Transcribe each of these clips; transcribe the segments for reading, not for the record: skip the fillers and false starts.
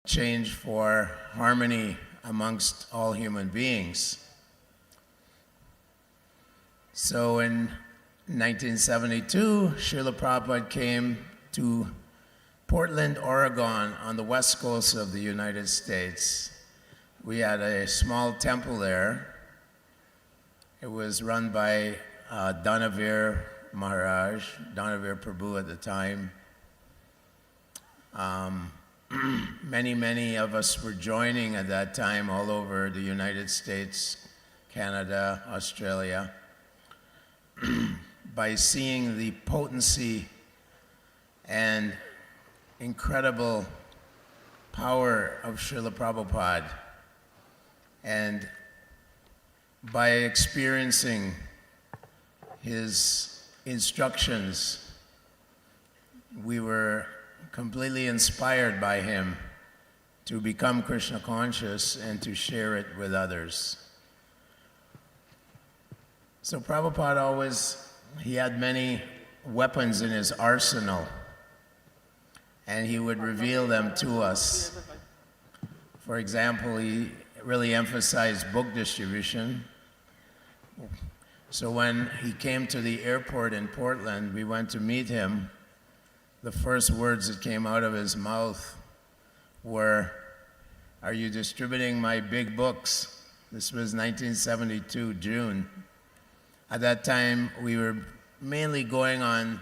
change for harmony amongst all human beings. So in 1972, Srila Prabhupada came to Portland, Oregon, on the west coast of the United States. We had a small temple there. It was run by Dhanavir Maharaj, Dhanavir Prabhu at the time. Many of us were joining at that time all over the United States, Canada, Australia, by seeing the potency and incredible power of Srila Prabhupada, and by experiencing his instructions, we were completely inspired by him to become Krishna conscious and to share it with others. So Prabhupada he had many weapons in his arsenal, and he would reveal them to us. For example, he really emphasized book distribution. So when he came to the airport in Portland, we went to meet him. The first words that came out of his mouth were, "Are you distributing my big books?" This was 1972, June. At that time, we were mainly going on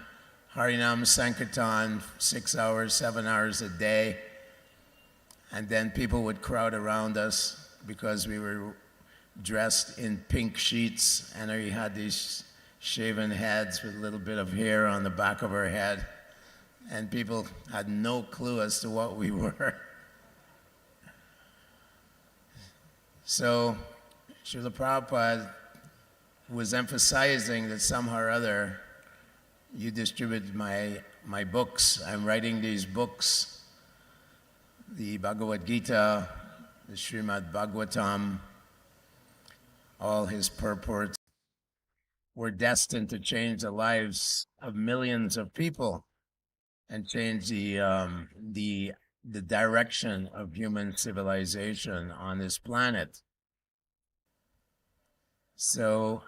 Harinam Sankirtan, 6 hours, 7 hours a day. And then people would crowd around us because we were dressed in pink sheets, and we had these shaven heads with a little bit of hair on the back of our head. And people had no clue as to what we were. So Srila Prabhupada was emphasizing that somehow or other, you distribute my books. I'm writing these books, the Bhagavad Gita, the Srimad Bhagavatam, all his purports were destined to change the lives of millions of people and change the direction of human civilization on this planet. So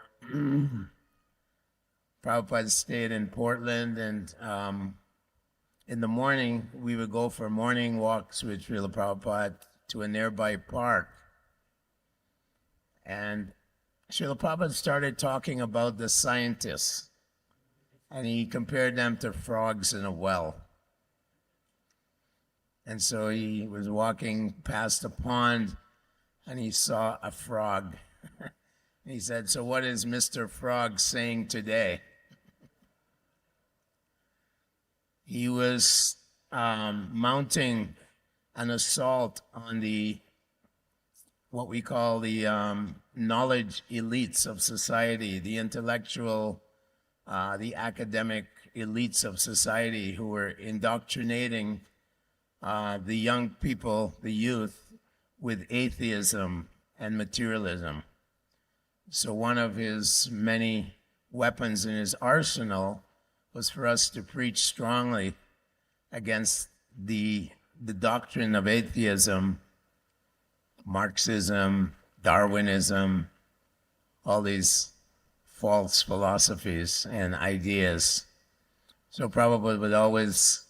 Prabhupada stayed in Portland, and in the morning we would go for morning walks with Srila Prabhupada to a nearby park. And Srila Prabhupada started talking about the scientists, and he compared them to frogs in a well. And so he was walking past a pond, and he saw a frog. He said, "So what is Mr. Frog saying today?" He was mounting an assault on what we call the knowledge elites of society, the intellectual, the academic elites of society, who were indoctrinating the young people, the youth, with atheism and materialism. So one of his many weapons in his arsenal was for us to preach strongly against the doctrine of atheism, Marxism, Darwinism, all these false philosophies and ideas. So Prabhupada would always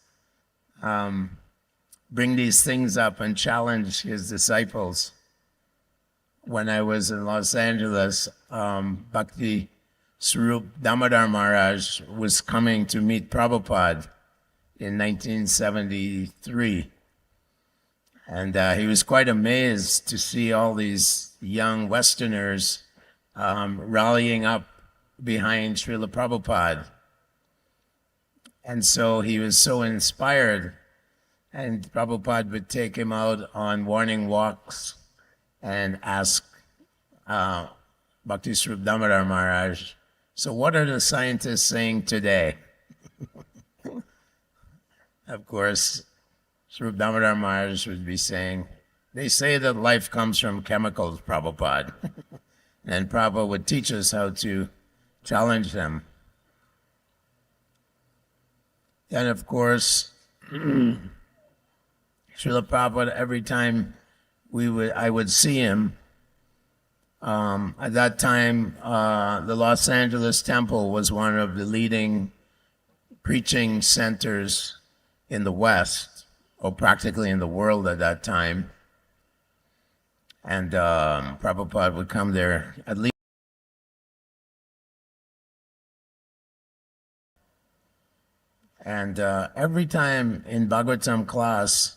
bring these things up and challenge his disciples. When I was in Los Angeles, Bhakti Swarup Damodar Maharaj was coming to meet Prabhupada in 1973. And he was quite amazed to see all these young Westerners rallying up behind Srila Prabhupada. And so he was so inspired, and Prabhupada would take him out on morning walks and ask Bhakti Swarup Damodar Maharaj, "So what are the scientists saying today?" Of course, Swarup Damodar Maharaj would be saying, "They say that life comes from chemicals, Prabhupada." And Prabhupada would teach us how to challenge them. And of course, Srila Srila Prabhupada, every time I would see him, at that time, the Los Angeles Temple was one of the leading preaching centers in the West, or practically in the world at that time. And Prabhupada would come there at least. And every time in Bhagavatam class,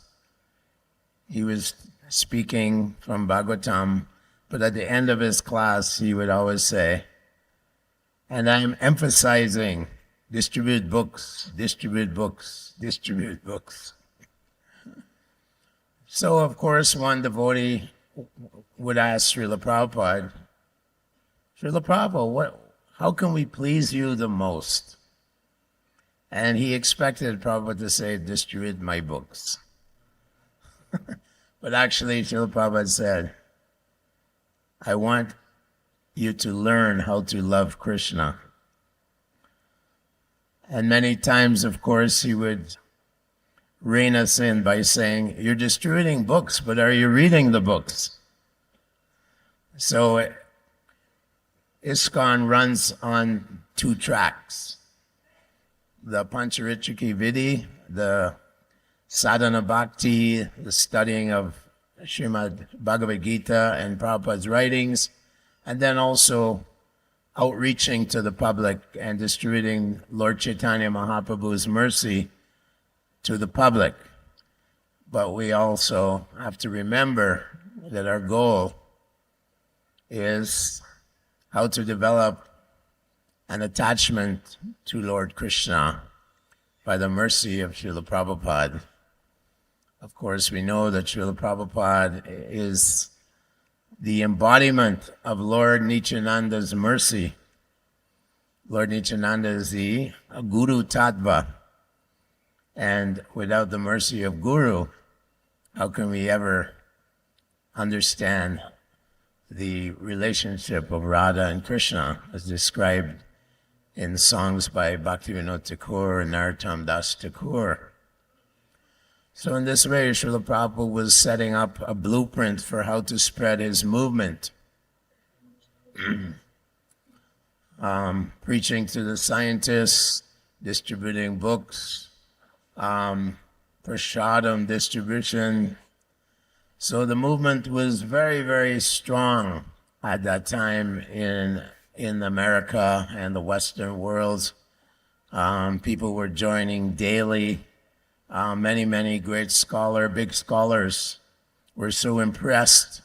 he was speaking from Bhagavatam, but at the end of his class, he would always say, and I'm emphasizing, distribute books, distribute books, distribute books. So, of course, one devotee would ask Srila Prabhupada, Srila Prabhupada, how can we please you the most? And he expected Prabhupada to say, distribute my books. But actually, Srila Prabhupada said, I want you to learn how to love Krishna. And many times, of course, he would rein us in by saying, you're distributing books, but are you reading the books? So ISKCON runs on 2 tracks. The Pancharitriki Vidhi, the sadhana bhakti, the studying of Srimad Bhagavad Gita and Prabhupada's writings, and then also outreaching to the public and distributing Lord Chaitanya Mahaprabhu's mercy to the public. But we also have to remember that our goal is how to develop an attachment to Lord Krishna by the mercy of Srila Prabhupada. Of course, we know that Srila Prabhupada is the embodiment of Lord Nityananda's mercy. Lord Nityananda is the Guru Tattva. And without the mercy of Guru, how can we ever understand the relationship of Radha and Krishna as described in songs by Bhaktivinoda Thakur and Narottam Das Thakur? So in this way, Srila Prabhupada was setting up a blueprint for how to spread his movement. Preaching to the scientists, distributing books, prasadam distribution. So the movement was very, very strong at that time in America and the Western world. People were joining daily. Many great big scholars were so impressed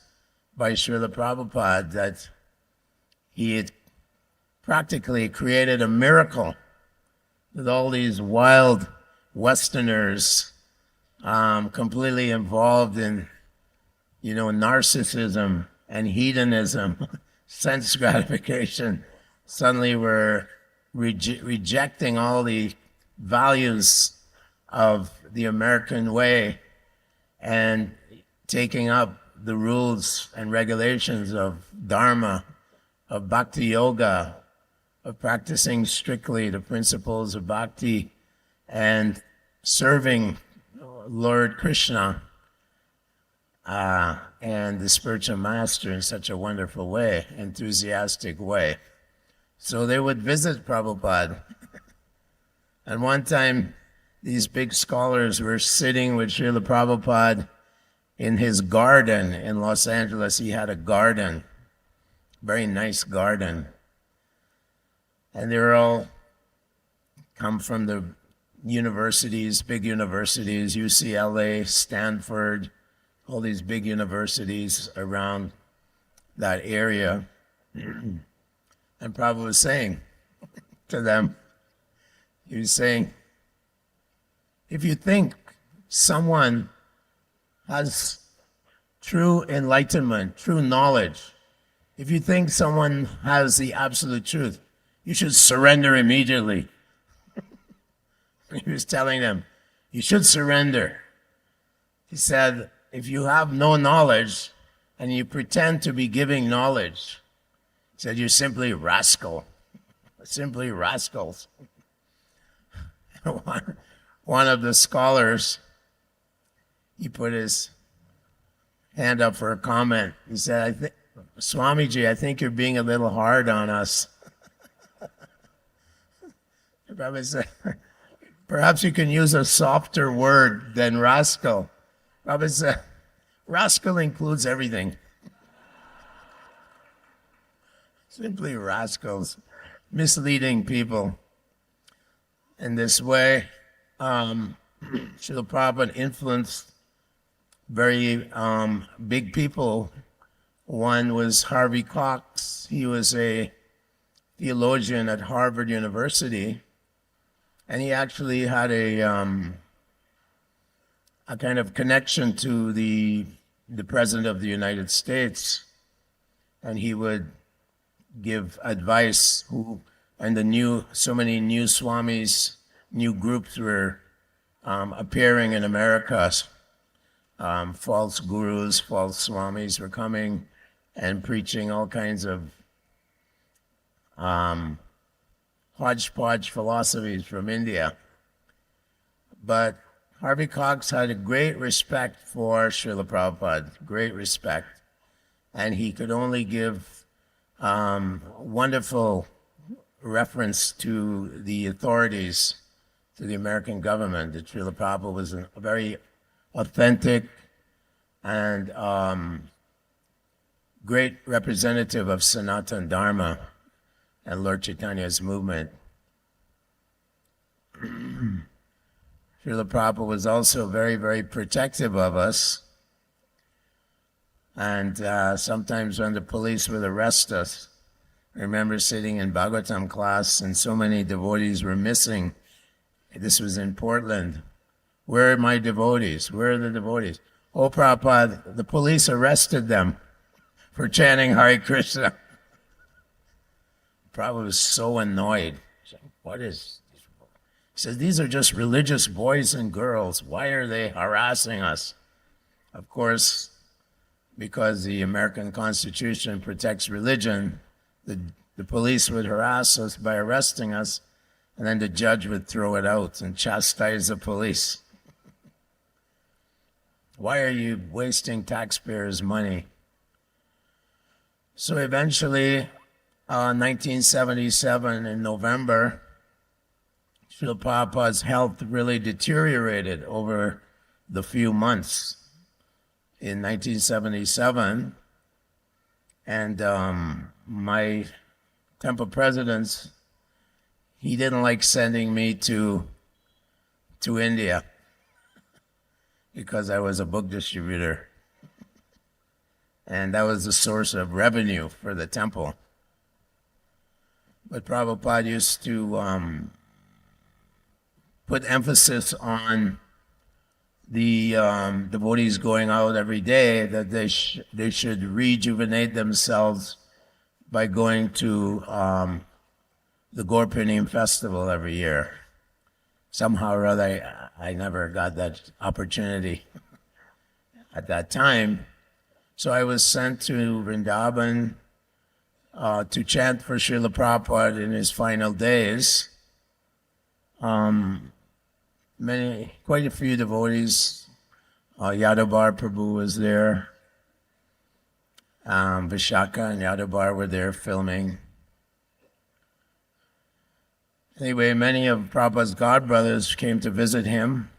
by Srila Prabhupada that he had practically created a miracle with all these wild Westerners completely involved in, narcissism and hedonism, sense gratification. Suddenly we're rejecting all the values of the American way and taking up the rules and regulations of Dharma, of Bhakti Yoga, of practicing strictly the principles of Bhakti and serving Lord Krishna and the spiritual master in such a wonderful way, enthusiastic way. So they would visit Prabhupada. And one time, these big scholars were sitting with Srila Prabhupada in his garden in Los Angeles. He had a garden, very nice garden. And they were all come from the universities, big universities, UCLA, Stanford, all these big universities around that area. And Prabhupada was saying to them, he was saying, if you think someone has true enlightenment, true knowledge, if you think someone has the absolute truth, you should surrender immediately. He was telling them, you should surrender. He said, if you have no knowledge and you pretend to be giving knowledge, he said, you're simply rascal, simply rascals. One of the scholars, he put his hand up for a comment. He said, Swamiji, I think you're being a little hard on us. Prabhupada said, perhaps you can use a softer word than rascal. Prabhupada said, rascal includes everything. Simply rascals, misleading people. In this way, Srila Prabhupada influenced very big people. One was Harvey Cox. He was a theologian at Harvard University, and he actually had a kind of connection to the President of the United States, and he would give advice. And so many new swamis, new groups were appearing in America. False gurus, false swamis were coming and preaching all kinds of hodgepodge philosophies from India. But Harvey Cox had a great respect for Srila Prabhupada, great respect. And he could only give wonderful reference to the authorities, to the American government, that Srila Prabhupada was a very authentic and great representative of Sanatana Dharma and Lord Chaitanya's movement. Srila Prabhupada was also very, very protective of us. And sometimes when the police would arrest us, I remember sitting in Bhagavatam class and so many devotees were missing. This was in Portland. Where are my devotees? Where are the devotees? Oh, Prabhupada, the police arrested them for chanting Hare Krishna. Prabhupada was so annoyed. He said, what is this? He says, these are just religious boys and girls. Why are they harassing us? Of course, because the American Constitution protects religion, the police would harass us by arresting us, and then the judge would throw it out and chastise the police. Why are you wasting taxpayers' money? So eventually, 1977 in November, Srila Prabhupada's health really deteriorated over the few months. In 1977, and my temple president, he didn't like sending me to India because I was a book distributor, and that was the source of revenue for the temple. But Prabhupada used to put emphasis on the devotees going out every day, that they should rejuvenate themselves by going to the Gopinath festival every year. Somehow or other, I never got that opportunity at that time. So I was sent to Vrindavan to chant for Srila Prabhupada in his final days. Quite a few devotees. Yadabar Prabhu was there. Vishaka and Yadabar were there filming. Anyway, many of Prabhupada's godbrothers came to visit him,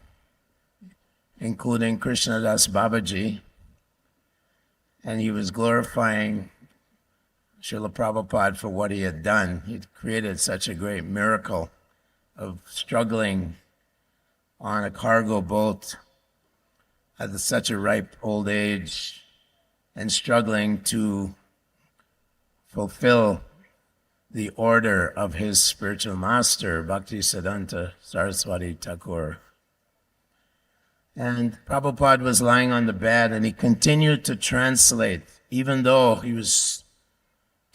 including Krishnadas Babaji, and he was glorifying Srila Prabhupada for what he had done. He'd created such a great miracle of struggling on a cargo boat at such a ripe old age and struggling to fulfill the order of his spiritual master, Bhakti Siddhanta Saraswati Thakur. And Prabhupada was lying on the bed and he continued to translate, even though he was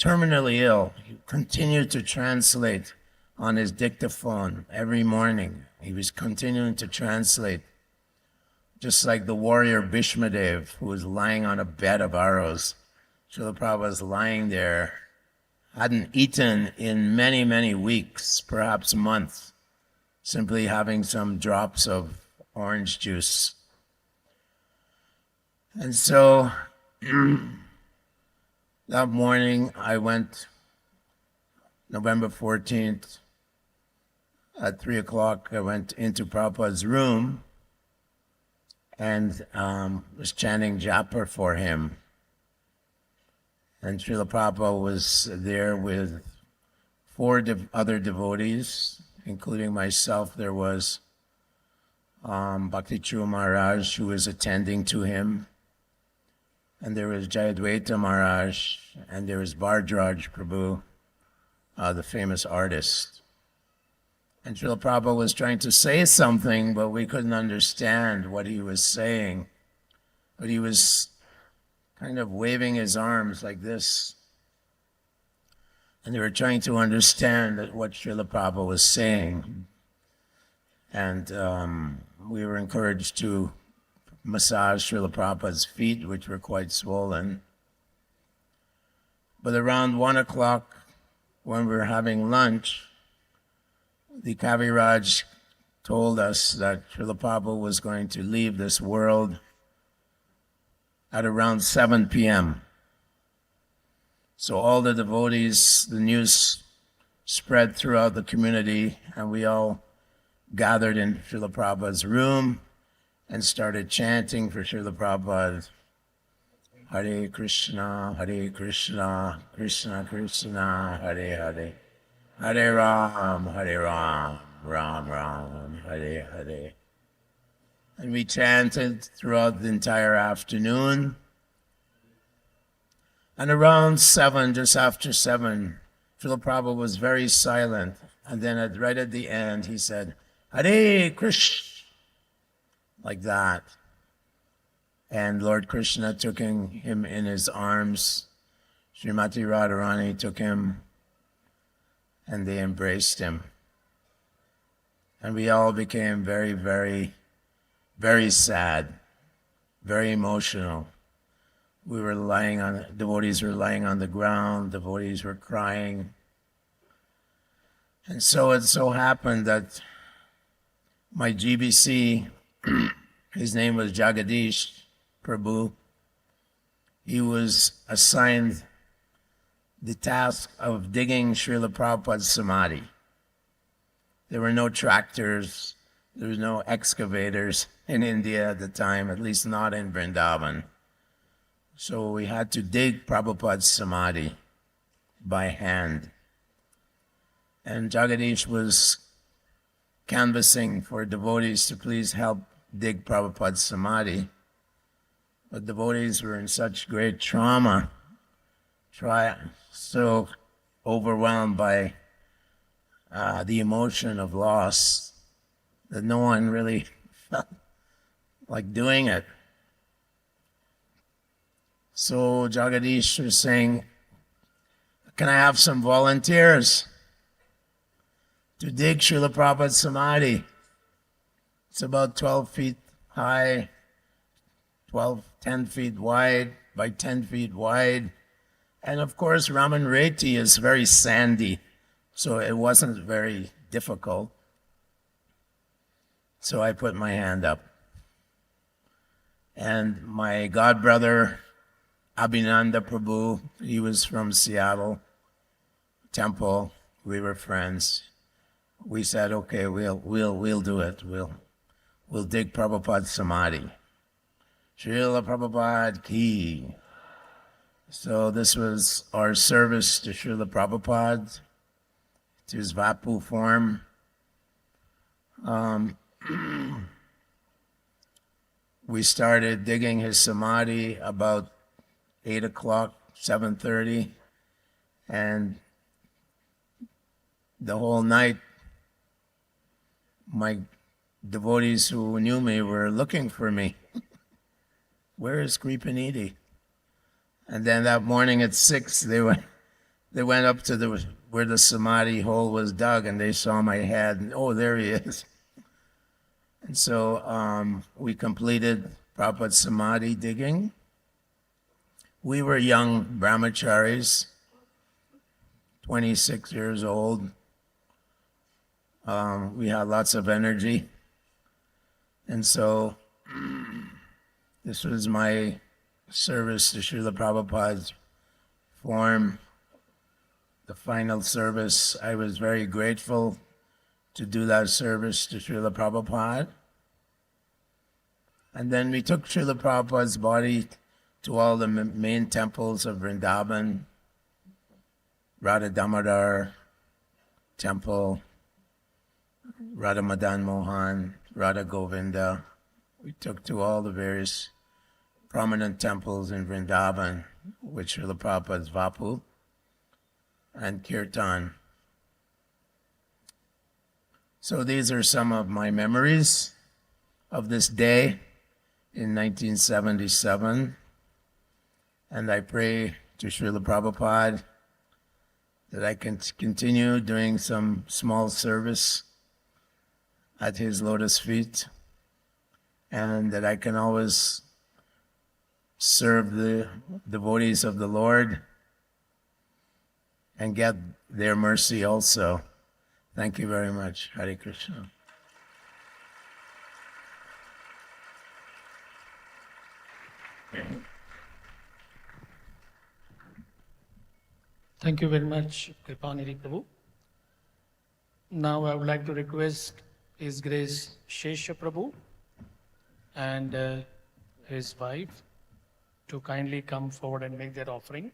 terminally ill. He continued to translate on his dictaphone every morning. He was continuing to translate, just like the warrior Bhishmadev, who was lying on a bed of arrows. Srila Prabhupada was lying there, hadn't eaten in many, many weeks, perhaps months, simply having some drops of orange juice. And so that morning I went, November 14th, at 3 o'clock, I went into Prabhupada's room and was chanting japa for him. And Srila Prabhupada was there with four other devotees, including myself. There was Bhakti Churu Maharaj, who was attending to him. And there was Jayadvaita Maharaj, and there was Bhardraj Prabhu, the famous artist. And Srila Prabhupada was trying to say something, but we couldn't understand what he was saying. But he was kind of waving his arms like this. And they were trying to understand what Srila Prabhupada was saying. And we were encouraged to massage Srila Prabhupada's feet, which were quite swollen. But around 1 o'clock, when we were having lunch, the Kaviraj told us that Srila Prabhupada was going to leave this world at around 7 p.m. So all the devotees, the news spread throughout the community, and we all gathered in Srila Prabhupada's room and started chanting for Srila Prabhupada. Hare Krishna, Krishna Krishna, Hare Hare. Hare Ram, Ram Ram, Hare Hare. And we chanted throughout the entire afternoon. And around 7, just after 7, Srila Prabhupada was very silent. And then right at the end, he said, Hare Krishna, like that. And Lord Krishna took him in his arms. Srimati Radharani took him, and they embraced him. And we all became very, very, very sad, very emotional. Devotees were lying on the ground, devotees were crying. And so it so happened that my GBC, his name was Jagadish Prabhu, he was assigned the task of digging Srila Prabhupada's samadhi. There were no tractors, there was no excavators in India at the time, at least not in Vrindavan. So we had to dig Prabhupada's samadhi by hand. And Jagadish was canvassing for devotees to please help dig Prabhupada's samadhi. But devotees were in such great trauma, so overwhelmed by the emotion of loss, that no one really felt like doing it. So Jagadish was saying, can I have some volunteers to dig Srila Prabhupada's samadhi? It's about 12 feet high, 10 feet wide by 10 feet wide. And of course, Raman Reti is very sandy, so it wasn't very difficult. So I put my hand up. And my godbrother, Abhinanda Prabhu, he was from Seattle Temple. We were friends. We said, okay, we'll do it. We'll dig Prabhupada's samadhi. Srila Prabhupada ki. So this was our service to Srila Prabhupada, to his Vapu form. We started digging his samadhi about 8 o'clock, 7:30, and the whole night, my devotees who knew me were looking for me. Where is Kripanidhi? And then that morning at 6, they went up to where the samadhi hole was dug, and they saw my head, and oh, there he is. And so we completed Prabhupada's samadhi digging. We were young brahmacharis, 26 years old. We had lots of energy. And so this was my service to Srila Prabhupada form the final service. I was very grateful to do that service to Srila Prabhupada. And then we took Srila Prabhupada's body to all the main temples of Vrindavan, Radha Damodar Temple, Radha Madan Mohan, Radha Govinda. We took to all the various prominent temples in Vrindavan with Srila Prabhupada's Vapu and Kirtan. So these are some of my memories of this day in 1977. And I pray to Srila Prabhupada that I can continue doing some small service at his lotus feet, and that I can always serve the devotees of the Lord and get their mercy also. Thank you very much. Hare Krishna. Thank you very much, Kripanidhi Prabhu. Now I would like to request His Grace Shesha Prabhu and his wife to kindly come forward and make their offering.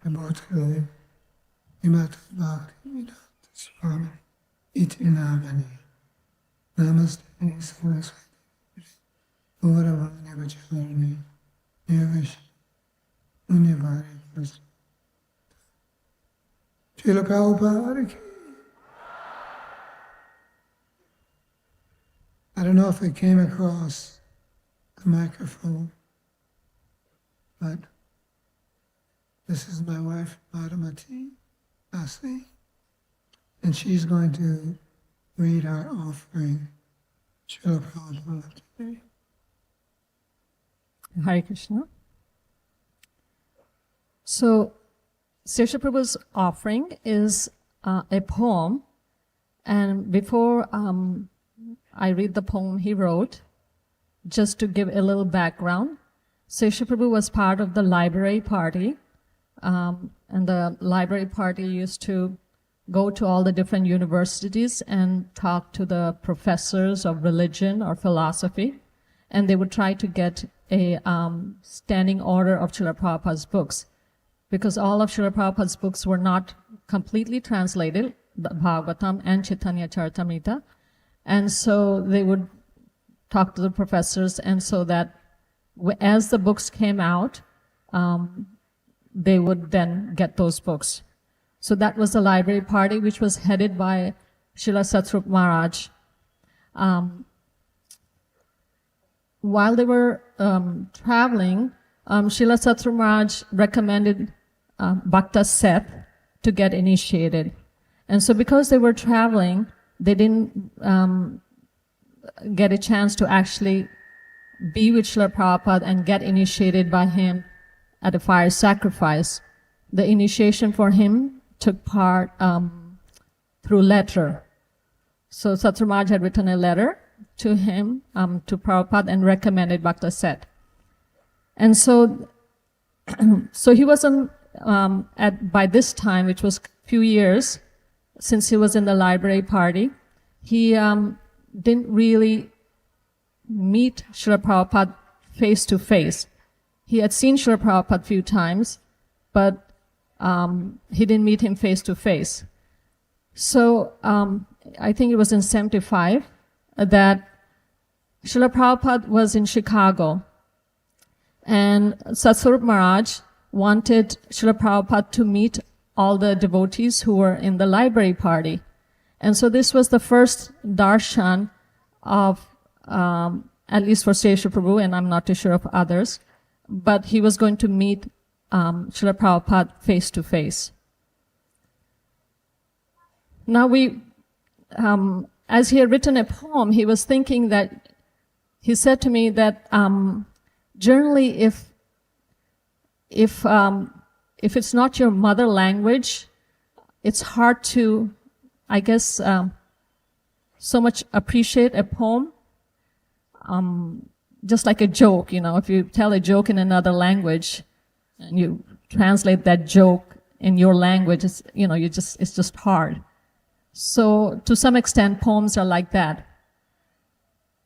Namaste Imat Bhakti Swami Iti Namani Namaste Saraswati Gauravani Vacharani Yavish Unyavari Krishna Srila Prabhupada ki. I don't know if I came across the microphone, but this is my wife, Madhamati Asi, and she's going to read our offering. Srila Prabhupada today. Hare Krishna. So, Sesha Prabhu's offering is a poem, and before I read the poem he wrote, just to give a little background, Sesha Prabhu was part of the library party, and the library party used to go to all the different universities and talk to the professors of religion or philosophy, and they would try to get a standing order of Srila Prabhupada's books, because all of Srila Prabhupada's books were not completely translated, the Bhagavatam and Chaitanya Charitamrita, and so they would talk to the professors, and so that as the books came out, they would then get those books. So that was the library party, which was headed by Srila Satsrup Maharaj. While they were traveling, Srila Satsrup Maharaj recommended Bhakta Seth to get initiated. And so because they were traveling, they didn't get a chance to actually be with Srila Prabhupada and get initiated by him at a fire sacrifice. The initiation for him took part through letter. So Satsur Maharaj had written a letter to him, to Prabhupada, and recommended Bhakta Set. And so, so he wasn't, by this time, which was few years since he was in the library party, he didn't really meet Srila Prabhupada face to face. He had seen Srila Prabhupada a few times, but he didn't meet him face to face. So I think it was in 75 that Srila Prabhupada was in Chicago, and Satsvarup Maharaj wanted Srila Prabhupada to meet all the devotees who were in the library party. And so this was the first darshan of, at least for Sri Prabhu, and I'm not too sure of others, but he was going to meet Srila Prabhupada face to face. Now as he had written a poem, he was thinking that, he said to me that generally if it's not your mother language, it's hard to, I guess, so much appreciate a poem. Just like a joke, if you tell a joke in another language and you translate that joke in your language, it's just hard. So to some extent, poems are like that.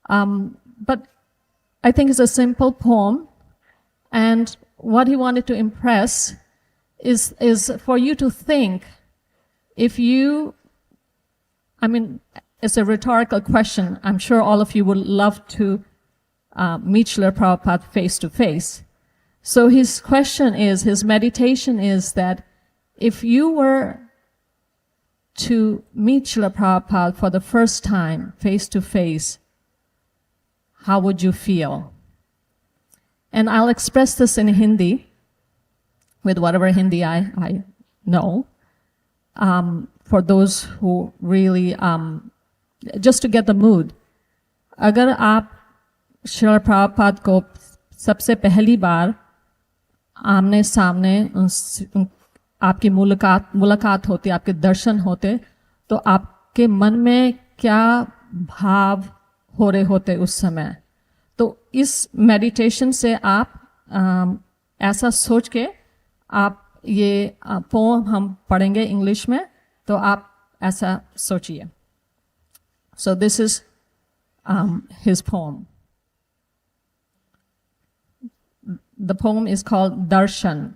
But I think it's a simple poem, and what he wanted to impress is for you to think, it's a rhetorical question. I'm sure all of you would love to meet Srila Prabhupada face to face. So his meditation is that if you were to meet Srila Prabhupada for the first time face to face, how would you feel? And I'll express this in Hindi, with whatever Hindi I know, for those who really, just to get the mood. अगर आप श्रील प्रभुपाद को सबसे पहली बार आमने सामने आपकी मुलाकात होती, आपके दर्शन होते, तो आपके मन में क्या भाव हो रहे होते उस समय? तो इस मेडिटेशन से आप ऐसा सोच के आप ये पोम हम पढ़ेंगे इंग्लिश में, तो आप ऐसा सोचिए. So this is his poem. The poem is called Darshan.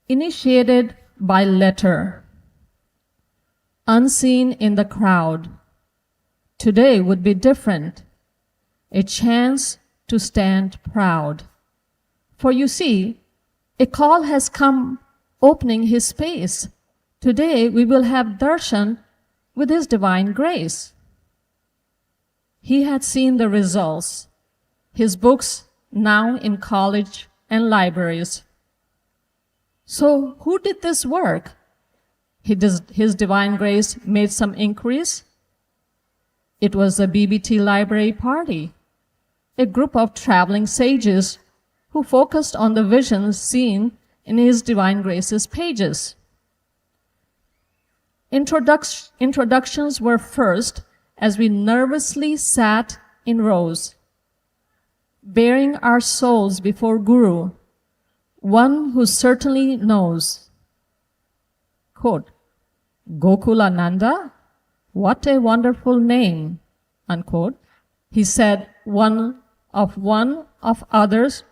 Initiated by letter, unseen in the crowd, today would be different, a chance to stand proud. For you see, a call has come opening his space. Today we will have darshan with his divine grace. He had seen the results, his books now in college and libraries. So who did this work? His divine grace made some inquiries. It was the BBT library party, a group of traveling sages who focused on the visions seen in his divine grace's pages. Introductions were first as we nervously sat in rows, bearing our souls before Guru, one who certainly knows. Quote, Gokulananda, what a wonderful name, unquote. He said of others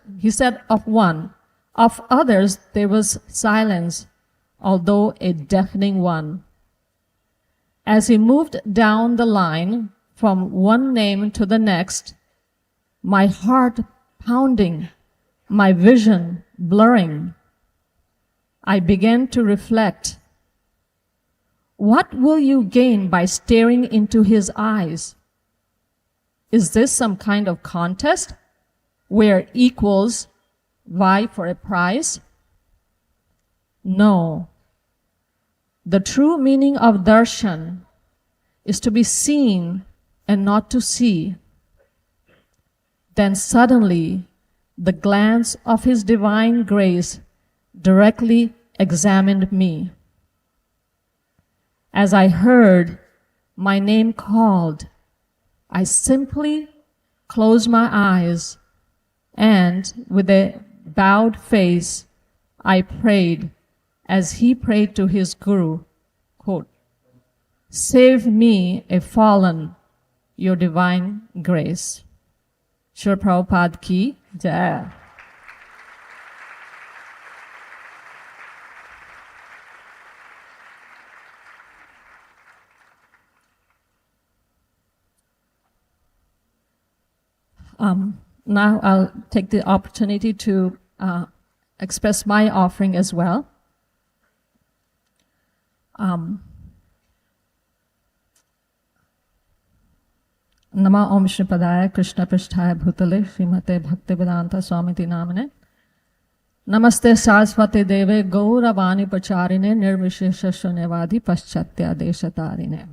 there was silence, although a deafening one. As he moved down the line from one name to the next, my heart pounding, my vision blurring, I began to reflect. What will you gain by staring into his eyes? Is this some kind of contest where equals vie for a prize? No. The true meaning of darshan is to be seen and not to see. Then suddenly, the glance of His divine grace directly examined me. As I heard my name called, I simply closed my eyes and, with a bowed face, I prayed as he prayed to his Guru, quote, "Save me, a fallen, your divine grace." Srila Prabhupada ki jai. Now I'll take the opportunity to express my offering as well. Nama Om Shripadaya Krishna Pristhaya Bhutale Srimate Bhaktivedanta Swamiti Namane Namaste Saraswati Deve Gauravani Pacharine Nirvishesha Shunyavadi Paschatya Deshatarine.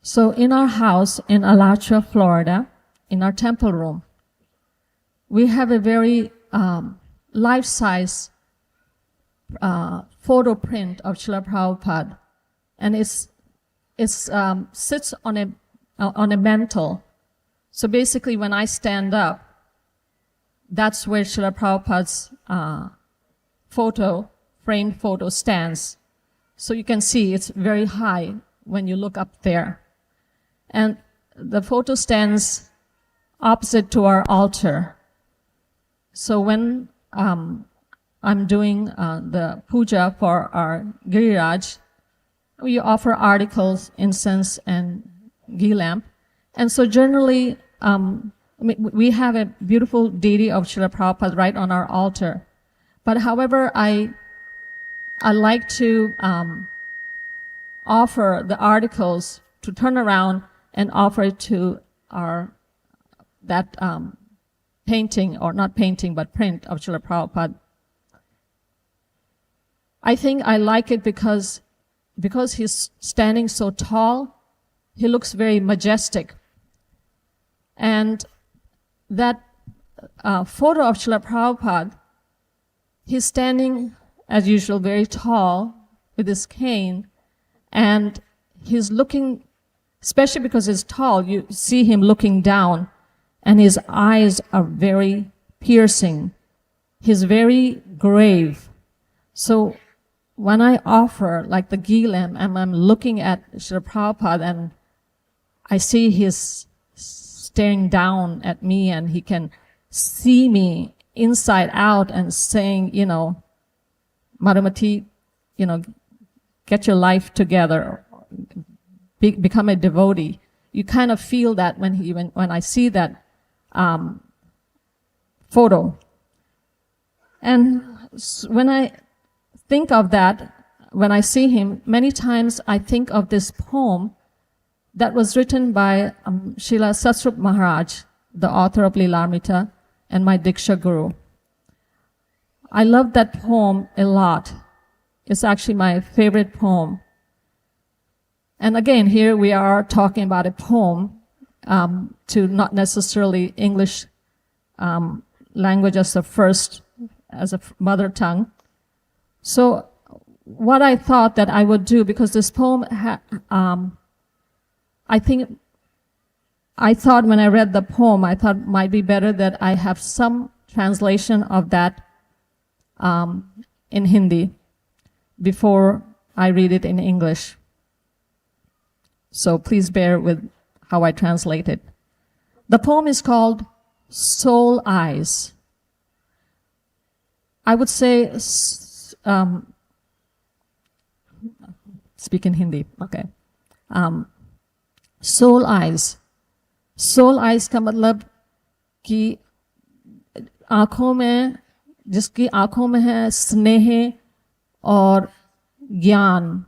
So in our house in Alachua, Florida, in our temple room, we have a very life-size photo print of Srila Prabhupada, and it sits on a mantle. So basically, when I stand up, that's where Srila Prabhupada's framed photo stands. So you can see it's very high when you look up there. And the photo stands opposite to our altar. So when I'm doing the puja for our Giriraj, we offer articles, incense, and ghee lamp. And so generally, we have a beautiful deity of Srila Prabhupada right on our altar. But however, I like to offer the articles to turn around and offer it to that painting, or not painting, but print of Srila Prabhupada. I think I like it because he's standing so tall, he looks very majestic. And that photo of Srila Prabhupada, he's standing, as usual, very tall with his cane, and he's looking, especially because he's tall, you see him looking down, and his eyes are very piercing. He's very grave. So when I offer, like the ghee lamp, and I'm looking at Srila Prabhupada, and I see he's staring down at me, and he can see me inside out and saying, Madhumati, get your life together. Become a devotee. You kind of feel that when I see that photo. And when I think of that, when I see him, many times I think of this poem that was written by Srila Satsrup Maharaj, the author of Lilamrita, and my Diksha Guru. I love that poem a lot. It's actually my favorite poem. And again, here we are talking about a poem to not necessarily English language as a mother tongue. So what I thought that I would do, because this poem, I thought when I read the poem, I thought it might be better that I have some translation of that in Hindi before I read it in English. So please bear with how I translate it. The poem is called Soul Eyes. I would say, speak in Hindi, okay. Soul Eyes. Soul Eyes का मतलब कि आँखों में, जिसकी आँखों में है स्नेह और ज्ञान,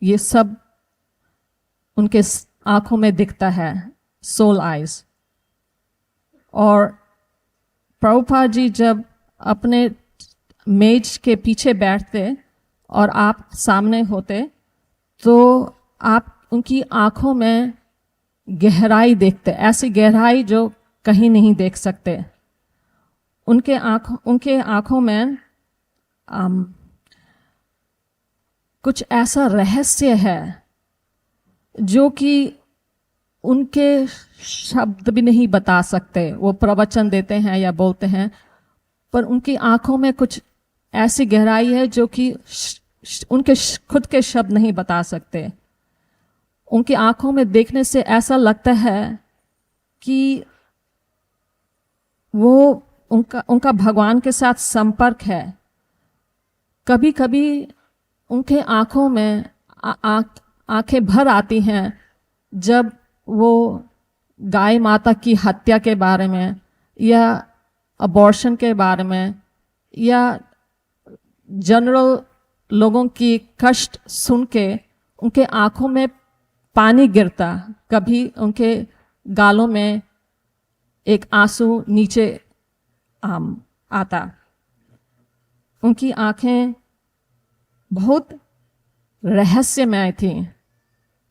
ये सब उनके आंखों में दिखता है, सोल आइज. और प्रभुपाद जी जब अपने मेज के पीछे बैठते और आप सामने होते, तो आप उनकी आंखों में गहराई देखते, ऐसी गहराई जो कहीं नहीं देख सकते। उनके आंखों में कुछ ऐसा रहस्य है जो कि उनके शब्द भी नहीं बता सकते। वो प्रवचन देते हैं या बोलते हैं, पर उनकी आंखों में कुछ ऐसी गहराई है जो कि उनके खुद के शब्द नहीं बता सकते। उनकी आंखों में देखने से ऐसा लगता है कि वो उनका भगवान के साथ संपर्क है। कभी कभी उनके आंखों में आंखें भर आती हैं जब वो गाय माता की हत्या के बारे में या अबॉर्शन के बारे में या जनरल लोगों की कष्ट सुन के उनके आंखों में पानी गिरता। कभी उनके गालों में एक आंसू नीचे आता। उनकी आंखें बहुत रहस्यमय थी।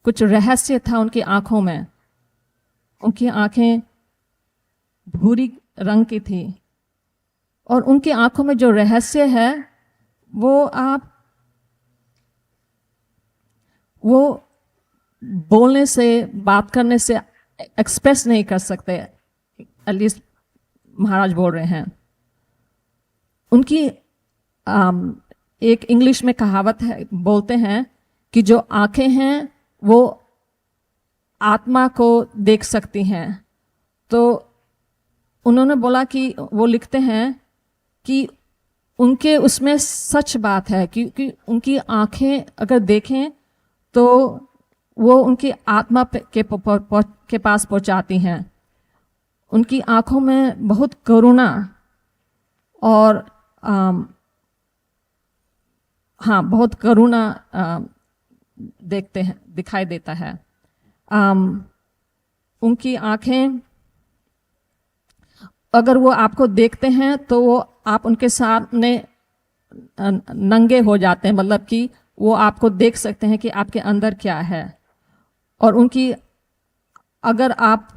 कुछ रहस्य था उनकी आंखों में। उनकी आंखें भूरी रंग की थी और उनकी आंखों में जो रहस्य है वो बोलने से, बात करने से एक्सप्रेस नहीं कर सकते। एटलीस्ट महाराज बोल रहे हैं। उनकी एक इंग्लिश में कहावत है, बोलते हैं कि जो आंखें हैं वो आत्मा को देख सकती हैं। तो उन्होंने बोला कि वो लिखते हैं कि उनके उसमें सच बात है, क्योंकि उनकी आंखें अगर देखें तो वो उनकी आत्मा के पास पहुंचाती हैं। उनकी आंखों में बहुत करुणा और बहुत करुणा दिखाई देता है। उनकी आंखें, अगर वो आपको देखते हैं तो वो आप उनके सामने नंगे हो जाते हैं, मतलब कि वो आपको देख सकते हैं कि आपके अंदर क्या है। और उनकी, अगर आप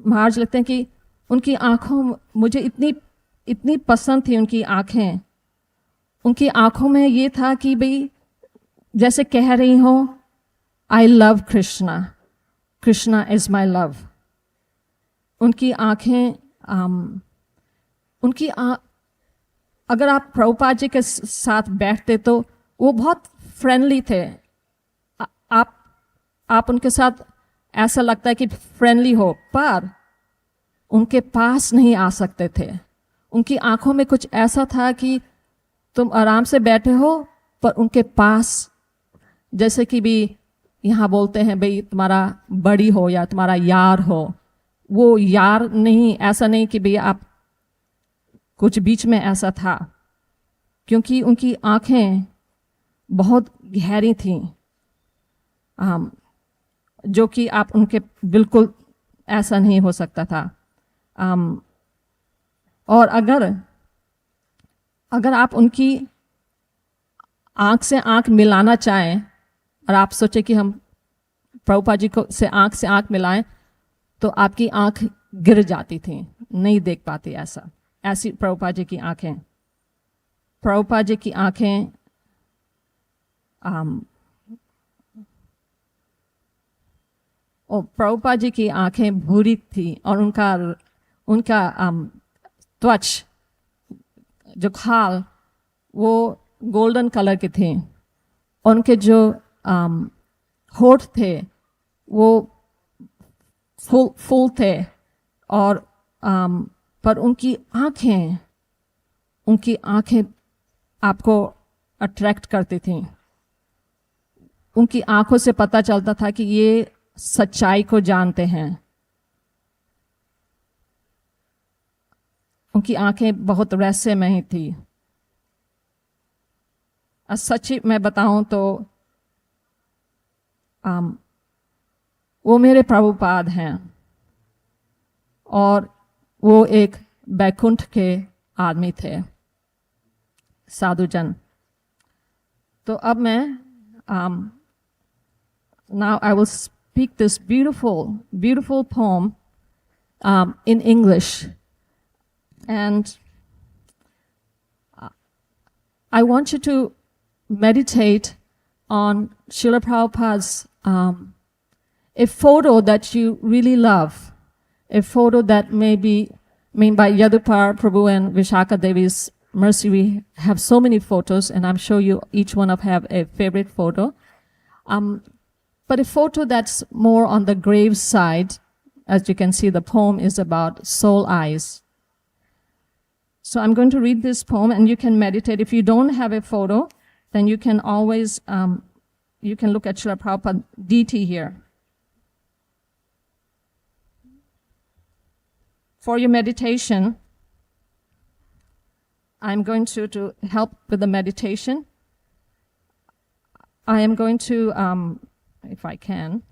महाराज लिखते हैं कि उनकी आंखों, मुझे इतनी पसंद थी उनकी आंखें। उनकी आंखों में ये था कि भाई जैसे कह रही हो, I love Krishna, Krishna is my love. उनकी आंखें, अगर आप प्रभुपाद जी के साथ बैठते तो वो बहुत फ्रेंडली थे। आप उनके साथ ऐसा लगता है कि फ्रेंडली हो, पर उनके पास नहीं आ सकते थे। उनकी आंखों में कुछ ऐसा था कि तुम आराम से बैठे हो, पर उनके पास, जैसे कि भी यहाँ बोलते हैं भाई तुम्हारा बड़ी हो या तुम्हारा यार हो, वो यार नहीं, ऐसा नहीं कि भाई आप कुछ बीच में ऐसा था, क्योंकि उनकी आंखें बहुत गहरी थीं, जो कि आप उनके बिल्कुल ऐसा नहीं हो सकता था। और अगर आप उनकी आंख से आंख मिलाना चाहें और आप सोचे कि हम प्रभुपाद जी को से आंख मिलाएं, तो आपकी आंख गिर जाती थी, नहीं देख पाती ऐसी प्रभुपाद जी की आंखें। प्रभुपाद जी की आंखें और प्रभुपाद जी की आंखें भूरी थी और उनका त्वच, जो खाल, वो गोल्डन कलर के थे। उनके जो होठ थे वो फुल थे। और पर उनकी आंखें आपको अट्रैक्ट करती थी। उनकी आंखों से पता चलता था कि ये सच्चाई को जानते हैं। उनकी आंखें बहुत रहस्यमय थी। सच्ची मैं बताऊं तो वो मेरे प्रभुपाद हैं और वो एक बैकुंठ के आदमी थे, साधुजन। तो अब मैं now I will speak this beautiful, beautiful poem in English. And I want you to meditate on Srila Prabhupada's a photo that you really love, a photo that may be, by Yadupar Prabhu and Vishaka Devi's mercy, we have so many photos, and I'm sure you each one of have a favorite photo. But a photo that's more on the grave side. As you can see, the poem is about soul eyes. So I'm going to read this poem, and you can meditate. If you don't have a photo, then you can always, you can look at Srila Prabhupada DT here. For your meditation, I'm going to help with the meditation. I am going to, if I can,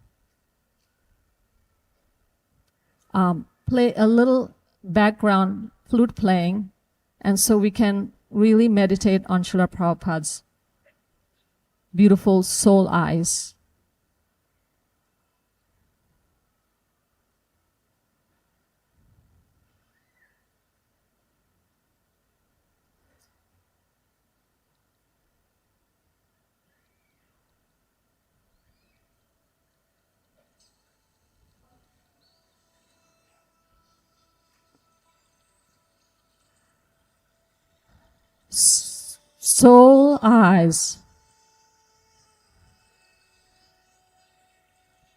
play a little background flute playing, and so we can really meditate on Srila Prabhupada's beautiful soul eyes. Soul eyes.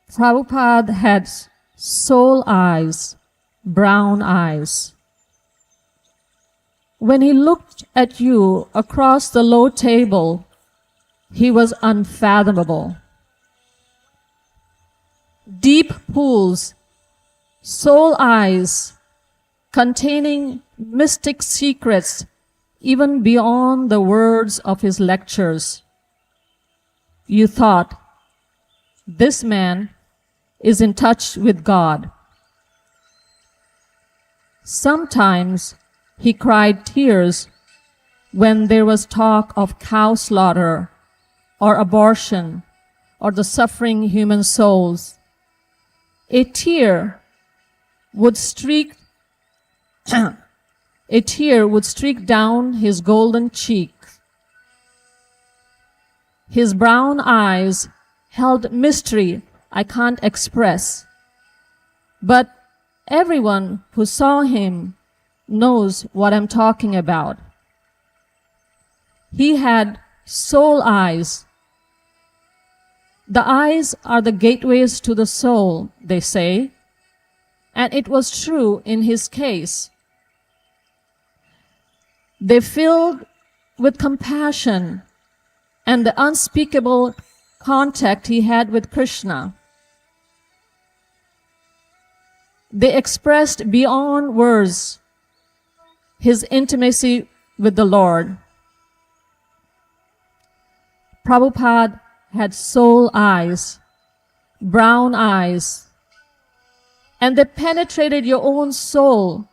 Prabhupada had soul eyes, brown eyes. When he looked at you across the low table, he was unfathomable. Deep pools, soul eyes, containing mystic secrets even beyond the words of his lectures. You thought, this man is in touch with God. Sometimes he cried tears when there was talk of cow slaughter or abortion or the suffering human souls. A tear would streak down his golden cheek. His brown eyes held mystery I can't express, but everyone who saw him knows what I'm talking about. He had soul eyes. The eyes are the gateways to the soul, they say, and it was true in his case. They filled with compassion and the unspeakable contact he had with Krishna. They expressed beyond words his intimacy with the Lord. Prabhupada had soul eyes, brown eyes, and they penetrated your own soul,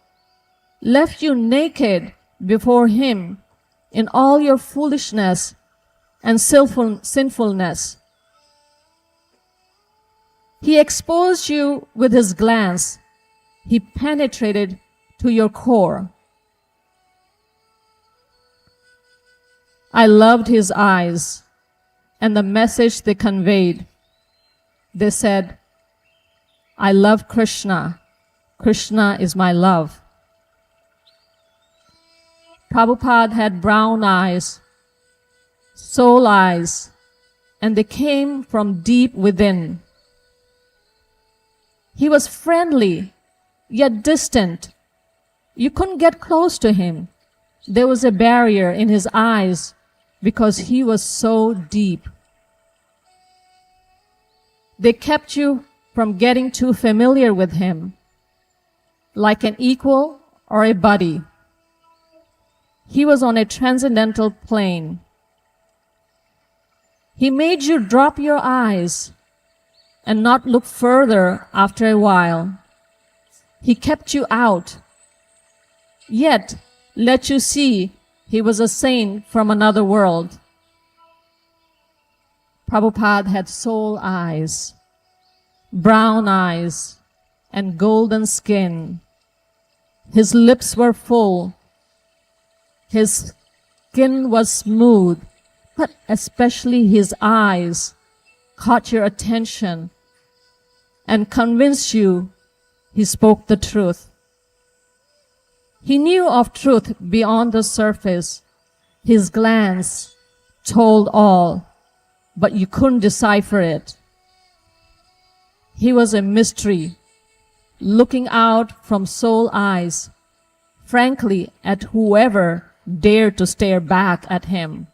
left you naked before him in all your foolishness and sinfulness. He exposed you with his glance. He penetrated to your core. I loved his eyes and the message they conveyed. They said, I love Krishna. Krishna is my love. Prabhupada had brown eyes, soul eyes, and they came from deep within. He was friendly, yet distant. You couldn't get close to him. There was a barrier in his eyes because he was so deep. They kept you from getting too familiar with him, like an equal or a buddy. He was on a transcendental plane. He made you drop your eyes and not look further after a while. He kept you out, yet let you see he was a saint from another world. Prabhupada had soul eyes, brown eyes, and golden skin. His lips were full. His skin was smooth, but especially his eyes caught your attention and convinced you he spoke the truth. He knew of truth beyond the surface. His glance told all, but you couldn't decipher it. He was a mystery, looking out from soul eyes, frankly, at whoever dared to stare back at him.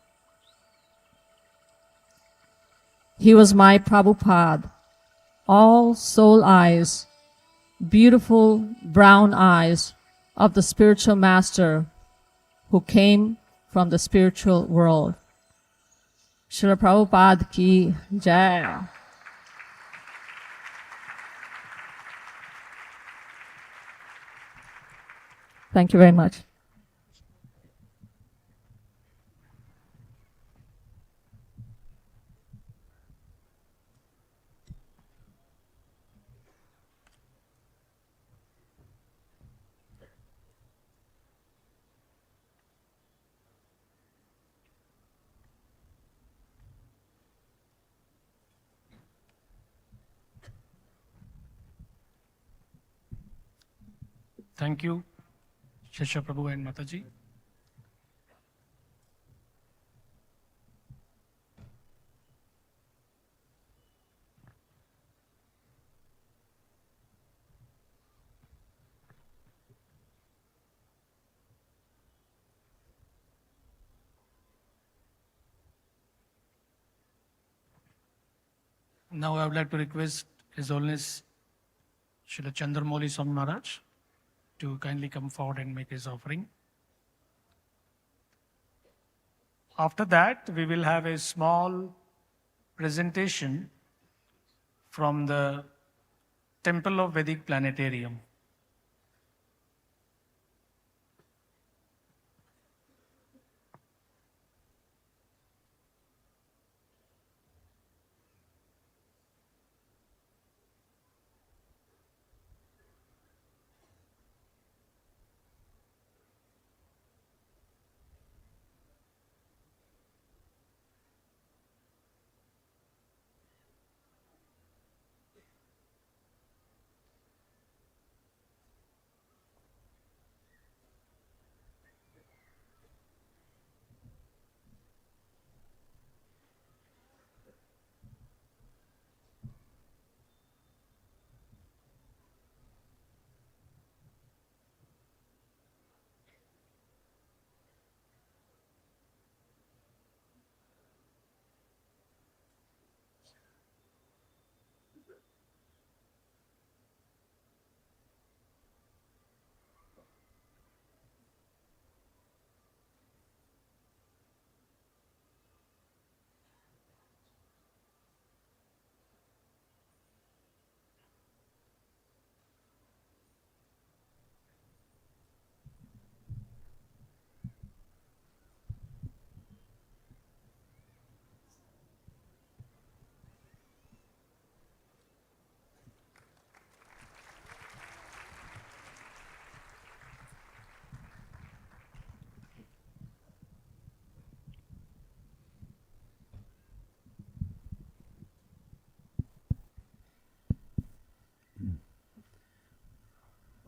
He was my Prabhupada, all soul eyes, beautiful brown eyes of the spiritual master who came from the spiritual world. Srila Prabhupada ki jai. Thank you very much. Thank you, Shesha Prabhu and Mataji. Now I would like to request His Holiness Srila Chandramouli Swami Maharaj to kindly come forward and make his offering. After that, we will have a small presentation from the Temple of Vedic Planetarium.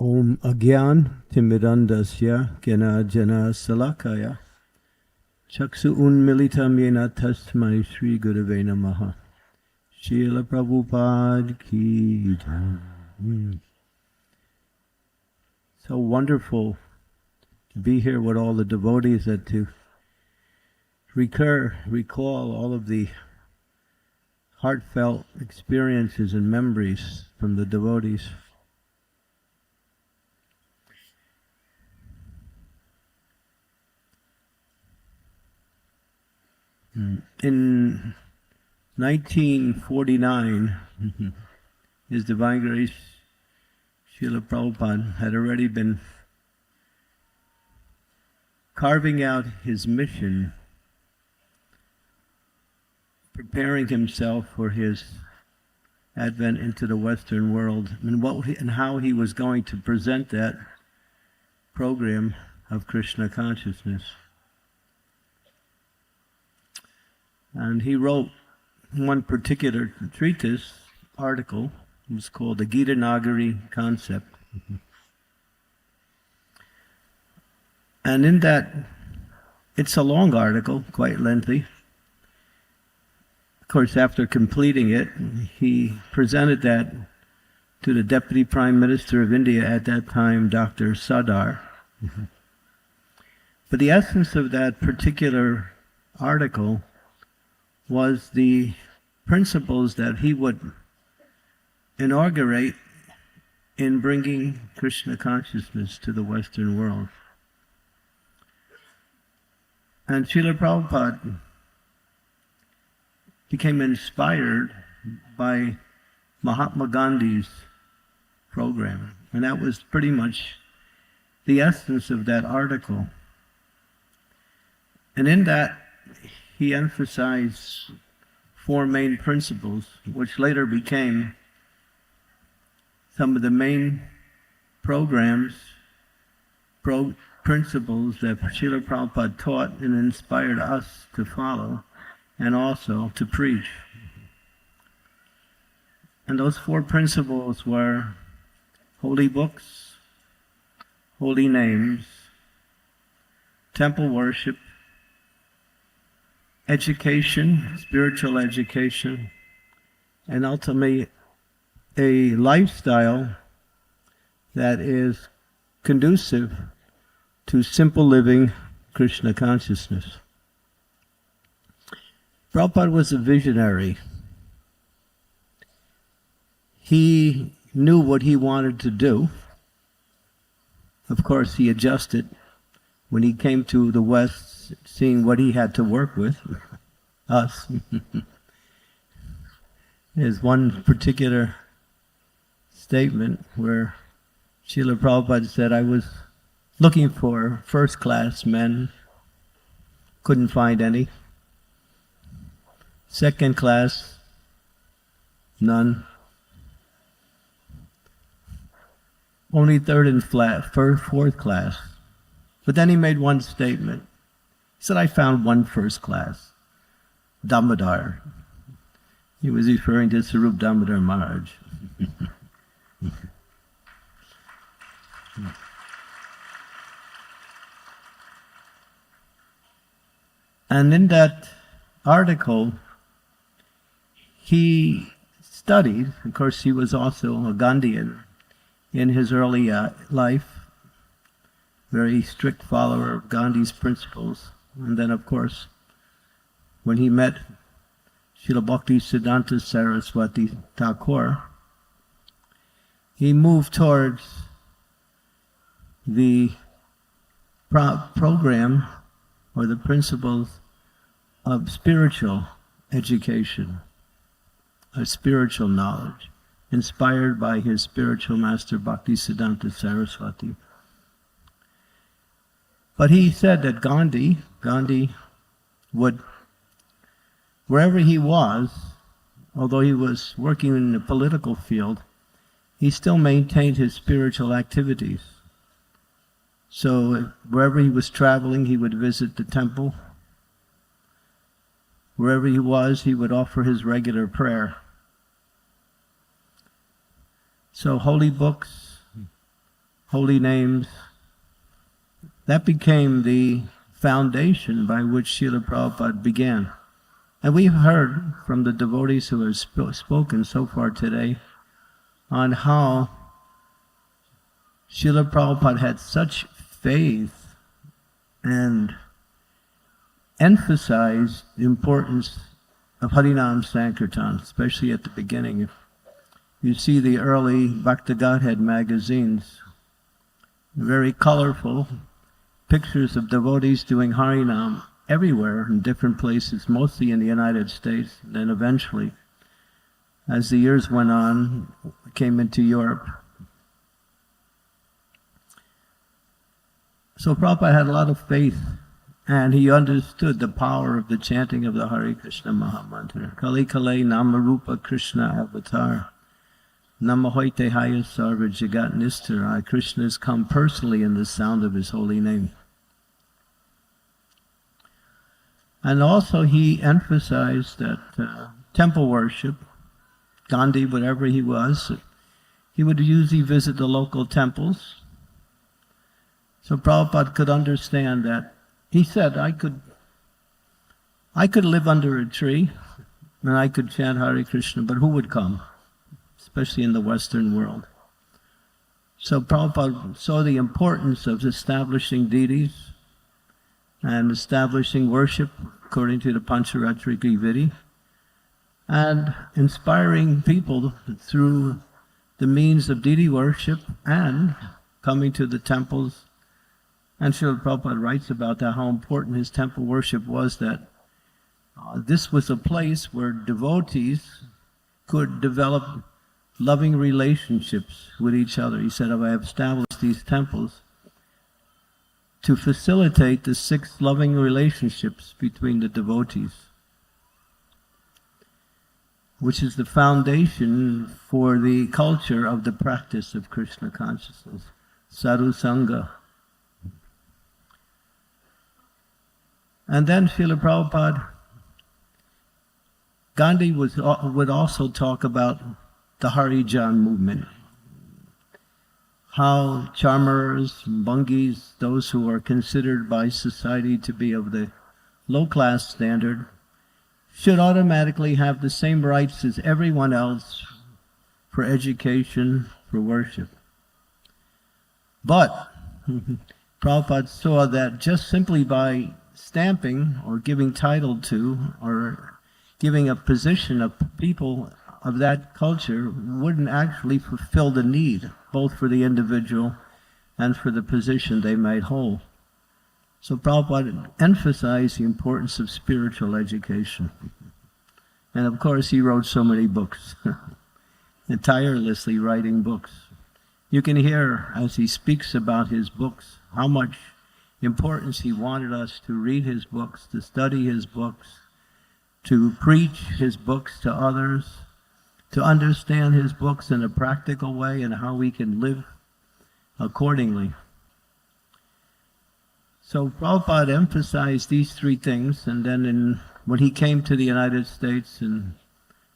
Om Agyan Timidandasya Gena Jana Salakaya Chaksu Unmilitam Yena Tasmai Sri Gurave Namaha Srila Prabhupada Ki Jai. So wonderful to be here with all the devotees and to recall all of the heartfelt experiences and memories from the devotees. In 1949, His Divine Grace Srila Prabhupada had already been carving out his mission preparing himself for his advent into the Western world, and how he was going to present that program of Krishna consciousness. And he wrote one particular treatise, article. It was called the Gita Nagari Concept. And in that, it's a long article, quite lengthy. Of course, after completing it, he presented that to the Deputy Prime Minister of India at that time, Dr. Sardar. But the essence of that particular article was the principles that he would inaugurate in bringing Krishna consciousness to the Western world. And Srila Prabhupada became inspired by Mahatma Gandhi's program. And that was pretty much the essence of that article. And in that, he emphasized four main principles, which later became some of the main programs, principles that Srila Prabhupada taught and inspired us to follow and also to preach. And those four principles were holy books, holy names, temple worship, education, spiritual education, and ultimately a lifestyle that is conducive to simple living Krishna consciousness. Prabhupada was a visionary. He knew what he wanted to do. Of course, he adjusted when he came to the West, seeing what he had to work with, us. There's one particular statement where Srila Prabhupada said, I was looking for first-class men, couldn't find any. Second class, none. Only third and fourth class. But then he made one statement. He said, I found one first class, Damodar. He was referring to Sarup Damodar Maharaj. And in that article, he studied, of course he was also a Gandhian in his early life, very strict follower of Gandhi's principles. And then of course, when he met Srila Bhakti Siddhanta Saraswati Thakur, he moved towards the program or the principles of spiritual education, of spiritual knowledge, inspired by his spiritual master Bhakti Siddhanta Saraswati. But he said that Gandhi would, wherever he was, although he was working in the political field, he still maintained his spiritual activities. So wherever he was traveling, he would visit the temple. Wherever he was, he would offer his regular prayer. So holy books, holy names, that became the foundation by which Srila Prabhupada began. And we've heard from the devotees who have spoken so far today on how Srila Prabhupada had such faith and emphasized the importance of Harinam Sankirtan, especially at the beginning. If you see the early Bhakta Godhead magazines, very colorful pictures of devotees doing Harinam everywhere in different places, mostly in the United States. Then eventually, as the years went on, came into Europe. So Prabhupada had a lot of faith And he understood the power of the chanting of the Hare Krishna Mahamantra. Kali Kale Namarupa Krishna Avatar. Namahoite Haya Sarva Jagat Nistara. Krishna has come personally in the sound of his holy name. And also he emphasized that temple worship, Gandhi, whatever he was, he would usually visit the local temples. So Prabhupada could understand that. He said, I could live under a tree and I could chant Hare Krishna, but who would come? Especially in the Western world. So Prabhupada saw the importance of establishing deities and establishing worship according to the Pancharatrika Vidi, and inspiring people through the means of deity worship and coming to the temples. And Srila Prabhupada writes about that, how important his temple worship was, that this was a place where devotees could develop loving relationships with each other. He said, I have established these temples to facilitate the 6 loving relationships between the devotees, which is the foundation for the culture of the practice of Krishna consciousness, sadhu sangha. And then Srila Prabhupada, Gandhi would also talk about the Harijan movement. How charmers, bungis, those who are considered by society to be of the low-class standard, should automatically have the same rights as everyone else for education, for worship. But Prabhupada saw that just simply by stamping or giving title to or giving a position of people of that culture wouldn't actually fulfill the need, both for the individual and for the position they might hold. So Prabhupada emphasized the importance of spiritual education. And of course he wrote so many books, and tirelessly writing books. You can hear as he speaks about his books how much importance he wanted us to read his books, to study his books, to preach his books to others, to understand his books in a practical way and how we can live accordingly. So Prabhupada emphasized these 3 things, and then when he came to the United States in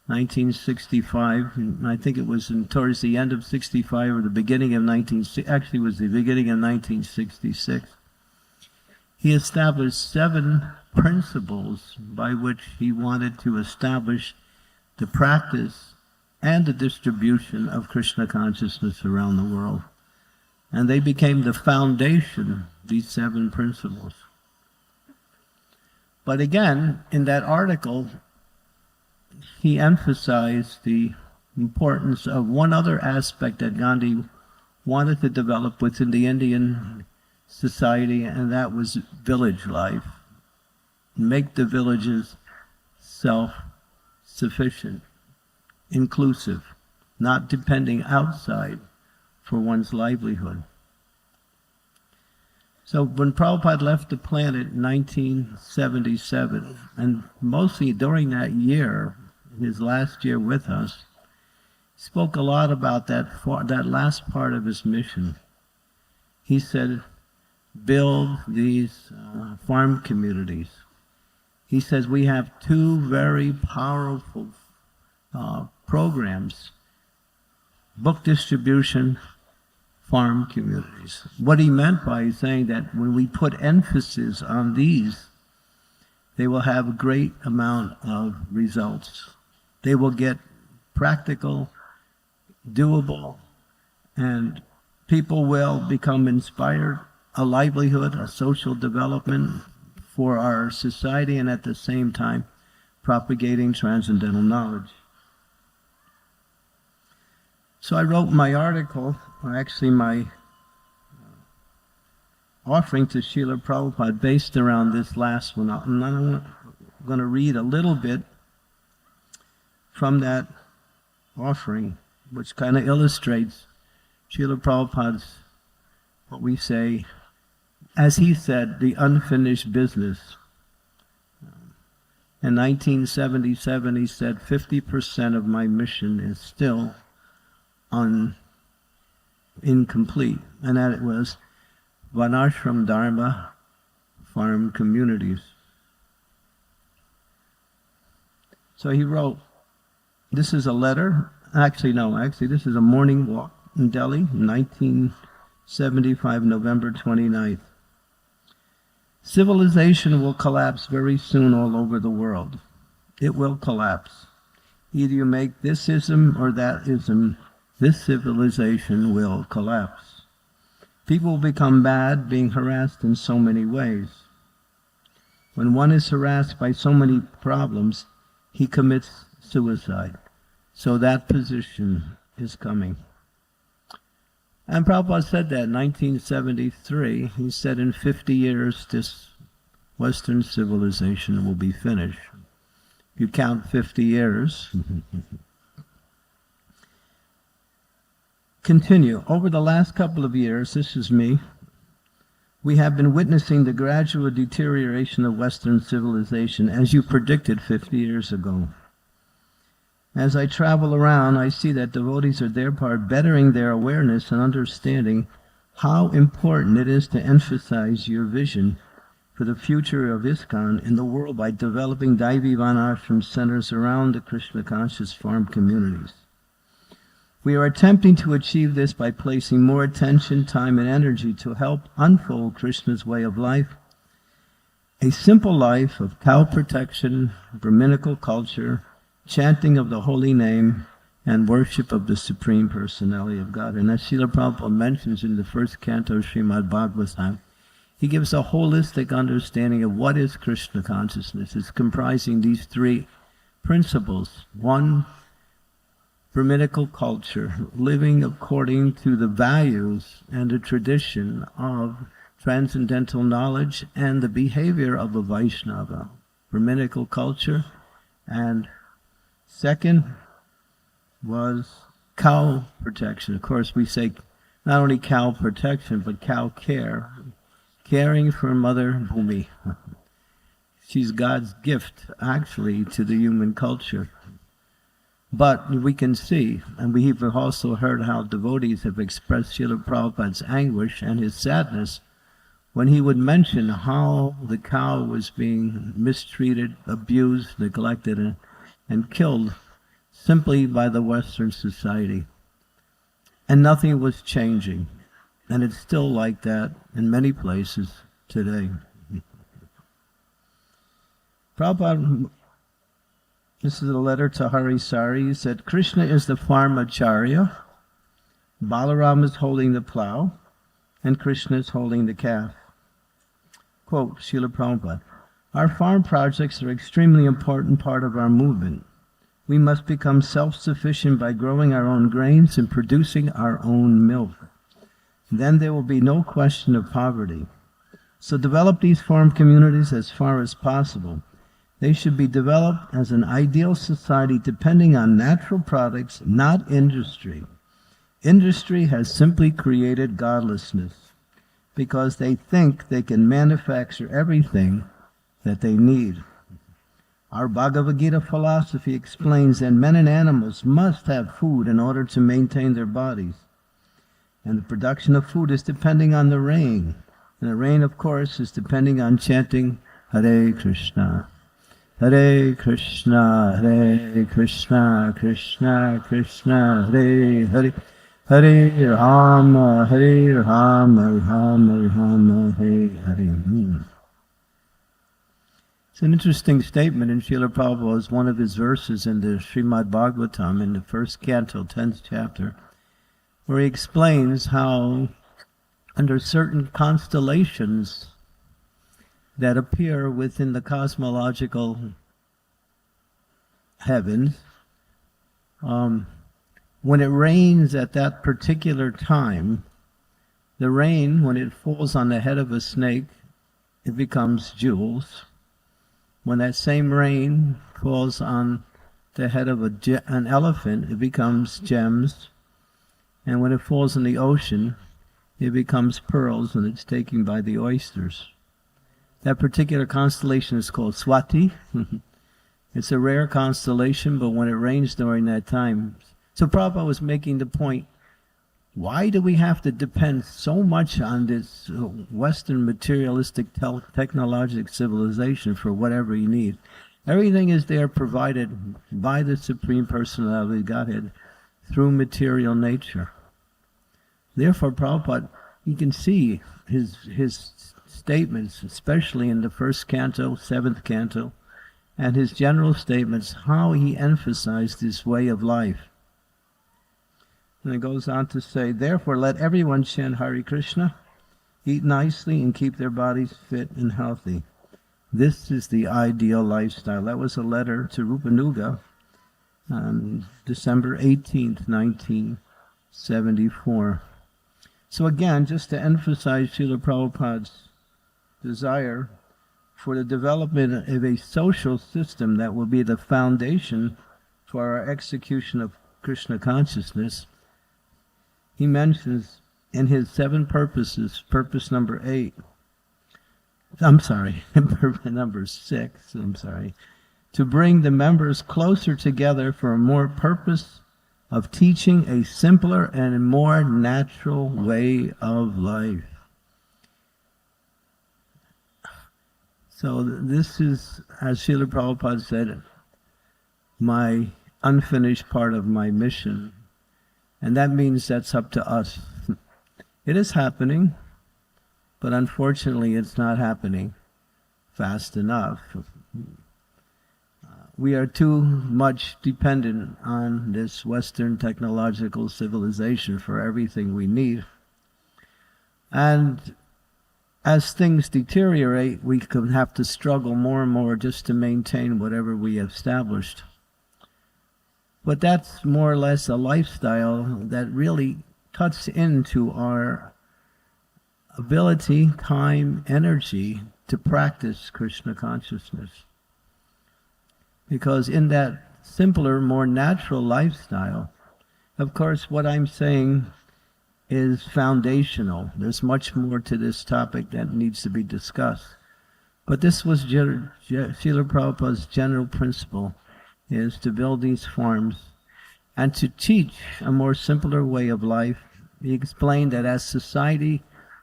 1965, and I think it was towards the end of 65 or the beginning of actually it was the beginning of 1966, he established 7 principles by which he wanted to establish the practice and the distribution of Krishna consciousness around the world. And they became the foundation, these 7 principles. But again, in that article, he emphasized the importance of one other aspect that Gandhi wanted to develop within the Indian society, and that was village life. Make the villages self-sufficient, inclusive, not depending outside for one's livelihood. So when Prabhupada left the planet in 1977, and mostly during that year, his last year with us, he spoke a lot about that last part of his mission. He said, build these farm communities. He says we have 2 very powerful programs: book distribution, farm communities. What he meant by saying that when we put emphasis on these, they will have a great amount of results. They will get practical, doable, and people will become inspired, a livelihood, a social development for our society, and at the same time propagating transcendental knowledge. So I wrote my article, or actually my offering to Srila Prabhupada, based around this last one. And I'm going to read a little bit from that offering, which kind of illustrates Srila Prabhupada's, what we say, as he said, the unfinished business. In 1977, he said, 50% of my mission is still incomplete, and that it was Varnashram Dharma farm communities. So he wrote, this is a letter, actually this is a morning walk in Delhi, 1975, November 29th. Civilization will collapse very soon all over the world. It will collapse. Either you make this ism or that ism, this civilization will collapse. People will become bad, being harassed in so many ways. When one is harassed by so many problems, he commits suicide. So that position is coming. And Prabhupada said that in 1973. He said in 50 years this Western civilization will be finished. If you count 50 years. Continue. Over the last couple of years, this is me, we have been witnessing the gradual deterioration of Western civilization as you predicted 50 years ago. As I travel around, I see that devotees are their part bettering their awareness and understanding how important it is to emphasize your vision for the future of ISKCON in the world by developing Daivi Varnashram centers around the Krishna conscious farm communities. We are attempting to achieve this by placing more attention, time, and energy to help unfold Krishna's way of life, a simple life of cow protection, Brahminical culture, chanting of the holy name, and worship of the Supreme Personality of God. And as Srila Prabhupada mentions in the first canto of Srimad Bhagavatam, he gives a holistic understanding of what is Krishna consciousness. It's comprising these three principles. One, Brahminical culture, living according to the values and the tradition of transcendental knowledge and the behavior of a Vaishnava. Brahminical culture. And second was cow protection. Of course, we say not only cow protection, but cow care. Caring for Mother Bhumi. She's God's gift, actually, to the human culture. But we can see, and we have also heard how devotees have expressed Srila Prabhupada's anguish and his sadness when he would mention how the cow was being mistreated, abused, neglected, and killed simply by the Western society. And nothing was changing. And it's still like that in many places today. Prabhupada, this is a letter to Hari Sari. He said, Krishna is the farmacharya, Balaram is holding the plow, and Krishna is holding the calf. Quote, Srila Prabhupada, our farm projects are an extremely important part of our movement. We must become self-sufficient by growing our own grains and producing our own milk. Then there will be no question of poverty. So develop these farm communities as far as possible. They should be developed as an ideal society depending on natural products, not industry. Industry has simply created godlessness because they think they can manufacture everything that they need. Our Bhagavad Gita philosophy explains that men and animals must have food in order to maintain their bodies. And the production of food is depending on the rain. And the rain, of course, is depending on chanting Hare Krishna. Hare Krishna, Hare Krishna, Krishna Krishna, Hare Hare, Hare Rama, Hare Rama, Rama Rama, Hare Hare. It's an interesting statement in Srila Prabhupada's one of his verses in the Srimad Bhagavatam in the first canto, 10th chapter, where he explains how under certain constellations that appear within the cosmological heavens, when it rains at that particular time, the rain, when it falls on the head of a snake, it becomes jewels. When that same rain falls on the head of an elephant, it becomes gems. And when it falls in the ocean, it becomes pearls and it's taken by the oysters. That particular constellation is called Swati. It's a rare constellation, but when it rains during that time. So Prabhupada was making the point, why do we have to depend so much on this Western materialistic technological civilization for whatever you need? Everything is there provided by the Supreme Personality of Godhead through material nature. Therefore, Prabhupada, you can see his statements, especially in the first canto, seventh canto, and his general statements, how he emphasized this way of life. And it goes on to say, therefore let everyone chant Hare Krishna, eat nicely, and keep their bodies fit and healthy. This is the ideal lifestyle. That was a letter to Rupanuga on December 18th, 1974. So again, just to emphasize Srila Prabhupada's desire for the development of a social system that will be the foundation for our execution of Krishna consciousness, he mentions in his 7 purposes, purpose number 6, to bring the members closer together for a more purpose of teaching a simpler and more natural way of life. So this is, as Srila Prabhupada said, my unfinished part of my mission. And that means that's up to us. It is happening, but unfortunately it's not happening fast enough. We are too much dependent on this Western technological civilization for everything we need. And as things deteriorate, we could have to struggle more and more just to maintain whatever we have established. But that's more or less a lifestyle that really cuts into our ability, time, energy to practice Krishna consciousness. Because in that simpler, more natural lifestyle, of course, what I'm saying is foundational. There's much more to this topic that needs to be discussed. But this was Srila Prabhupada's general principle, is to build these farms and to teach a more simpler way of life. He explained that as society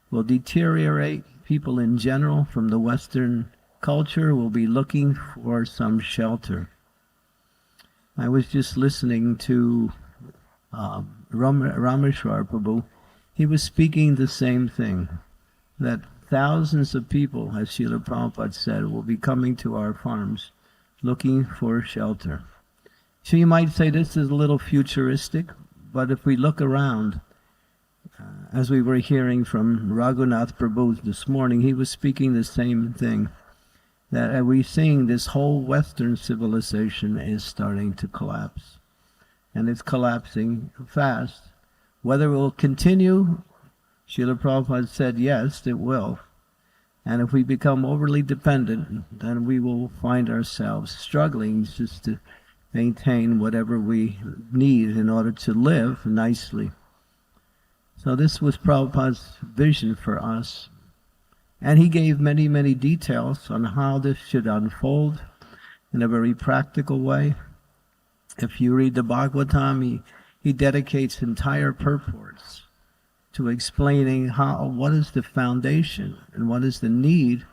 will deteriorate, people in general from the Western culture will be looking for some shelter. I was just listening to Rameshwar Prabhu. He was speaking the same thing, that thousands of people, as Srila Prabhupada said, will be coming to our farms looking for shelter. So you might say this is a little futuristic, but if we look around, as we were hearing from Jagannath Puri this morning, he was speaking the same thing, that we're seeing this whole Western civilization is starting to collapse. And it's collapsing fast. Whether it will continue, Srila Prabhupada said, yes, it will. And if we become overly dependent, then we will find ourselves struggling just to maintain whatever we need in order to live nicely. So this was Prabhupada's vision for us. And he gave many, many details on how this should unfold in a very practical way. If you read the Bhagavatam, he dedicates entire purports to explaining what is the foundation and what is the need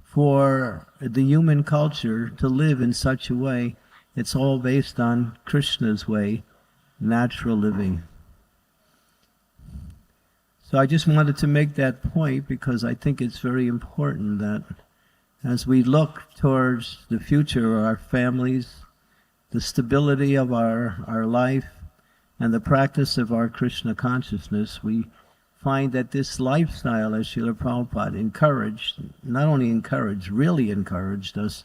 for the human culture to live in such a way. It's all based on Krishna's way, natural living. So I just wanted to make that point because I think it's very important that as we look towards the future of our families, the stability of our life, and the practice of our Krishna consciousness, we find that this lifestyle, as Srila Prabhupada encouraged, not only encouraged, really encouraged us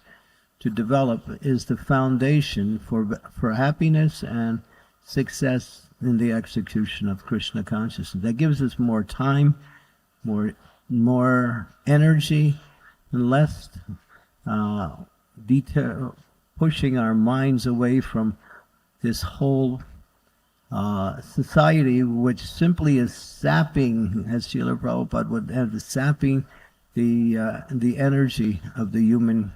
to develop, is the foundation for happiness and success in the execution of Krishna consciousness. That gives us more time, more energy, and less detail, pushing our minds away from this whole society which simply is sapping, as Srila Prabhupada would have, sapping the energy of the human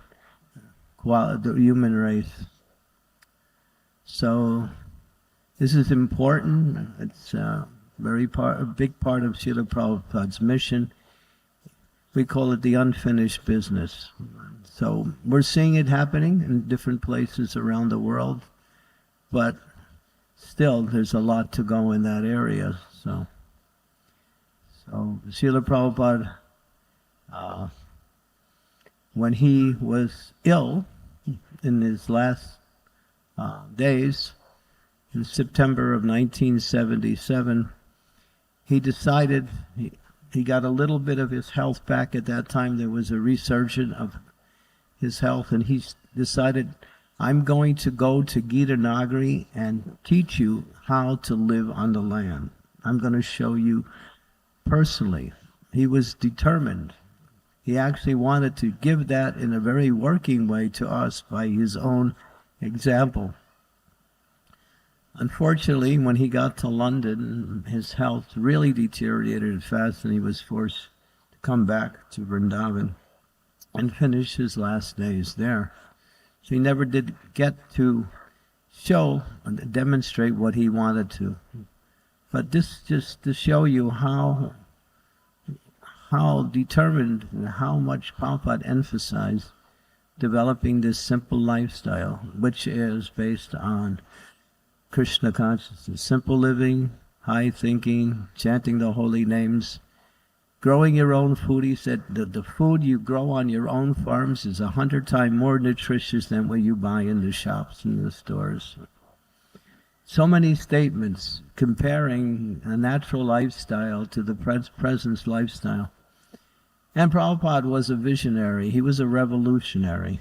race. So this is important. It's a big part of Srila Prabhupada's mission. We call it the unfinished business. So we're seeing it happening in different places around the world, but still there's a lot to go in that area. So Srila Prabhupada, when he was ill in his last days, in September of 1977, he decided, he got a little bit of his health back. At that time there was a resurgence of his health, and he decided, I'm going to go to Gita Nagari and teach you how to live on the land. I'm going to show you personally. He was determined. He actually wanted to give that in a very working way to us by his own example. Unfortunately, when he got to London, his health really deteriorated fast, and he was forced to come back to Vrindavan and finish his last days there. So he never did get to show and demonstrate what he wanted to. But this just to show you how determined and how much Prabhupada emphasized developing this simple lifestyle, which is based on Krishna consciousness, simple living, high thinking, chanting the holy names, growing your own food. He said the food you grow on your own farms is 100 times more nutritious than what you buy in the shops and the stores. So many statements comparing a natural lifestyle to the present lifestyle. And Prabhupada was a visionary. He was a revolutionary.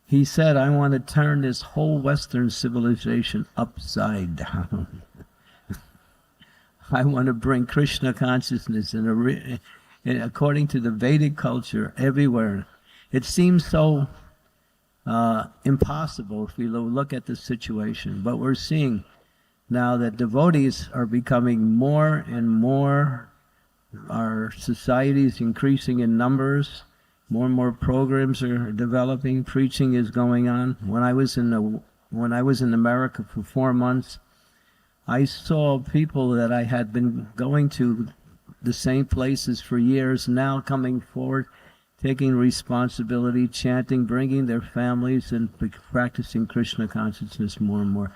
He said, I want to turn this whole Western civilization upside down. I want to bring Krishna consciousness according to the Vedic culture everywhere. It seems so impossible if we look at the situation, but we're seeing now that devotees are becoming more and more. Our society is increasing in numbers. More and more programs are developing. Preaching is going on. When I was in America for 4 months, I saw people that I had been going to the same places for years now coming forward, taking responsibility, chanting, bringing their families, and practicing Krishna consciousness more and more.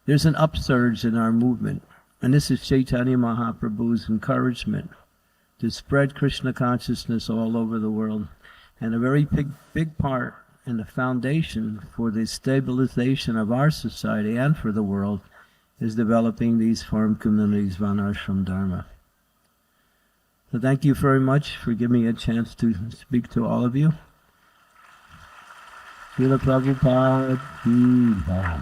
There's an upsurge in our movement, and this is Chaitanya Mahaprabhu's encouragement to spread Krishna consciousness all over the world. And a very big part and the foundation for the stabilization of our society and for the world is developing these farm communities, Varnashram Dharma. So thank you very much for giving me a chance to speak to all of you. Srila Prabhupada Ki Jai.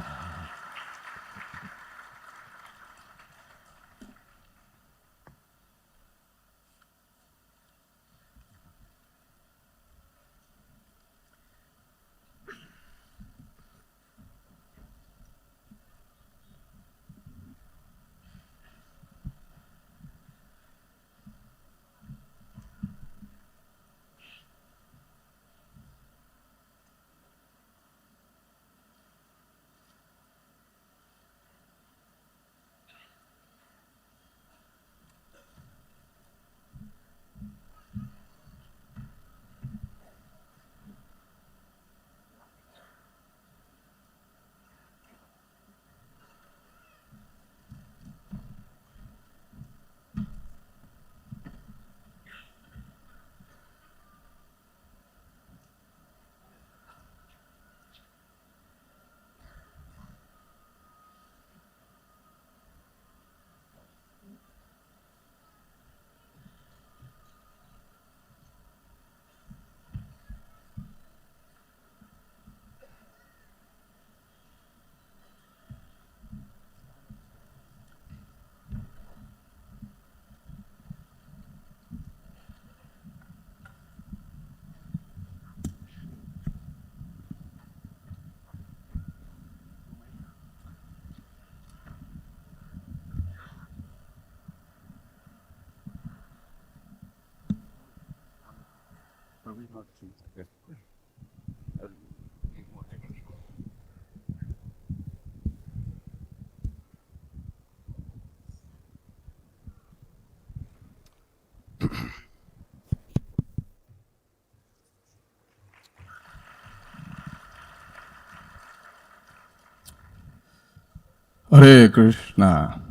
Hare Krishna.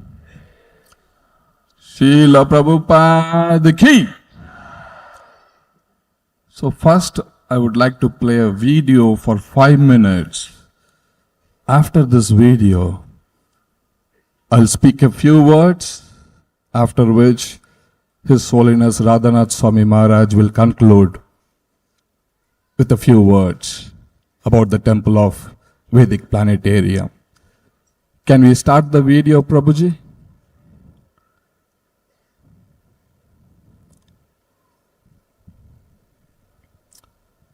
Srila Prabhupada ki. So first I would like to play a video for 5 minutes. After this video, I'll speak a few words, after which His Holiness Radhanath Swami Maharaj will conclude with a few words about the temple of Vedic Planetarium. Can we start the video, Prabhuji?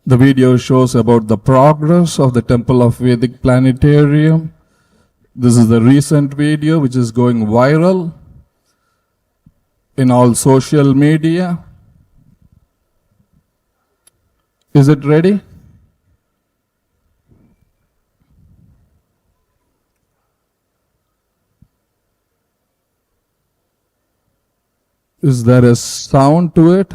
The video shows about the progress of the temple of Vedic Planetarium. This is the recent video which is going viral in all social media. Is it ready? Is there a sound to it?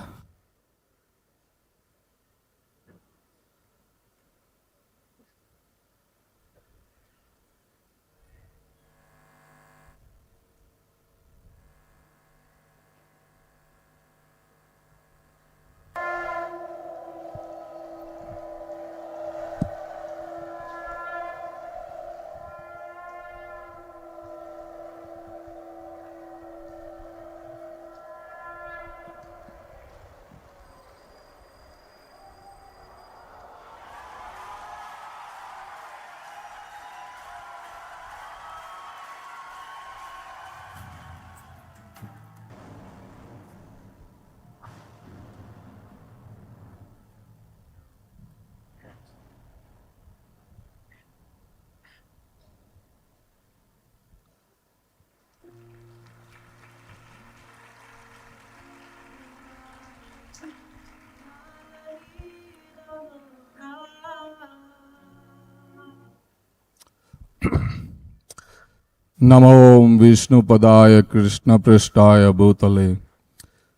Namo Vishnupadaya Krishna Prishtaya Bhutale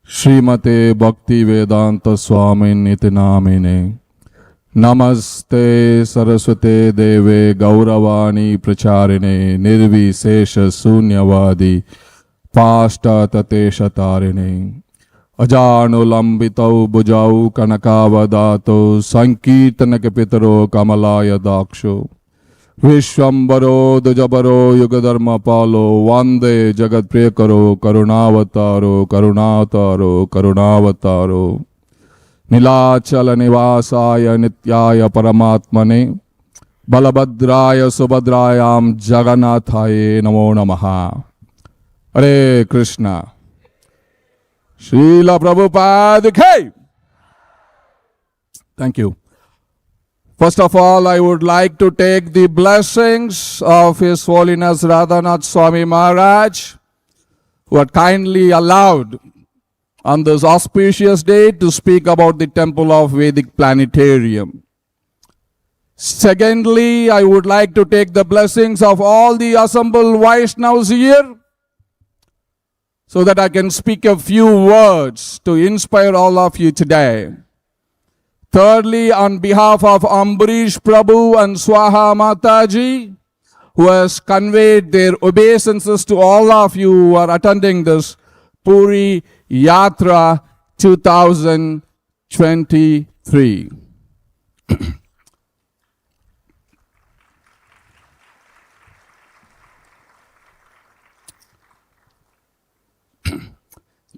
Srimate Bhakti Vedanta Swami Niti Namine Namaste Saraswate Deve Gauravani Pracharine Nirvisesha Sunyavadi Pashta Tatesha Tarine Ajanulambitau Bujau Kanakavadato Sankirtana Kapitaro Kamalaya Daksho Vishwambaro Dujabaro Yugadharma Palo Vande Jagat Priyakaro Karunavataro Karunavataro Karunavataro Nilachala Nivasaya Nityaya Paramatmane Balabhadraya Subhadrayam Jagannathaye Namo Namaha. Hare Krishna. Srila Prabhupada ki. Thank you. First of all, I would like to take the blessings of His Holiness Radhanath Swami Maharaj, who had kindly allowed on this auspicious day to speak about the temple of Vedic Planetarium. Secondly, I would like to take the blessings of all the assembled Vaishnavas here, so that I can speak a few words to inspire all of you today. Thirdly, on behalf of Ambarish Prabhu and Swaha Mataji, who has conveyed their obeisances to all of you who are attending this Puri Yatra 2023.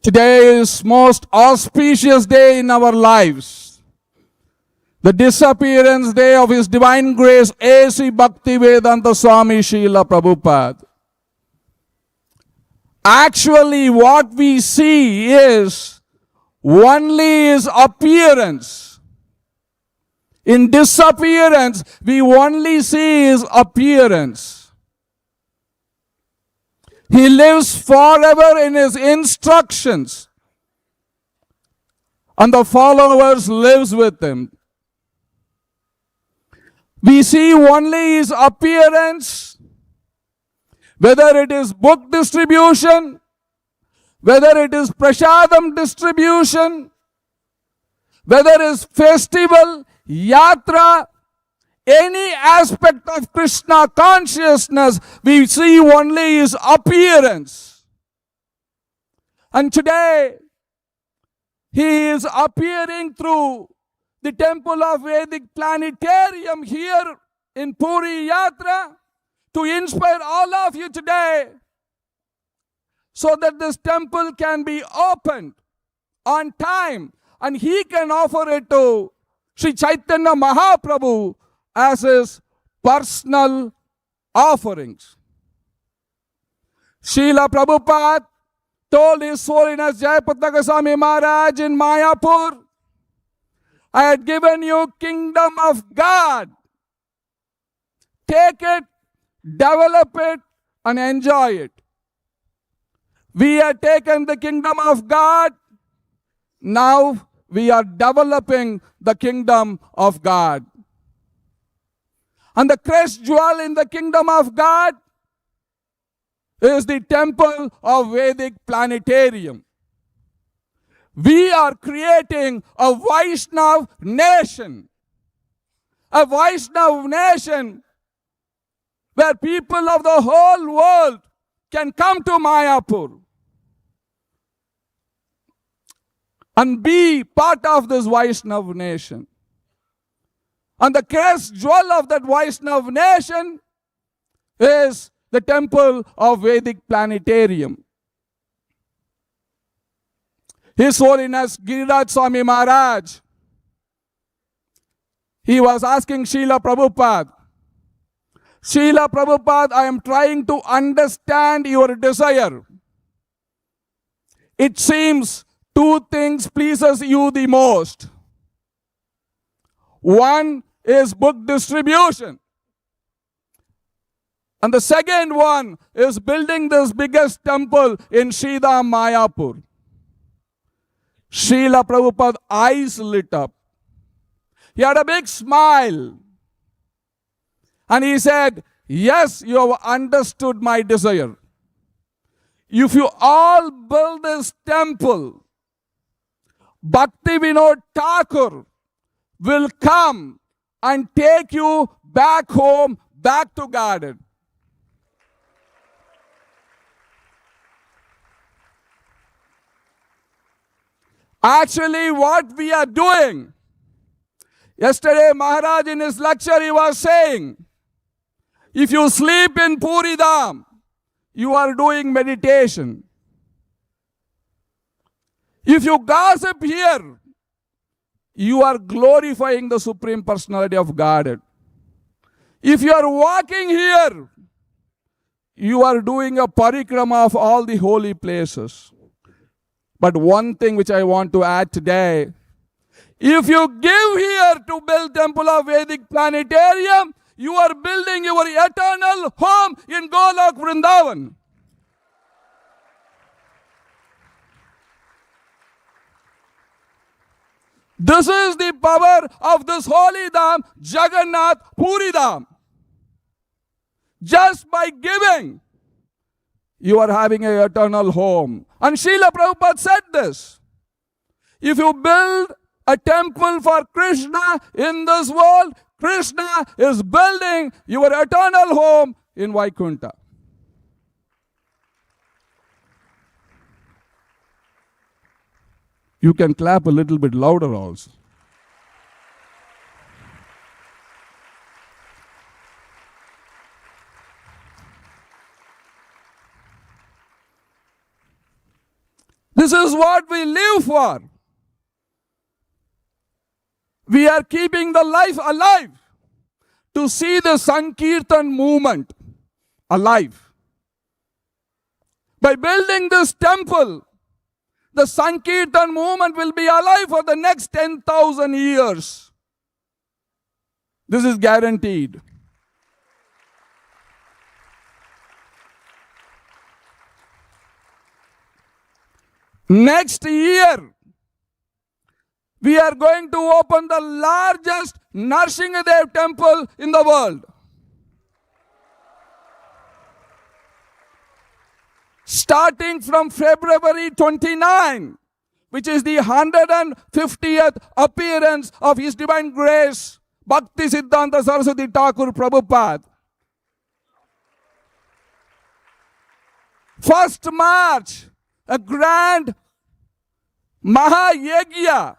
Today is most auspicious day in our lives. The disappearance day of His Divine Grace A.C. Bhaktivedanta Swami Srila Prabhupada. Actually, what we see is only His appearance. In disappearance, we only see His appearance. He lives forever in His instructions. and the followers lives with him. We see only his appearance, whether it is book distribution, whether it is prasadam distribution, whether it is festival, yatra, any aspect of Krishna consciousness, we see only his appearance. And today, he is appearing through the temple of Vedic planetarium here in Puri Yatra to inspire all of you today so that this temple can be opened on time and he can offer it to Sri Chaitanya Mahaprabhu as his personal offerings. Srila Prabhupada told His Holiness Jayapataka Goswami Maharaj in Mayapur, I had given you kingdom of God. Take it, develop it, and enjoy it. We have taken the kingdom of God. Now we are developing the kingdom of God. And the crest jewel in the kingdom of God is the temple of Vedic planetarium. We are creating a Vaishnav nation. A Vaishnav nation where people of the whole world can come to Mayapur and be part of this Vaishnav nation. And the crest jewel of that Vaishnav nation is the temple of Vedic planetarium. His Holiness Giriraj Swami Maharaj, he was asking Srila Prabhupada, Srila Prabhupada, I am trying to understand your desire. It seems two things pleases you the most. One is book distribution. And the second one is building this biggest temple in Sridham Mayapur. Srila Prabhupada's eyes lit up. He had a big smile. And he said, yes, you have understood my desire. If you all build this temple, Bhakti Vinod Thakur will come and take you back home, back to garden. Actually, what we are doing, yesterday Maharaj in his lecture he was saying, if you sleep in Puri Dham, you are doing meditation. If you gossip here, you are glorifying the Supreme Personality of Godhead. If you are walking here, you are doing a parikrama of all the holy places. But one thing which I want to add today, if you give here to build temple of Vedic planetarium, you are building your eternal home in Golok Vrindavan. This is the power of this holy Dham, Jagannath Puri Dham. Just by giving, you are having an eternal home. And Srila Prabhupada said this. If you build a temple for Krishna in this world, Krishna is building your eternal home in Vaikuntha. You can clap a little bit louder also. This is what we live for. We are keeping the life alive to see the Sankirtan movement alive. By building this temple, the Sankirtan movement will be alive for the next 10,000 years. This is guaranteed. Next year, we are going to open the largest Narsingadev temple in the world. Starting from February 29, which is the 150th appearance of His Divine Grace, Bhakti Siddhanta Saraswati Thakur Prabhupada. 1st March, a grand Mahayagya.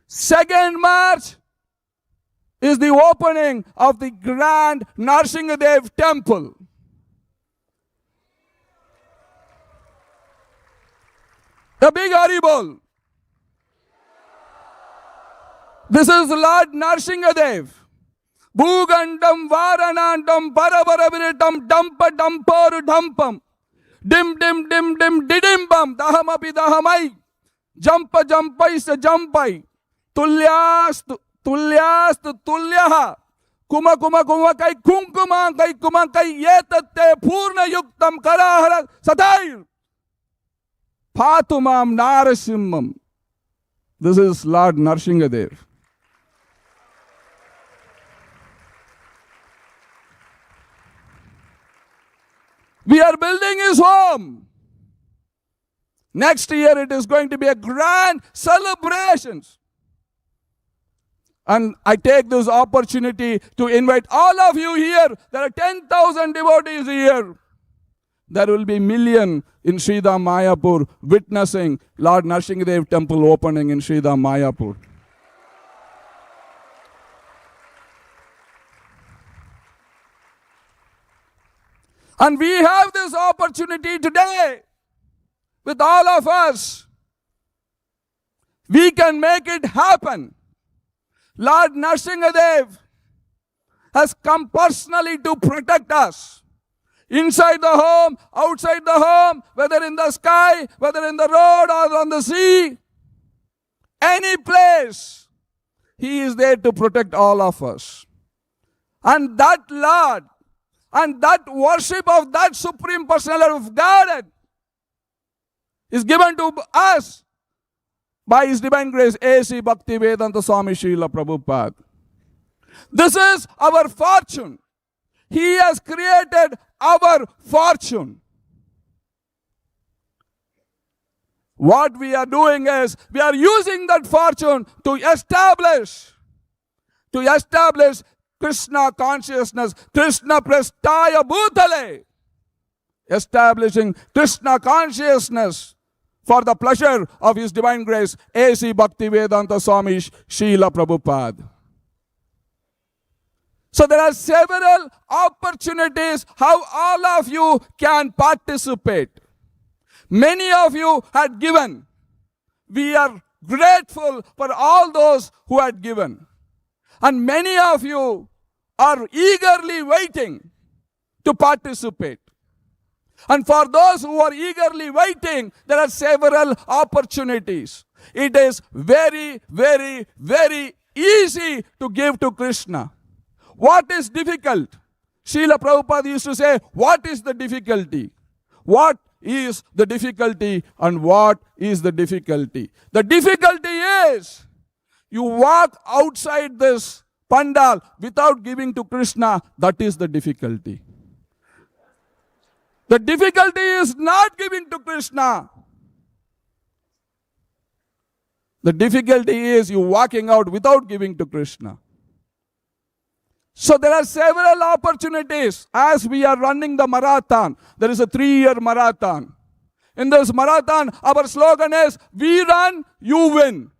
2nd March is the opening of the grand Narsingadev temple. A big Haribol. This is Lord Narsingadev. Bhugandam Varanandam Paravarabiritam Dampa Damparu Dampam. Dim dim dim dim didimbam Dahamapi Dahamai. Jampa Jampaisa Jampai. Tulyastu Tulyastu Tulyaha. Kuma Kuma Kuma Kai Kumkuman Kai Kuman Kai Yetate Purna Yuktam Karahara Satair. Patumam Narasimham. This is Lord Narsingadev. We are building his home. Next year it is going to be a grand celebration. And I take this opportunity to invite all of you here. There are 10,000 devotees here. There will be million in Sridham Mayapur witnessing Lord Narsingadev temple opening in Sridham Mayapur. And we have this opportunity today with all of us. We can make it happen. Lord Narsingadev has come personally to protect us. Inside the home, outside the home, whether in the sky, whether in the road or on the sea, any place, He is there to protect all of us. And that Lord, and that worship of that Supreme Personality of Godhead is given to us by His Divine Grace, A.C. Bhaktivedanta Swami Srila Prabhupada. This is our fortune. He has created our fortune. What we are doing is, we are using that fortune to establish Krishna consciousness, Krishna Prastaya Bhutale, establishing Krishna consciousness for the pleasure of His Divine Grace, A.C. Bhaktivedanta Swami Srila Prabhupada. So there are several opportunities how all of you can participate. Many of you had given. We are grateful for all those who had given. And many of you are eagerly waiting to participate. And for those who are eagerly waiting, there are several opportunities. It is very, very, very easy to give to Krishna. What is difficult? Srila Prabhupada used to say, what is the difficulty? What is the difficulty and what is the difficulty? The difficulty is, you walk outside this pandal without giving to Krishna. That is the difficulty. The difficulty is not giving to Krishna. The difficulty is you walking out without giving to Krishna. So there are several opportunities as we are running the marathon. There is a 3-year marathon. In this marathon, our slogan is, we run, you win.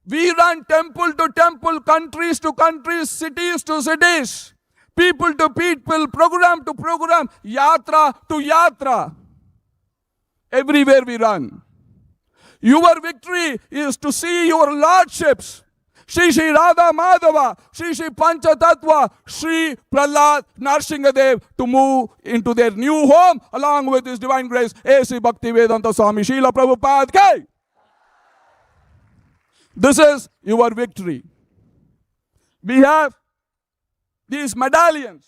We run temple to temple, countries to countries, cities to cities, people to people, program to program, yatra to yatra. Everywhere we run. Your victory is to see your lordships. Shri Shri Radha Madhava, Shri Shri Panchatattva, Shri Prahlad Narsingadev to move into their new home along with His Divine Grace, A.C. Bhaktivedanta Swami Srila Prabhupada Ki. This is your victory. We have these medallions.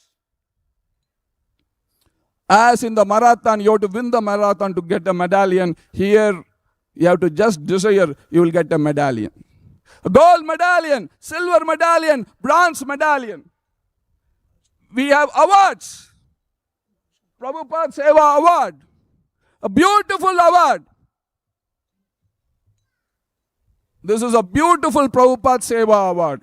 As in the marathon, you have to win the marathon to get a medallion. Here You have to just desire, you will get a medallion. A gold medallion, silver medallion, bronze medallion. We have awards. Prabhupada Seva Award. A beautiful award. This is a beautiful Prabhupada Seva Award.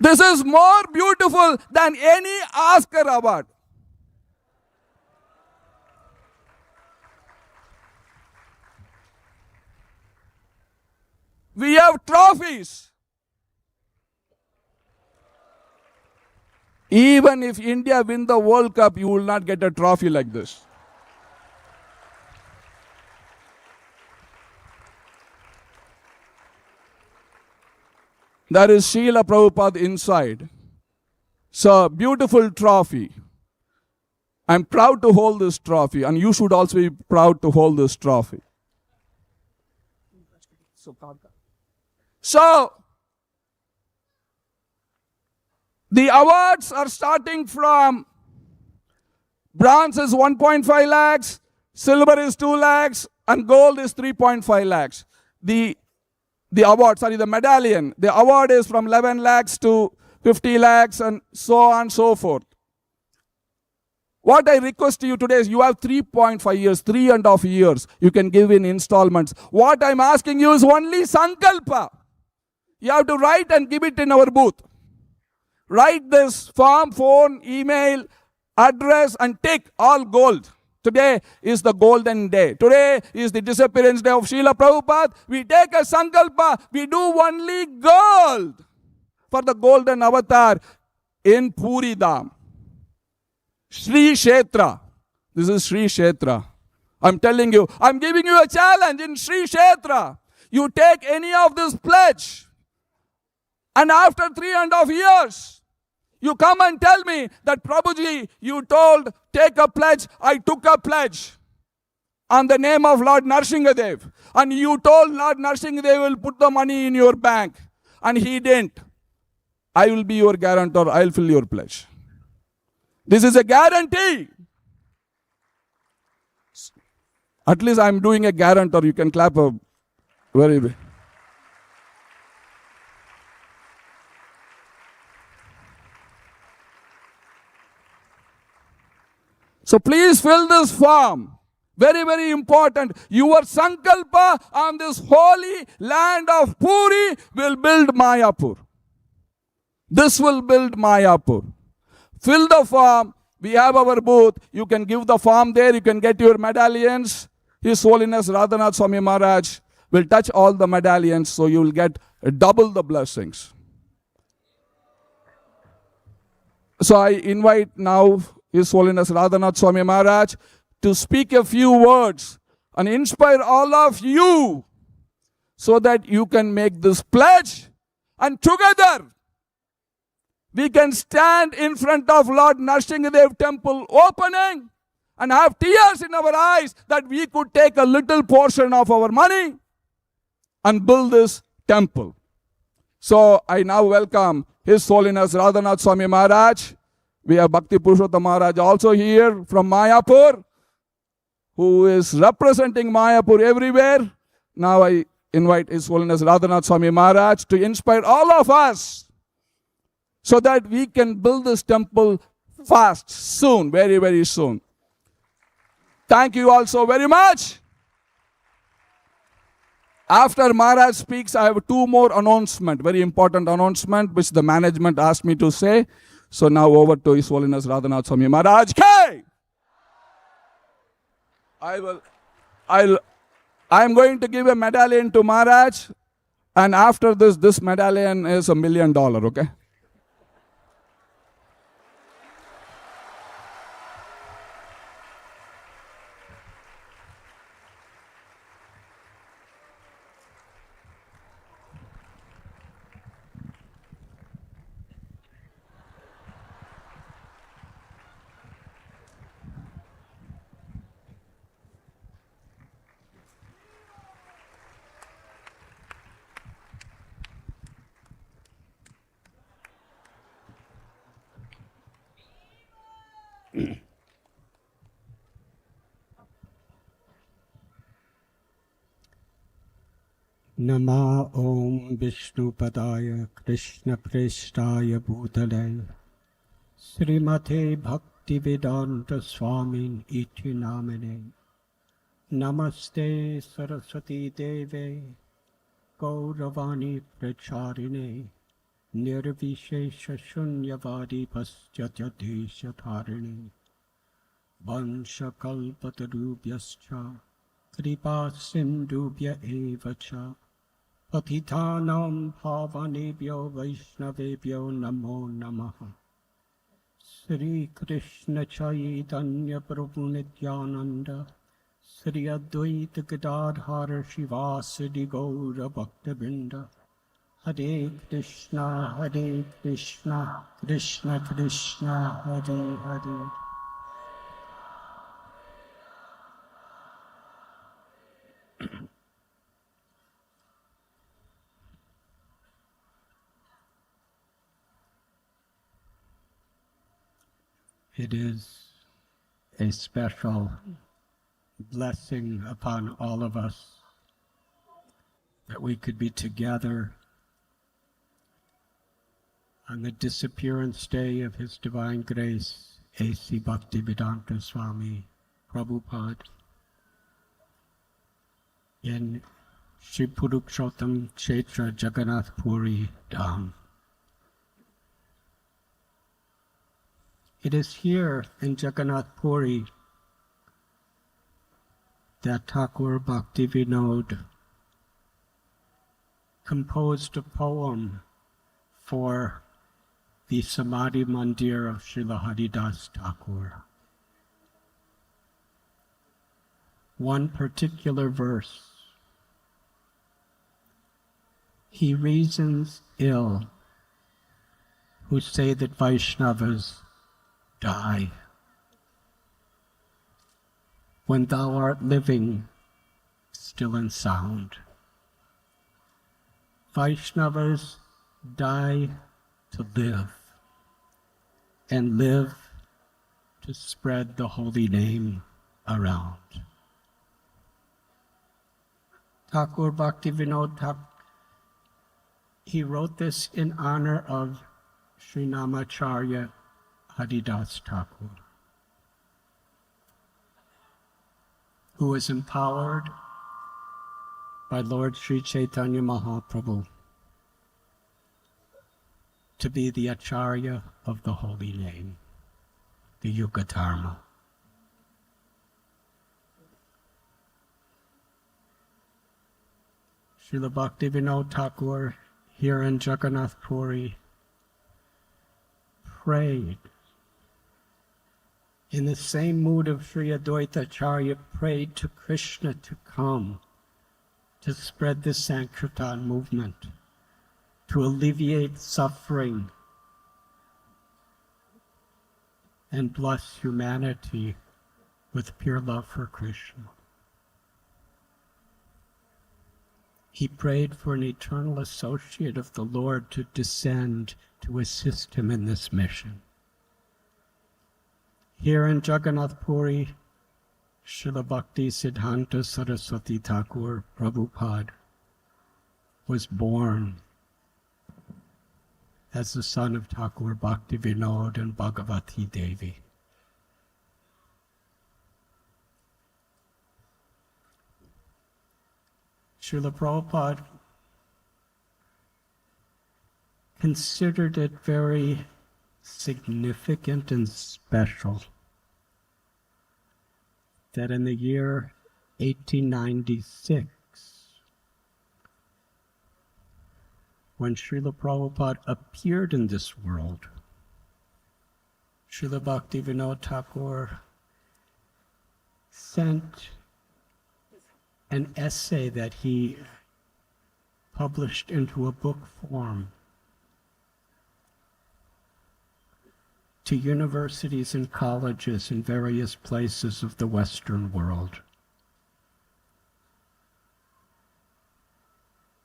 This is more beautiful than any Oscar award. We have trophies. Even if India win the World Cup, you will not get a trophy like this. There is Srila Prabhupada inside. So, beautiful trophy. I'm proud to hold this trophy, and you should also be proud to hold this trophy. So, the awards are starting from bronze is 1.5 lakhs, silver is 2 lakhs, and gold is 3.5 lakhs. The medallion, the award is from 11 lakhs to 50 lakhs and so on and so forth. What I request to you today is you have 3.5 years, 3.5 years. You can give in installments. What I'm asking you is only Sankalpa. You have to write and give it in our booth. Write this form, phone, email, address, and take all gold. Today is the golden day. Today is the disappearance day of Srila Prabhupada. We take a Sankalpa. We do only gold for the golden avatar in Puri Dham. Sri Kshetra. This is Sri Kshetra. I'm telling you, I'm giving you a challenge in Sri Kshetra. You take any of this pledge, and after 3.5 years, you come and tell me that Prabhuji, you told, take a pledge. I took a pledge on the name of Lord Narsinghadev. And you told Lord Narsinghadev will put the money in your bank. And he didn't. I will be your guarantor. I will fill your pledge. This is a guarantee. At least I'm doing a guarantor. You can clap a very big. So please fill this form. Very, very important. Your Sankalpa on this holy land of Puri will build Mayapur. This will build Mayapur. Fill the form. We have our booth. You can give the form there. You can get your medallions. His Holiness Radhanath Swami Maharaj will touch all the medallions, so you will get double the blessings. So I invite now His Holiness Radhanath Swami Maharaj to speak a few words and inspire all of you so that you can make this pledge, and together we can stand in front of Lord Narsinghadev temple opening and have tears in our eyes that we could take a little portion of our money and build this temple. So I now welcome His Holiness Radhanath Swami Maharaj. We have Bhakti Purushottam Maharaj also here from Mayapur, who is representing Mayapur everywhere. Now I invite His Holiness Radhanath Swami Maharaj to inspire all of us so that we can build this temple fast, soon, very, very soon. Thank you all so very much. After Maharaj speaks, I have two more announcements, very important announcement, which the management asked me to say. So now over to His Holiness Radhanath Swami Maharaj. I am going to give a medallion to Maharaj, and after this medallion is $1 million, okay? Nama Om Vishnupadaya Krishna Preshtaya Bhutale Srimate Bhaktivedanta Swamin Iti Namine Namaste Saraswati Deve Gauravani Pracharine Nirvishesha Shunyavadi Paschatya Desha Dharine Vansha Kalpatarubhyascha Kripa Sindhubhya Eva Cha Patitanam Pavanebhyo Vaishnavebhyo Namo Namaha Sri Krishna Chaitanya Prabhu Nityananda Sri Advaita Gadadhara Shivasadi Gaura Bhaktabinda Hare Krishna Krishna Krishna Hare Hare. It is a special blessing upon all of us that we could be together on the disappearance day of His Divine Grace, A.C. Bhaktivedanta Swami Prabhupada, in Shri Purushottam Kshetra Jagannath Puri Dham. It is here in Jagannath Puri that Thakur Bhaktivinoda composed a poem for the Samadhi Mandir of Srila Haridas Thakur. One particular verse, he reasons ill who say that Vaishnavas die when thou art living, still and sound. Vaishnavas die to live, and live to spread the holy name around. Thakur Bhaktivinoda Thakur, he wrote this in honor of Sri Namacharya Haridas Thakur, who was empowered by Lord Sri Chaitanya Mahaprabhu to be the Acharya of the holy name, the Yuga Dharma. Srila Bhaktivinoda Thakur here in Jagannath Puri prayed in the same mood of Sri Advaita Acharya, prayed to Krishna to come to spread the Sankirtan movement, to alleviate suffering and bless humanity with pure love for Krishna. He prayed for an eternal associate of the Lord to descend to assist him in this mission. Here in Jagannath Puri, Srila Bhakti Siddhanta Saraswati Thakur Prabhupada was born as the son of Thakur Bhaktivinoda and Bhagavati Devi. Srila Prabhupada considered it very significant and special that in the year 1896, when Srila Prabhupada appeared in this world, Srila Bhaktivinoda Thakur sent an essay that he published into a book form to universities and colleges in various places of the Western world.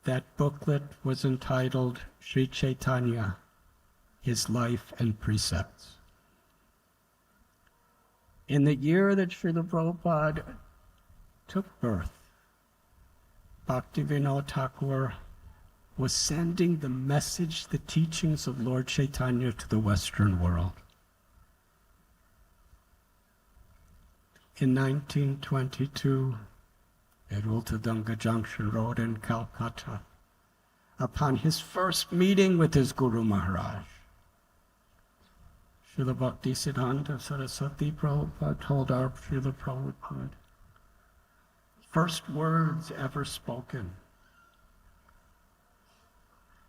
That booklet was entitled Sri Chaitanya, His Life and Precepts. In the year that Srila Prabhupada took birth, Bhaktivinoda Thakur was sending the message, the teachings of Lord Chaitanya to the Western world. In 1922, at Ultadanga Junction Road in Calcutta, upon his first meeting with his Guru Maharaj, Srila Bhaktisiddhanta Saraswati Prabhupada told our Srila Prabhupada, first words ever spoken,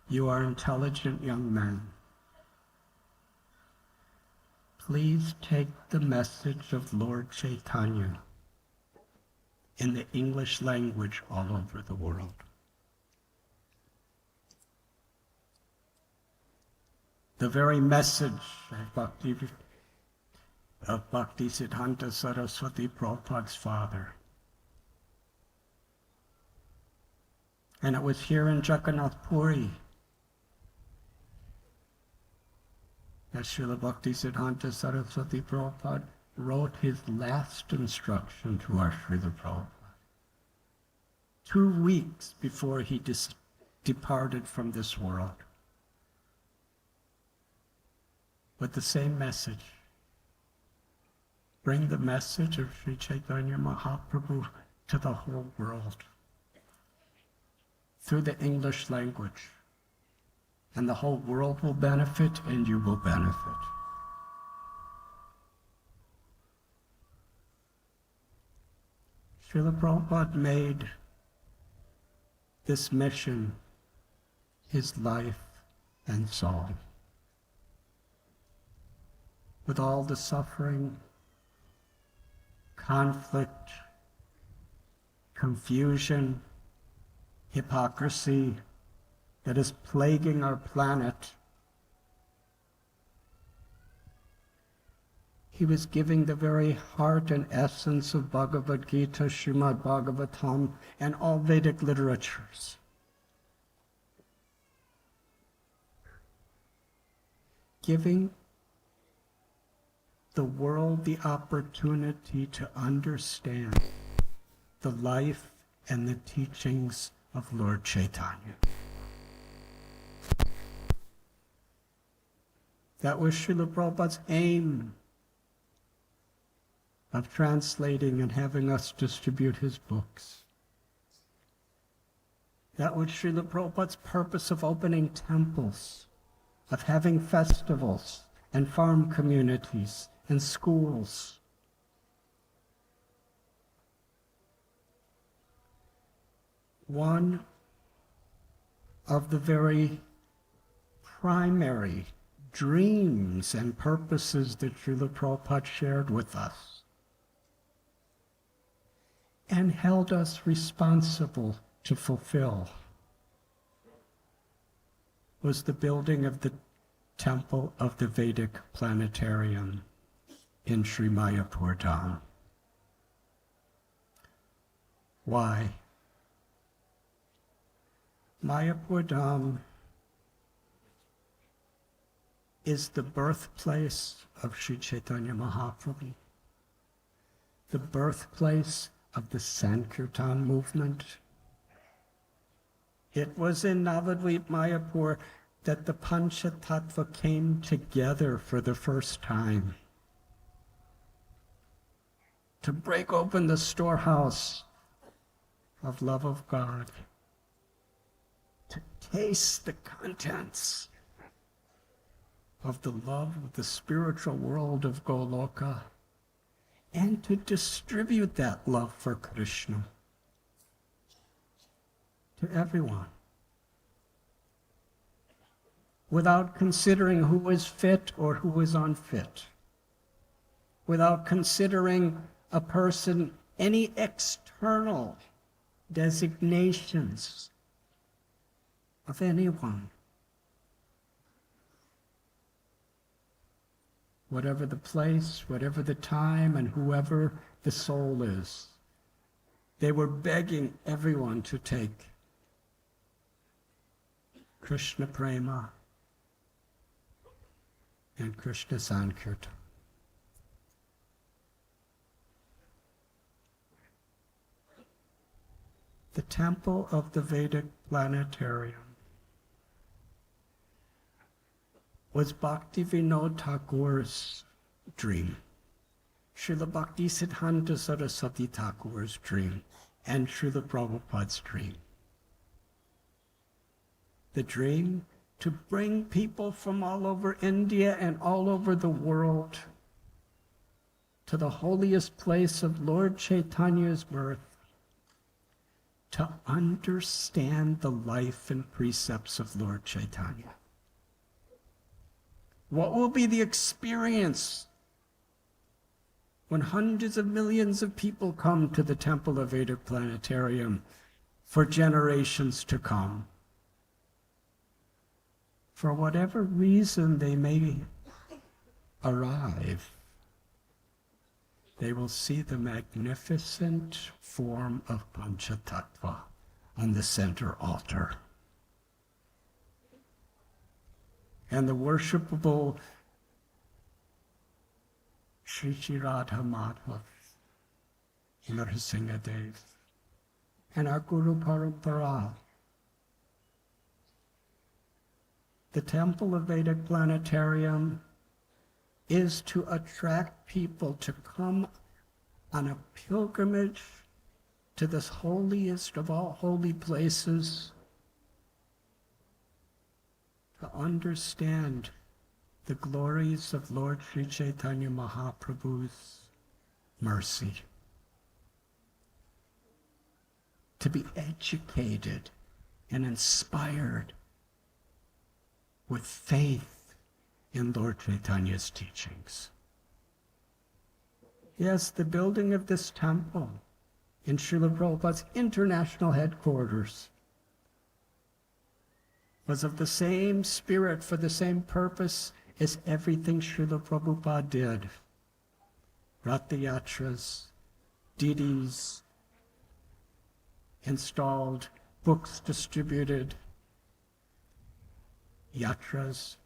"You are intelligent young men. Please take the message of Lord Chaitanya in the English language all over the world." The very message of Bhaktisiddhanta Saraswati Prabhupada's father. And it was here in Jagannath Puri that Srila Bhaktisiddhanta Saraswati Prabhupada wrote his last instruction to our Srila Prabhupada, 2 weeks before he departed from this world, with the same message. Bring the message of Sri Chaitanya Mahaprabhu to the whole world through the English language, and the whole world will benefit and you will benefit. Srila Prabhupada made this mission his life and soul. With all the suffering, conflict, confusion, hypocrisy that is plaguing our planet, he was giving the very heart and essence of Bhagavad Gita, Srimad Bhagavatam, and all Vedic literatures. Giving the world the opportunity to understand the life and the teachings of Lord Chaitanya. That was Srila Prabhupada's aim of translating and having us distribute his books. That was Srila Prabhupada's purpose of opening temples, of having festivals and farm communities and schools. One of the very primary dreams and purposes that Srila Prabhupada shared with us and held us responsible to fulfill was the building of the Temple of the Vedic Planetarium in Sri Mayapur Dham. Why? Mayapur Dham is the birthplace of Sri Chaitanya Mahaprabhu, the birthplace of the Sankirtan movement. It was in Navadvip Mayapur that the Panchatattva came together for the first time to break open the storehouse of love of God, to taste the contents of the love of the spiritual world of Goloka, and to distribute that love for Krishna to everyone, without considering who is fit or who is unfit, without considering a person any external designations of anyone. Whatever the place, whatever the time, and whoever the soul is, they were begging everyone to take Krishna Prema and Krishna Sankirtan. the temple of the Vedic planetarium was Bhaktivinoda Thakur's dream, Srila Bhaktisiddhanta Saraswati Thakur's dream, and Srila Prabhupada's dream. The dream to bring people from all over India and all over the world to the holiest place of Lord Chaitanya's birth, to understand the life and precepts of Lord Chaitanya. What will be the experience when hundreds of millions of people come to the Temple of Vedic Planetarium for generations to come? For whatever reason they may arrive, they will see the magnificent form of Panchatattva on the center altar. And the worshipable Shri Shri Radha Madhav, Narasimhadev, and our Guru Parampara. The Temple of Vedic Planetarium is to attract people to come on a pilgrimage to this holiest of all holy places, to understand the glories of Lord Sri Chaitanya Mahaprabhu's mercy, to be educated and inspired with faith in Lord Chaitanya's teachings. Yes, the building of this temple in Srila Prabhupada's international headquarters was of the same spirit, for the same purpose as everything Srila Prabhupada did. Ratha Yatras, Didis installed, books distributed, Yatras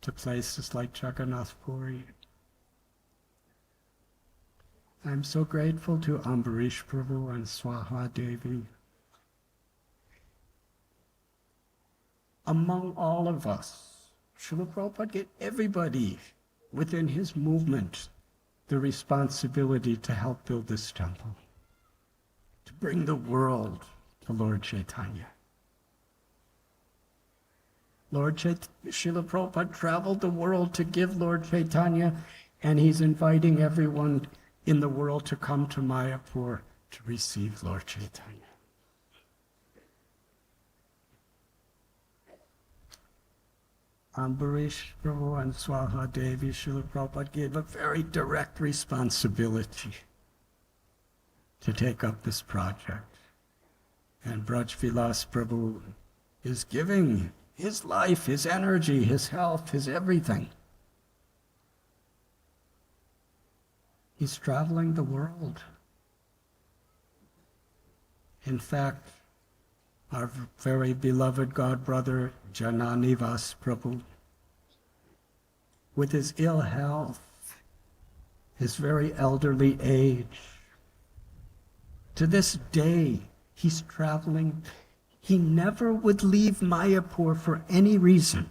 to places like Jagannath Puri. I'm so grateful to Ambarish Prabhu and Swaha Devi. Among all of us, Srila Prabhupada gave everybody within his movement the responsibility to help build this temple, to bring the world to Lord Chaitanya. Srila Prabhupada traveled the world to give Lord Chaitanya, and he's inviting everyone in the world to come to Mayapur to receive Lord Chaitanya. Ambarish Prabhu and Swaha Devi, Srila Prabhupada gave a very direct responsibility to take up this project. And Braj Vilas Prabhu is giving his life, his energy, his health, his everything. He's traveling the world. In fact, our very beloved godbrother, Jananivas Prabhu, with his ill health, his very elderly age, to this day, he's traveling. He never would leave Mayapur for any reason.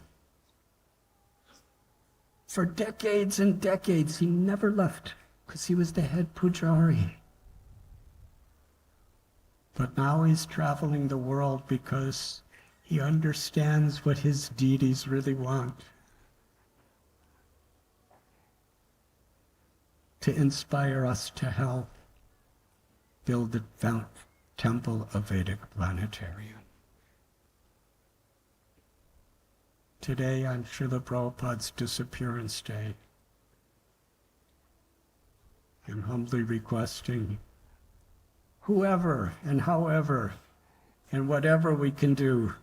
For decades and decades, he never left because he was the head pujari. But now he's traveling the world because he understands what his deities really want. To inspire us to help build the Temple of Vedic Planetarium. Today, on Srila Prabhupada's disappearance day, I'm humbly requesting whoever and however and whatever we can do,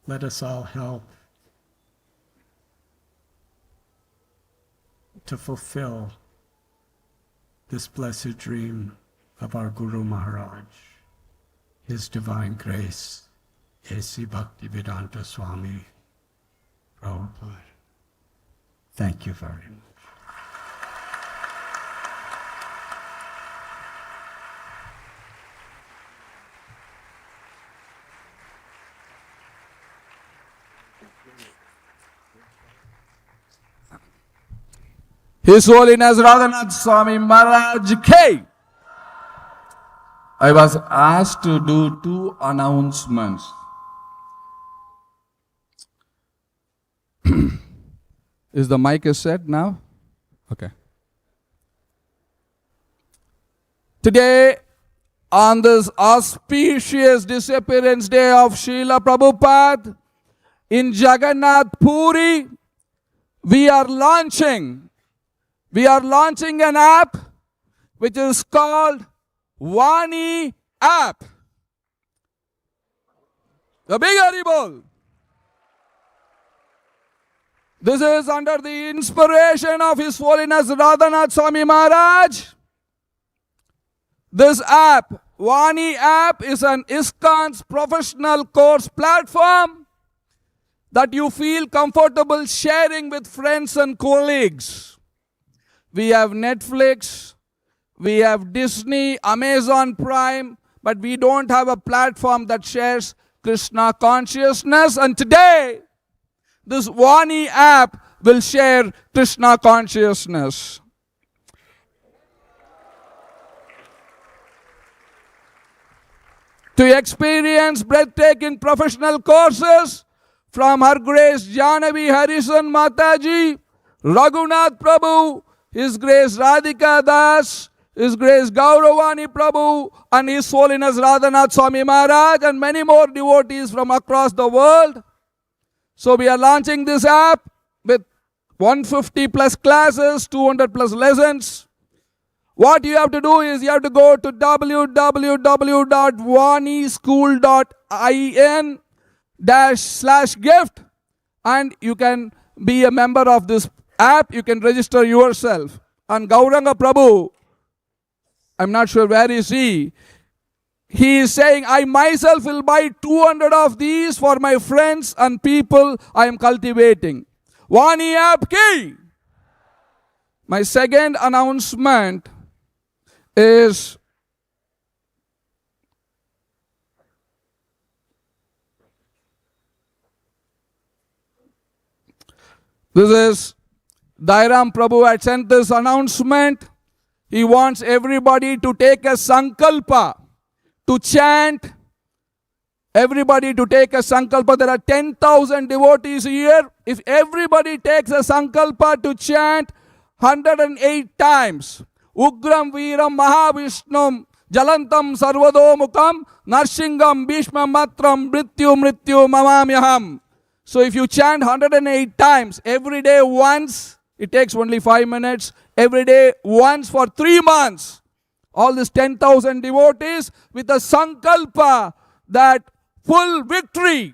let us all help to fulfill this blessed dream of our Guru Maharaj, His Divine Grace, A.C. Bhaktivedanta Swami Prabhupada. Thank you very much. His Holiness Radhanath Swami Maharaj K. I was asked to do 2 announcements. Is the mic set now? Okay. Today, on this auspicious disappearance day of Srila Prabhupada in Jagannath Puri, we are launching an app which is called Vani app. The big Haribol. This is under the inspiration of His Holiness Radhanath Swami Maharaj. This app, Vani app, is an ISKCON's professional course platform that you feel comfortable sharing with friends and colleagues. We have Netflix, we have Disney, Amazon Prime, but we don't have a platform that shares Krishna consciousness. And today, this Vani app will share Krishna consciousness. To experience breathtaking professional courses from Her Grace Janavi Harrison Mataji, Raghunath Prabhu, His Grace Radhika Das, His Grace Gauravani Prabhu, and His Holiness Radhanath Swami Maharaj, and many more devotees from across the world. So we are launching this app with 150 plus classes, 200 plus lessons. What you have to do is you have to go to www.vanischool.in/gift and you can be a member of this app. You can register yourself. And Gauranga Prabhu, I'm not sure where is he. He is saying, I myself will buy 200 of these for my friends and people I am cultivating. Vani app ki. My second announcement is this is Dairam Prabhu had sent this announcement. He wants everybody to take a sankalpa, to chant. Everybody to take a sankalpa. There are 10,000 devotees here. If everybody takes a sankalpa to chant 108 times, Ugram Viram Mahavishnum Jalantam Sarvadomukam Narshingam Bhishma Matram Mrityu Mrityu Mamamyaham. So if you chant 108 times, every day once, it takes only 5 minutes, every day once for 3 months, all these 10,000 devotees with a sankalpa that full victory,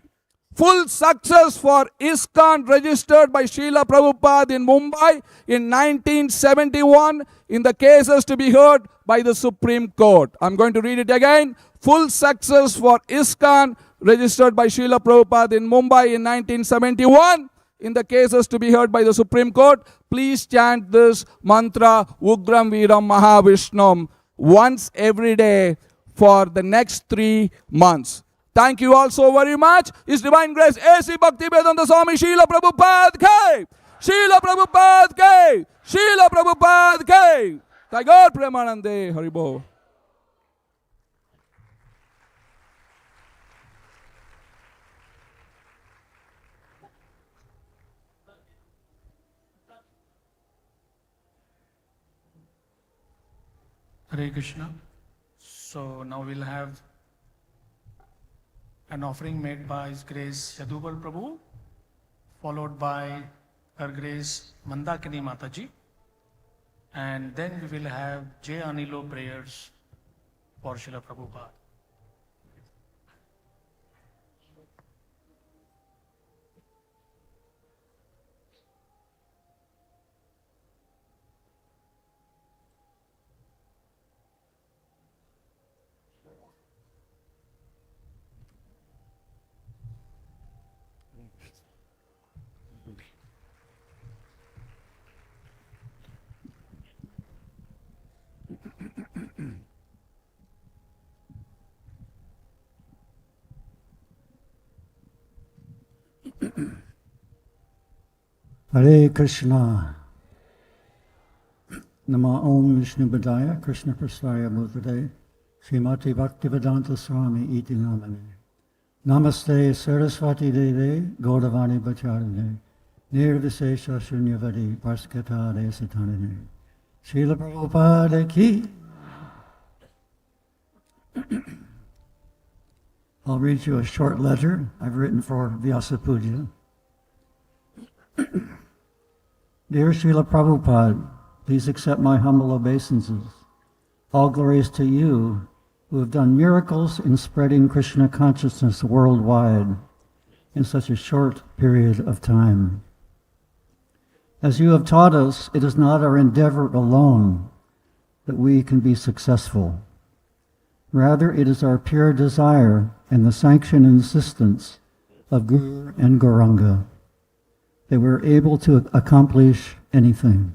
full success for ISKCON registered by Srila Prabhupada in Mumbai in 1971 in the cases to be heard by the Supreme Court. I'm going to read it again. Full success for ISKCON registered by Srila Prabhupada in Mumbai in 1971 in the cases to be heard by the Supreme Court. Please chant this mantra Ugram Viram Mahavishnum once every day for the next 3 months. Thank you all so very much. His Divine Grace A.C. Bhaktivedanta Swami Srila Prabhupada K. Srila Prabhupada K. Srila Prabhupada K. Tagore Premanande Haribo. Hare Krishna. So now we'll have an offering made by His Grace Yadupal Prabhu, followed by Her Grace Mandakini Mataji, and then we will have Jai Anilo prayers for Srila Prabhupada. Hare Krishna. Nama Om Vishnu Padaya Krishna Prasthaya Bhutade Srimati Bhaktivedanta Swami Iti Namane Namaste Saraswati Deve Gaudavani Bacharane Nirvisesha Shunyavadi Parskatare Satanane Srila Prabhupada Ki. I'll read you a short letter I've written for Vyasa Puja. Dear Srila Prabhupada, please accept my humble obeisances. All glories to you who have done miracles in spreading Krishna consciousness worldwide in such a short period of time. As you have taught us, it is not our endeavor alone that we can be successful. Rather, it is our pure desire and the sanction and assistance of Guru and Gauranga that we're able to accomplish anything.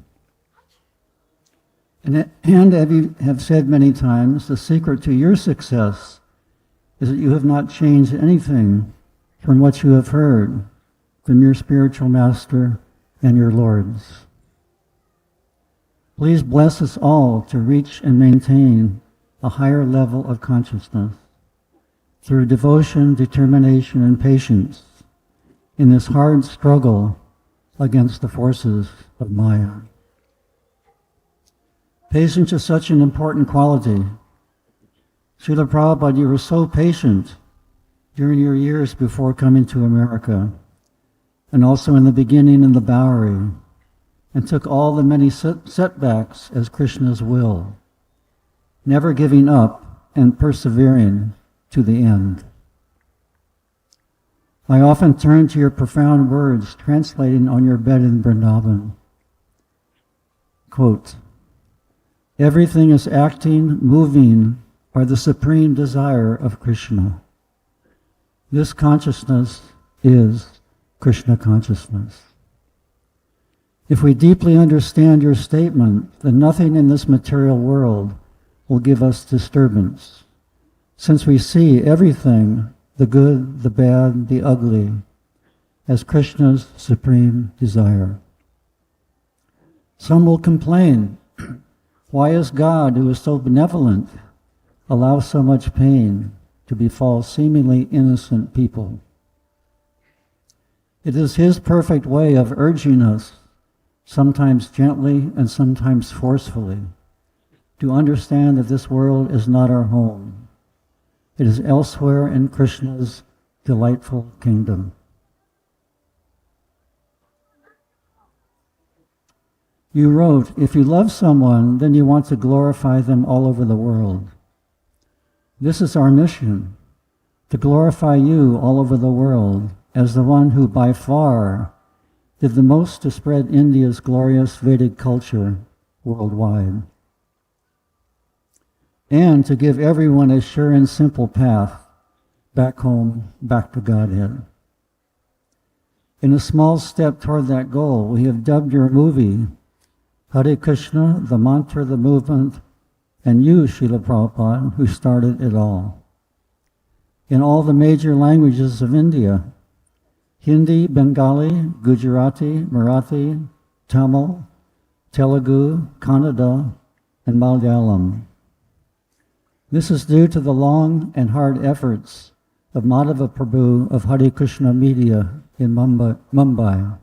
And as you have said many times, the secret to your success is that you have not changed anything from what you have heard from your spiritual master and your lords. Please bless us all to reach and maintain a higher level of consciousness through devotion, determination, and patience in this hard struggle against the forces of Maya. Patience is such an important quality. Srila Prabhupada, you were so patient during your years before coming to America, and also in the beginning in the Bowery, and took all the many setbacks as Krishna's will, never giving up and persevering to the end. I often turn to your profound words translating on your bed in Vrindavan. Quote, everything is acting, moving by the supreme desire of Krishna. This consciousness is Krishna consciousness. If we deeply understand your statement, then nothing in this material world will give us disturbance, since we see everything, the good, the bad, the ugly, as Krishna's supreme desire. Some will complain, why is God, who is so benevolent, allow so much pain to befall seemingly innocent people? It is his perfect way of urging us, sometimes gently and sometimes forcefully, to understand that this world is not our home. It is elsewhere in Krishna's delightful kingdom. You wrote, if you love someone, then you want to glorify them all over the world. This is our mission, to glorify you all over the world as the one who by far did the most to spread India's glorious Vedic culture worldwide, and to give everyone a sure and simple path back home, back to Godhead. In a small step toward that goal, we have dubbed your movie Hare Krishna, the mantra, the movement, and you, Srila Prabhupada, who started it all. In all the major languages of India, Hindi, Bengali, Gujarati, Marathi, Tamil, Telugu, Kannada, and Malayalam. This is due to the long and hard efforts of Madhava Prabhu of Hare Krishna Media in Mumbai.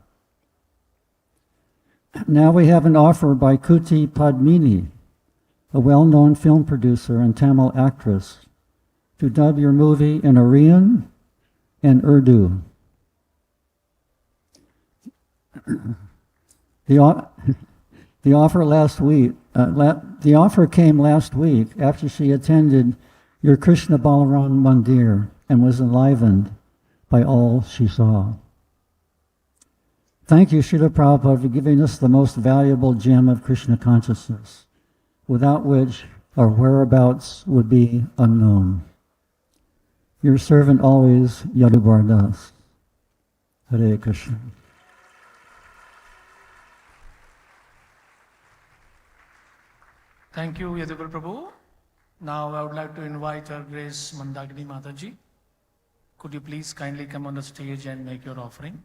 Now we have an offer by Kuti Padmini, a well-known film producer and Tamil actress, to dub your movie in Aryan and Urdu. The offer came last week after she attended your Krishna Balaram Mandir and was enlivened by all she saw. Thank you, Srila Prabhupada, for giving us the most valuable gem of Krishna consciousness, without which our whereabouts would be unknown. Your servant always, Yadubar Das. Hare Krishna. Thank you, Yaduguru Prabhu. Now I would like to invite Her Grace Mandagini Mataji. Could you please kindly come on the stage and make your offering?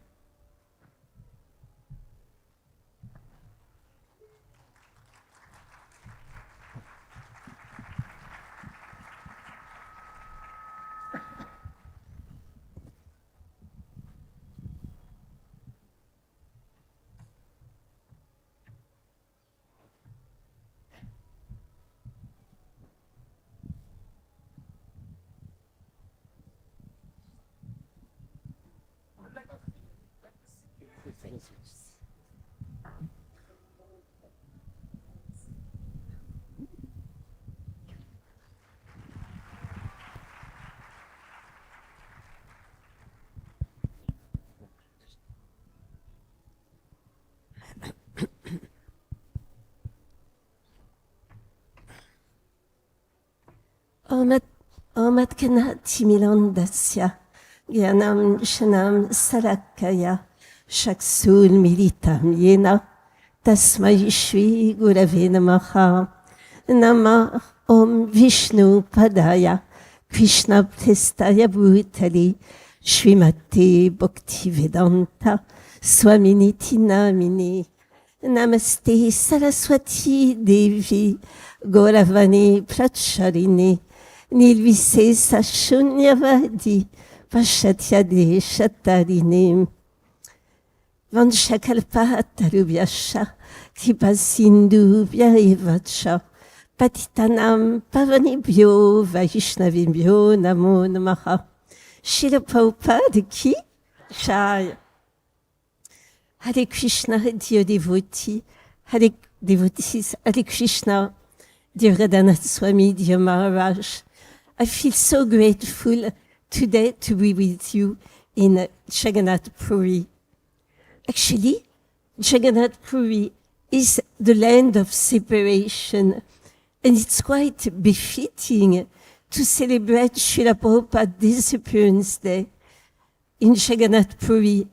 Omat kena timilandasya, gyanam shanam salakaya, shaksul militam yena, tasmai shri gurave namaha, nama om Vishnu padaya, Krishna prestaya bhutali, Shrimate Bhaktivedanta, Swaminiti namini, Namaste Saraswati Devi, Gauravani Pracharini, Nilvisesa Shunyavadi, Pashatyade Shatarini, Vanshakalpa Tarubhyasha, Kripa Sindhu Vyaevacha, Patitanam Pavanibhyo Vaishnavibhyo Namo Namaha. Srila Prabhupada Ki Jai. Hare Krishna, dear devotee, Hare devotees, Hare Krishna, dear Radhanath Swami, dear Maharaj. I feel so grateful today to be with you in Jagannath Puri. Actually, Jagannath Puri is the land of separation, and it's quite befitting to celebrate Srila Prabhupada's Disappearance Day in Jagannath Puri,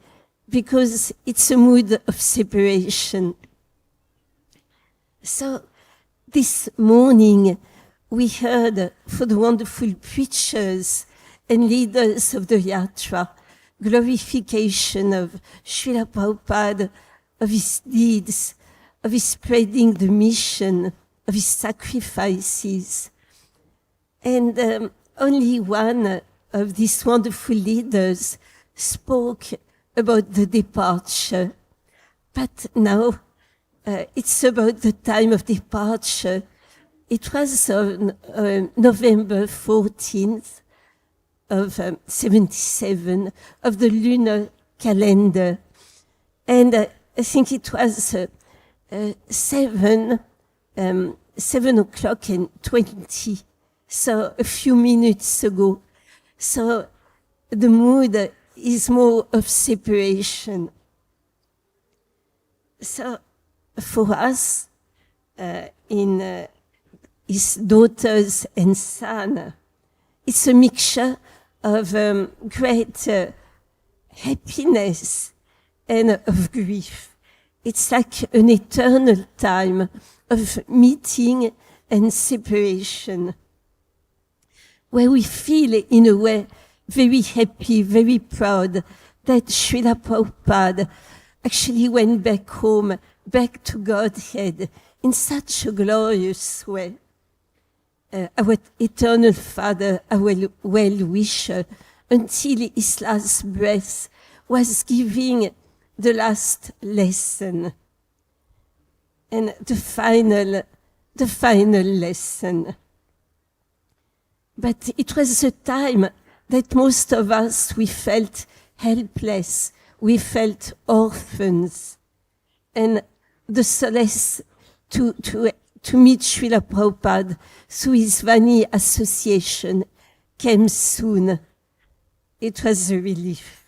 because it's a mood of separation. So this morning we heard for the wonderful preachers and leaders of the Yatra, glorification of Srila Prabhupada, of his deeds, of his spreading the mission, of his sacrifices. And only one of these wonderful leaders spoke about the departure. But now it's about the time of departure. It was on November 14th of 77 of the lunar calendar. And I think it was 7 o'clock and 20. So a few minutes ago. So the mood is more of separation. So for us, in his daughters and son, it's a mixture of great happiness and of grief. It's like an eternal time of meeting and separation, where we feel, in a way, very happy, very proud that Srila Prabhupada actually went back home, back to Godhead, in such a glorious way. Our eternal Father, our well-wisher, until his last breath, was giving the last lesson, and the final lesson. But it was a time that most of us, we felt helpless, we felt orphans. And the solace to meet Srila Prabhupada through his Vani association came soon. It was a relief.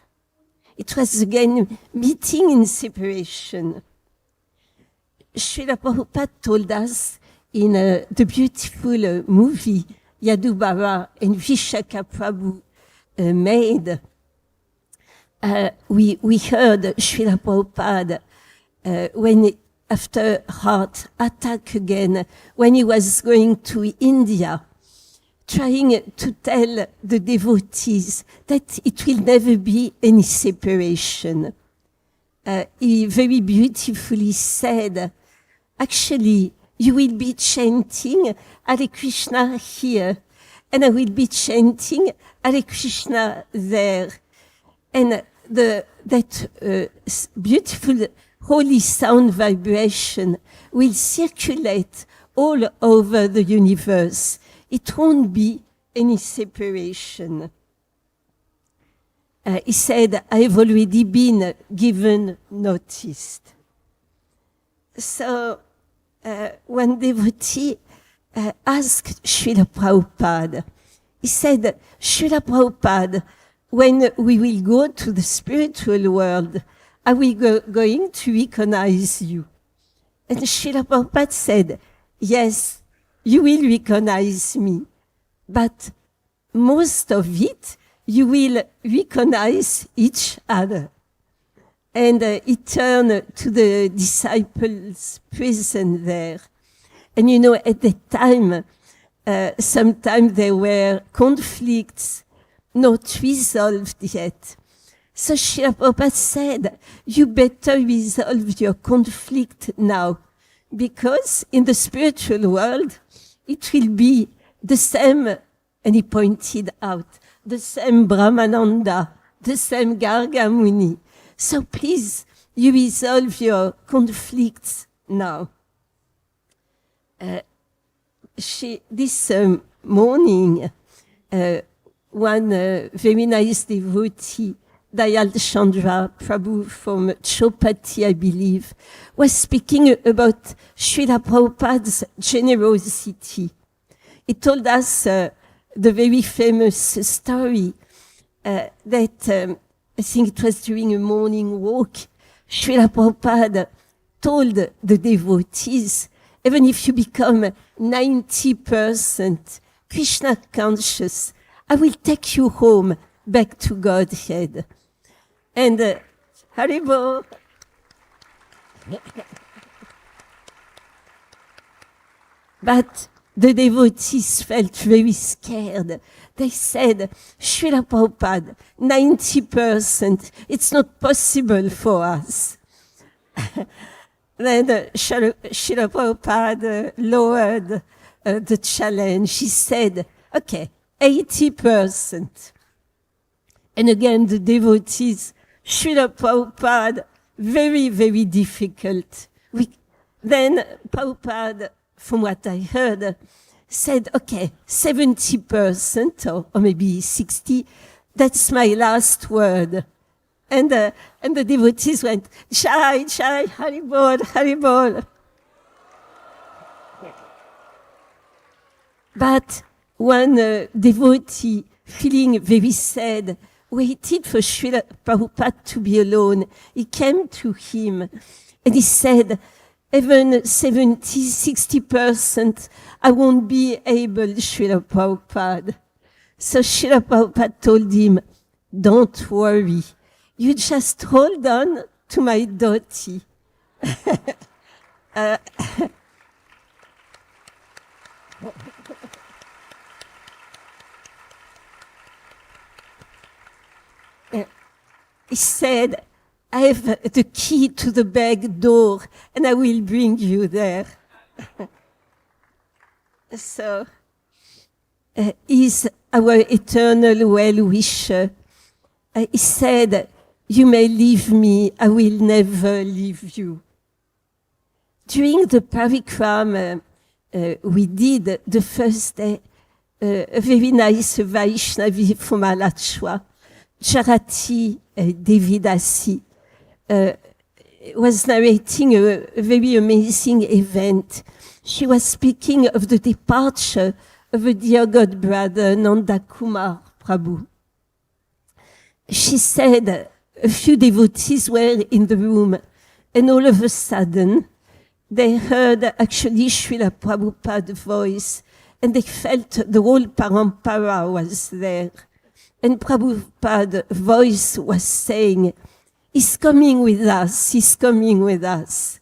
It was again meeting in separation. Srila Prabhupada told us in the beautiful movie Yadu Baba and Vishaka Prabhu made, we heard Srila Prabhupada when, after heart attack again, when he was going to India, trying to tell the devotees that it will never be any separation. He very beautifully said, actually, you will be chanting Hare Krishna here, and I will be chanting Hare Krishna there. And that beautiful holy sound vibration will circulate all over the universe. It won't be any separation. he said, I've already been given notice. So one devotee asked Srila Prabhupada, he said, Srila Prabhupada, when we will go to the spiritual world, are we going to recognize you? And Srila Prabhupada said, yes, you will recognize me, but most of it, you will recognize each other. And he turned to the disciples present there. And you know, at that time, sometimes there were conflicts not resolved yet. So Srila Prabhupada said, you better resolve your conflict now, because in the spiritual world, it will be the same, and he pointed out, the same Brahmananda, the same Garga Muni. So please, you resolve your conflicts now. This morning, one very nice devotee, Dayal Chandra Prabhu from Chowpatty, I believe, was speaking about Srila Prabhupada's generosity. He told us the very famous story that I think it was during a morning walk. Srila Prabhupada told the devotees, even if you become 90% Krishna conscious, I will take you home back to Godhead. And Haribo. But the devotees felt very scared. They said, Srila Prabhupada, 90%, it's not possible for us. Then Srila Prabhupada lowered the challenge. He said, okay, 80%. And again, the devotees, Srila Prabhupada, very, very difficult. Then Prabhupada, from what I heard, said, okay, 70% or maybe 60%, that's my last word. And the devotees went, Jai, Jai, Haribol, Haribol. But one devotee, feeling very sad, waited for Srila Prabhupada to be alone. He came to him and he said, even 70, 60%, I won't be able, Srila Prabhupada. So Srila Prabhupada told him, don't worry. You just hold on to my dhoti. He said, I have the key to the back door and I will bring you there. So, he's our eternal well-wisher. He said, you may leave me, I will never leave you. During the parikrama we did the first day, a very nice Vaishnavi from Alachua, Charati Devidasi, was narrating a very amazing event. She was speaking of the departure of a dear God brother, Nanda Kumar Prabhu. She said a few devotees were in the room, and all of a sudden, they heard actually Srila Prabhupada's voice, and they felt the whole parampara was there. And Prabhupada's voice was saying, he's coming with us, he's coming with us.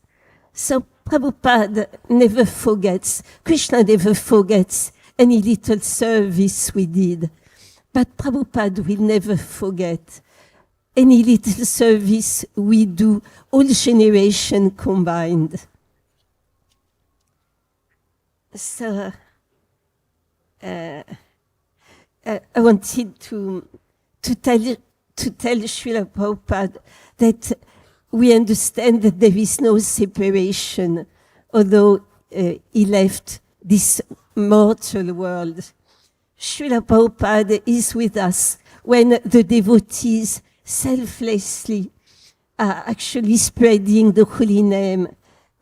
So Prabhupada never forgets, Krishna never forgets any little service we did. But Prabhupada will never forget any little service we do, all generations combined. So, I wanted to tell Srila Prabhupada that we understand that there is no separation, although he left this mortal world. Srila Prabhupada is with us when the devotees selflessly are actually spreading the holy name,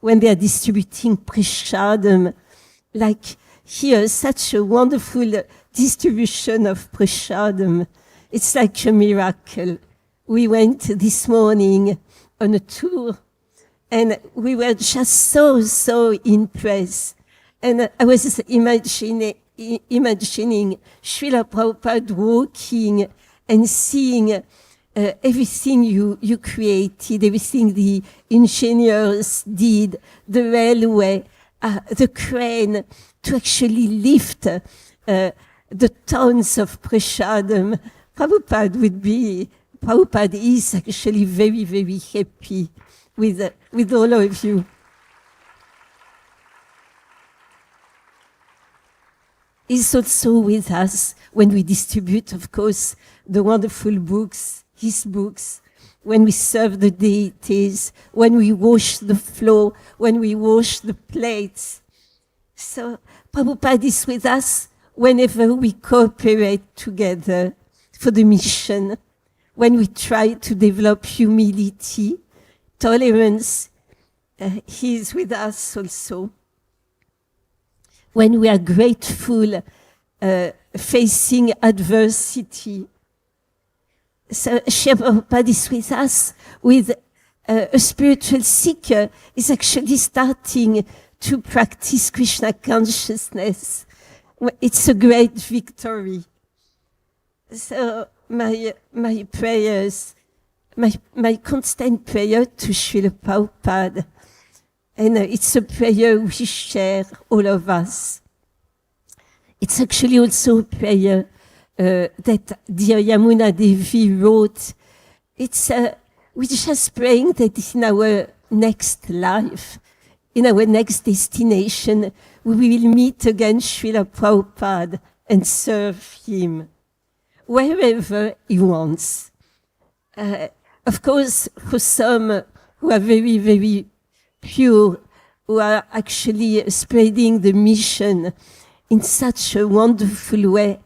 when they are distributing prasadam, like here, such a wonderful distribution of prasadam. It's like a miracle. We went this morning on a tour, and we were just so impressed. And I was imagining Srila Prabhupada walking and seeing everything you created, everything the engineers did, the railway, the crane, to actually lift the tons of prasadam. Prabhupada is actually very, very happy with all of you. He's also with us when we distribute, of course, the wonderful books, his books, when we serve the deities, when we wash the floor, when we wash the plates. So Prabhupada is with us whenever we cooperate together for the mission, when we try to develop humility, tolerance, he is with us also. When we are grateful, facing adversity. So Prabhupada is with us with a spiritual seeker is actually starting to practice Krishna consciousness. It's a great victory. So my prayers, my constant prayer to Srila Prabhupada, and it's a prayer we share, all of us. It's actually also a prayer that dear Yamuna Devi wrote. It's we're just praying that in our next life, in our next destination, we will meet again Srila Prabhupada and serve him wherever he wants. Of course, for some who are very, very pure, who are actually spreading the mission in such a wonderful way,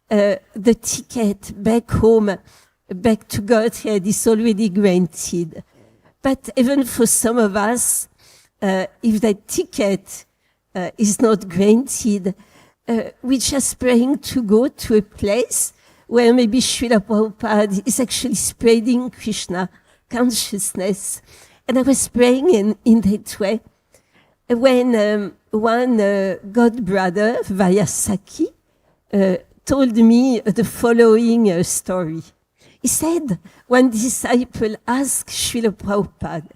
the ticket back home, back to Godhead is already granted. But even for some of us, if that ticket is not granted, we're just praying to go to a place where maybe Srila Prabhupada is actually spreading Krishna consciousness. And I was praying in that way when one god brother, Vayasaki, told me the following story. He said, one disciple asked Srila Prabhupada,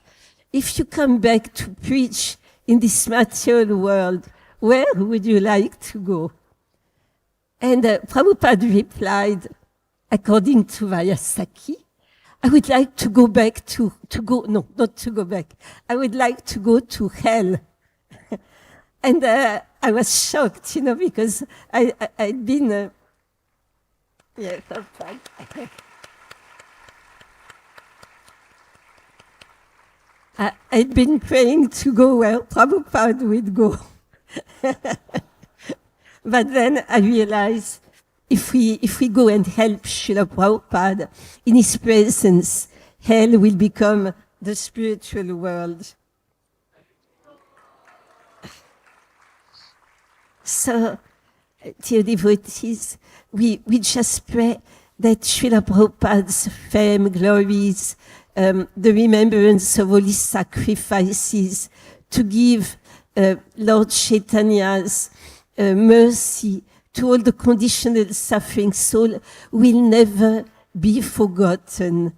if you come back to preach in this material world, where would you like to go? And Prabhupada replied, according to Vayasaki, I would like to go back not to go back. I would like to go to hell. And I was shocked, because I'd been, I'd been praying to go where Prabhupada would go. But then I realized if we go and help Srila Prabhupada in his presence, hell will become the spiritual world. So, dear devotees, we just pray that Srila Prabhupada's fame, glories, the remembrance of all his sacrifices to give Lord Chaitanya's mercy to all the conditional suffering soul will never be forgotten.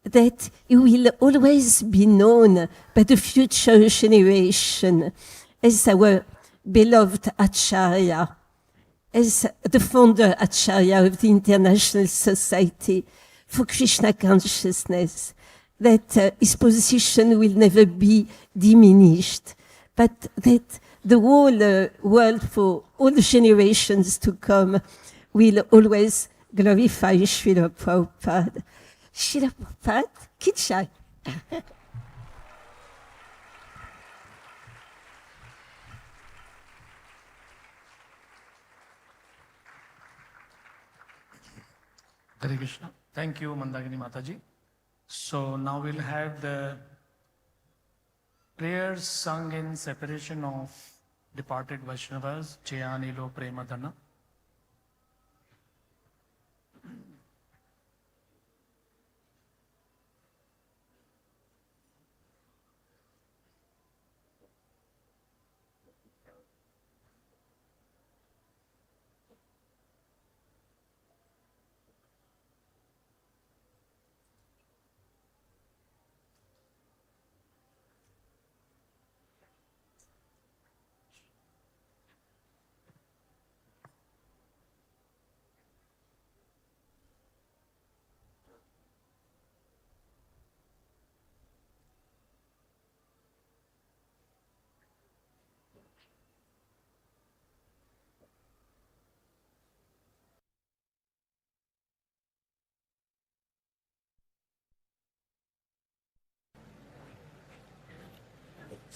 That it will always be known by the future generation as our beloved Acharya, as the founder Acharya of the International Society for Krishna Consciousness, that his position will never be diminished, but that the whole world for all the generations to come will always glorify Srila Prabhupada. Srila Prabhupada, Ki Jai. Hare Krishna. Thank you, Mandagini Mataji. So now we'll have the prayers sung in separation of departed Vaishnavas, Cheyanilo Premadana.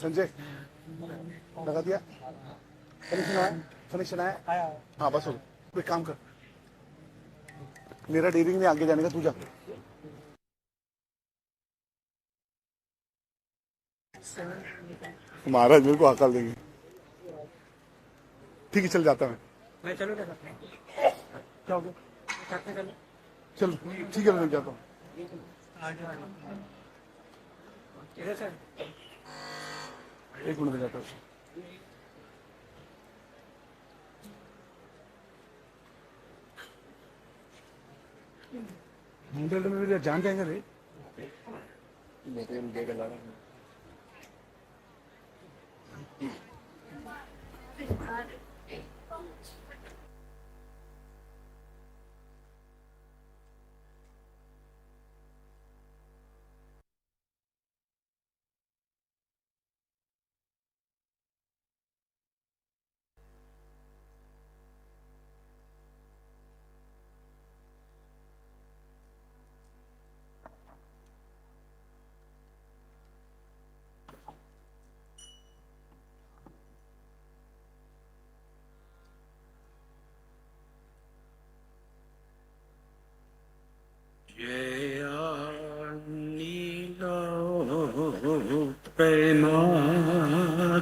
Sanjay लगा दिया connection आया हाँ बस हो गया कोई काम कर मेरा डेयरिंग में आगे जाने का तू जा महाराज मेरे को अकल देंगे ठीक है चल जाता मैं चलो क्या हो गया चलो ठीक है मैं जाता हूँ एक मिनट में जाता हूँ होटल में मेरे जान जाएंगे रे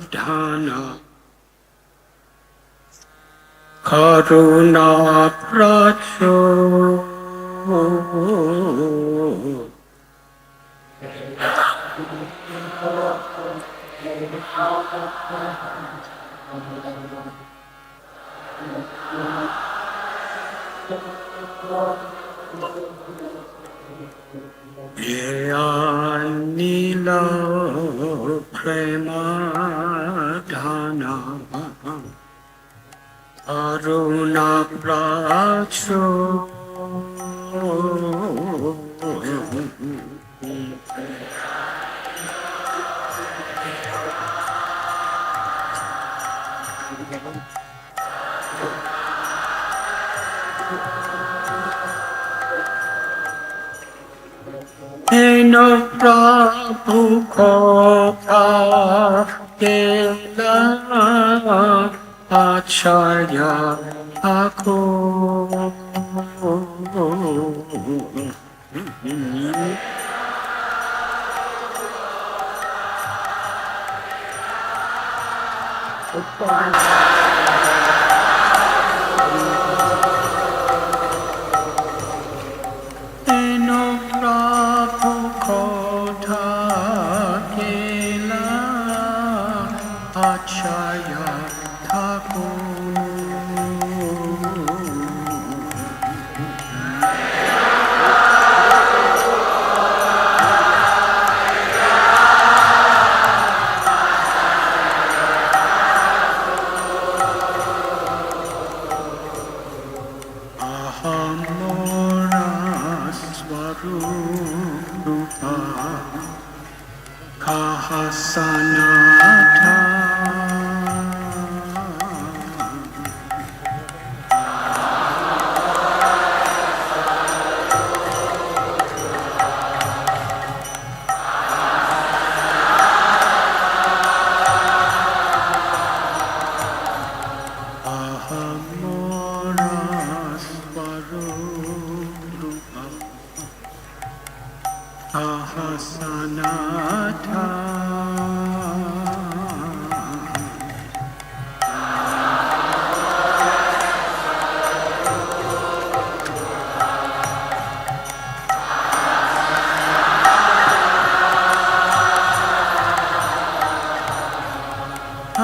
Premadhana Karuna Pracho Nila Premadhana Aruna Pracho Eno Prabhu Kota Kela Acharya Ako Eno Prabhu Kota Kela Acharya Thakur Ahamora Swarupa Kahasanatha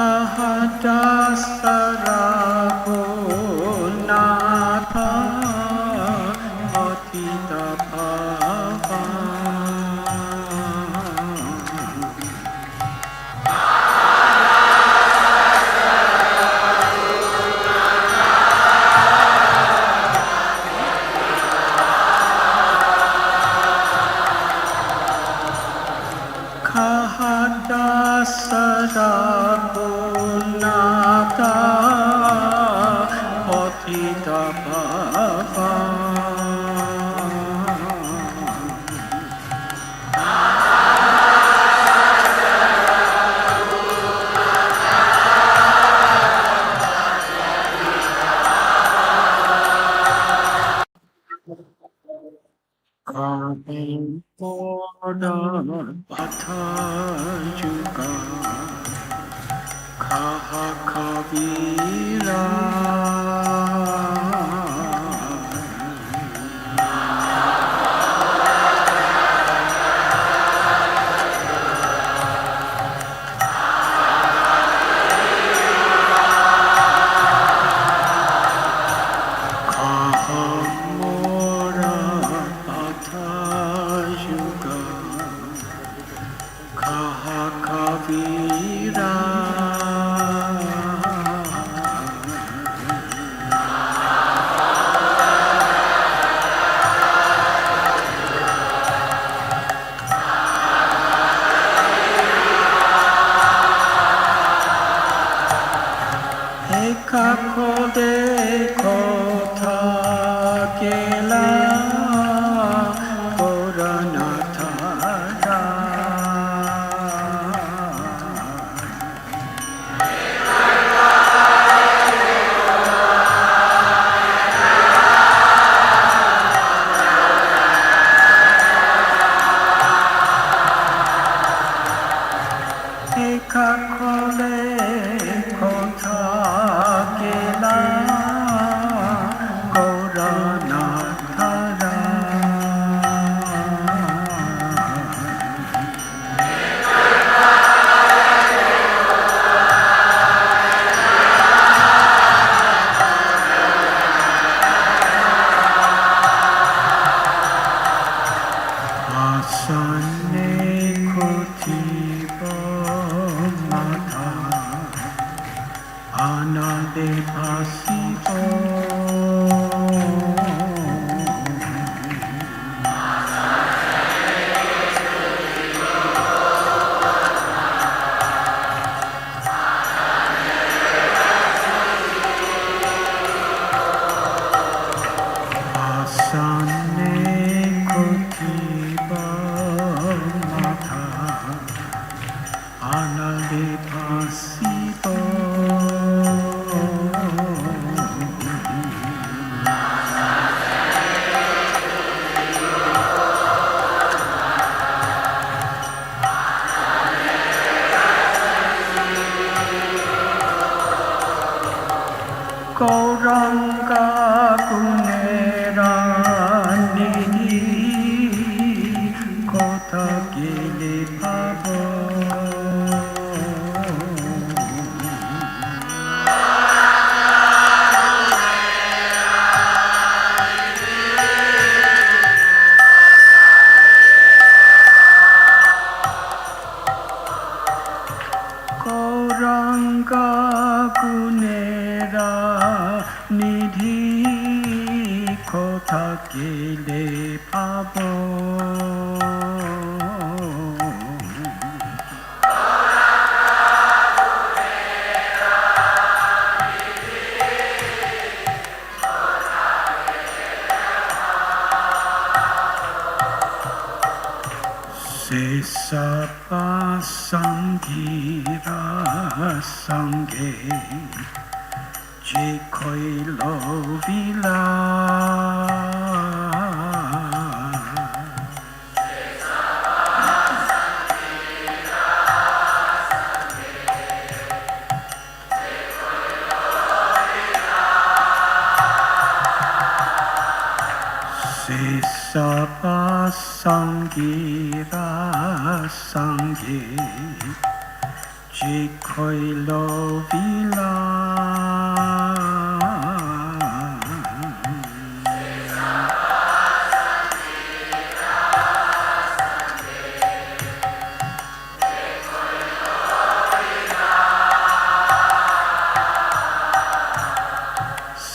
Kahadasaragunatha Patita Pava Kahadasaragunatha Patita Pava Moda Bhatha Juga Kaha Kavira Kaha Moda Bhatha Juga Kaha Kavira Eka kode kotha kela Gopinath Eka kode kotha kela Asane kutiba mata Anade pasipo Asane kutiba mata Anade pasipo Gauranga Gunera Nidhi Kotha Gile Pavo Gauranga Gunera Nidhi Kotha Gile Pavo Sesapa Sangira Sange Jikoilo Vila Sesapa Sangira Sange যে খৈল বিলা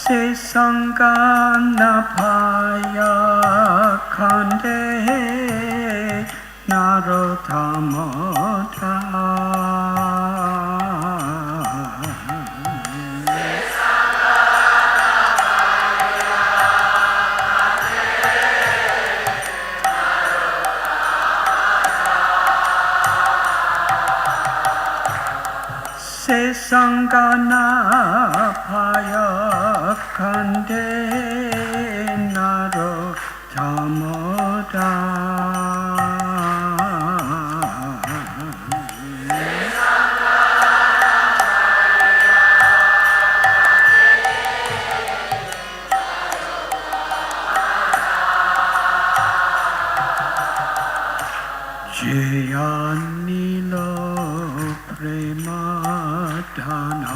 se sangana phaya khande narothamata se sangana phaya khande naro thamoda Jayanilo Premadhana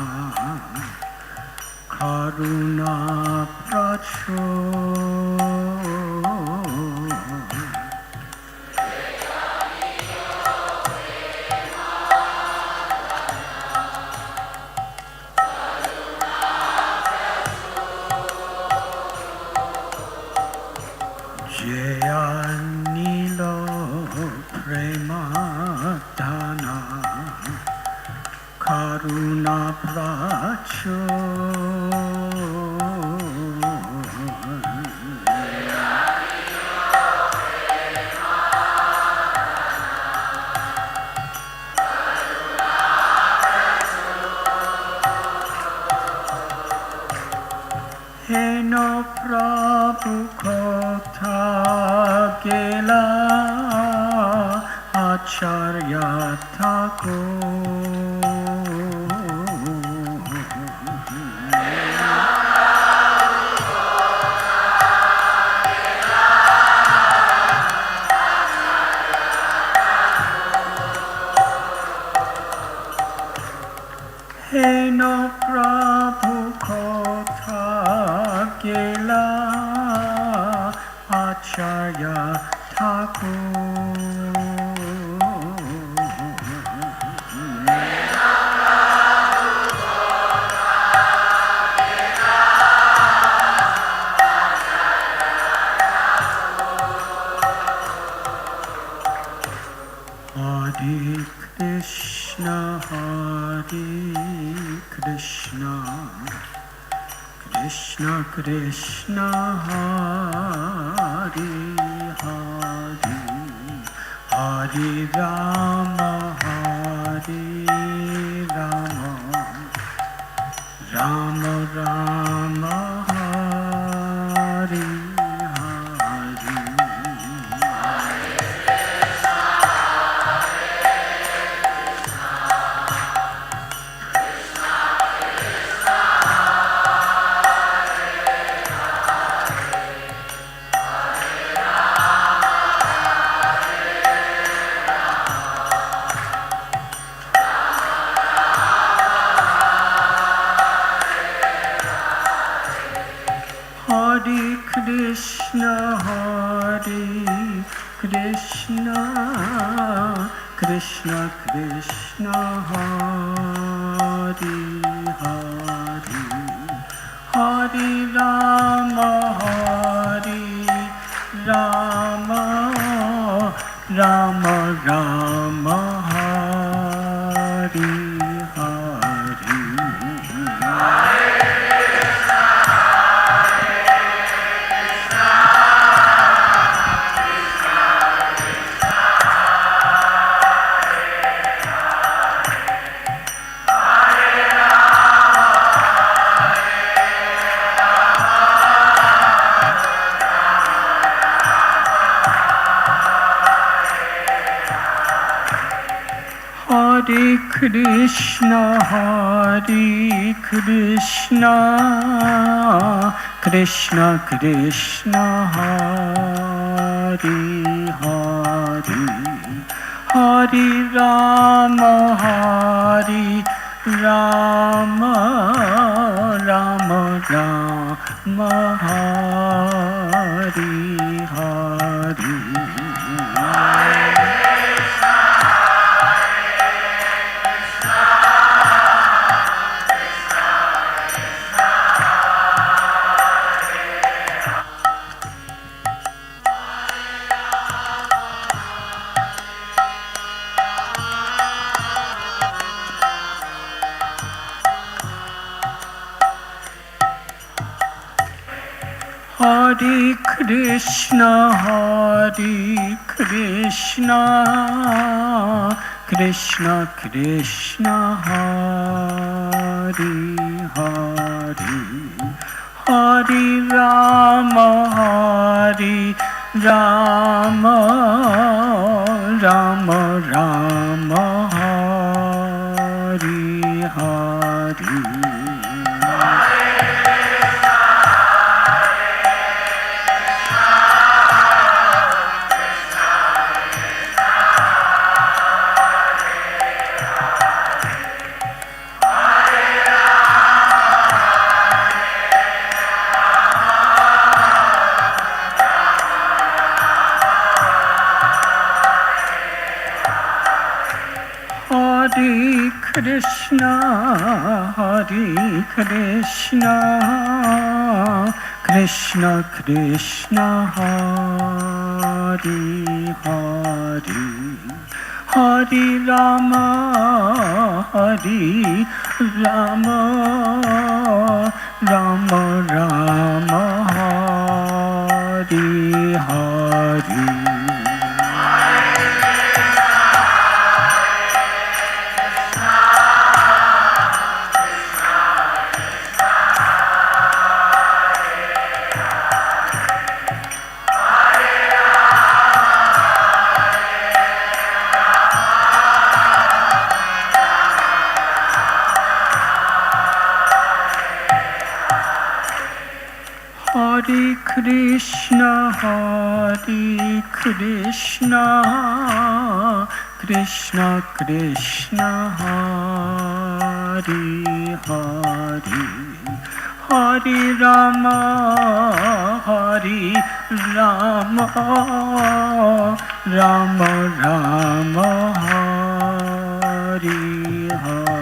Karuna Pracho Jayanilo Premadhana Karuna Pracho Heno Prabhu Kotha Gela Acharya Thakur Heno Prabhu Kotha Gela Acharya Thakur Hare Krishna Krishna Krishna Hare Hare Hare Rama Hare Rama Rama Rama Hare Hare Krishna Krishna Krishna Hare Hare Hare Rama Hare Rama Rama Rama Hare Hare Krishna Krishna Krishna Hare Hare Hari Rama, Rama Rama, Hari Hari. Hare Krishna, Krishna Krishna, Hare Hare, Hare Rama, Rama Rama, Hare Hare. Hare Krishna, Krishna Krishna, Hare Hare, Hare Rama, Rama Rama, Hare Hare. Hare Krishna, Krishna Krishna, Hare Hare, Hare Rama, Rama Rama, Hare Hare.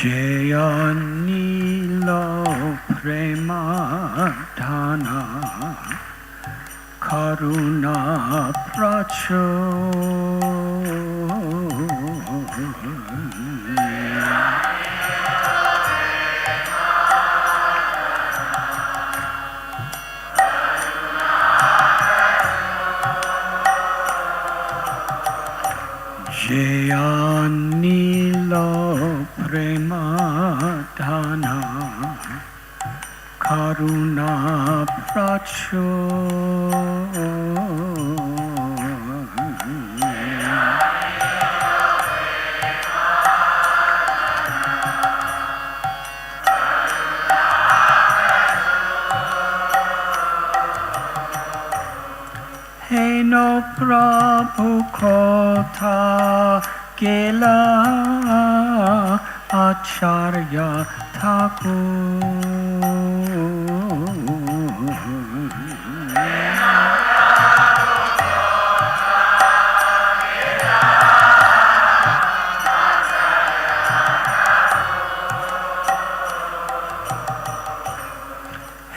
Jaya Nilo Prema Dhana Karuna Pracho Jaya Nilo Prema Dhana Karuna Pracho Hey no Prabhu Kotha Kela Acharya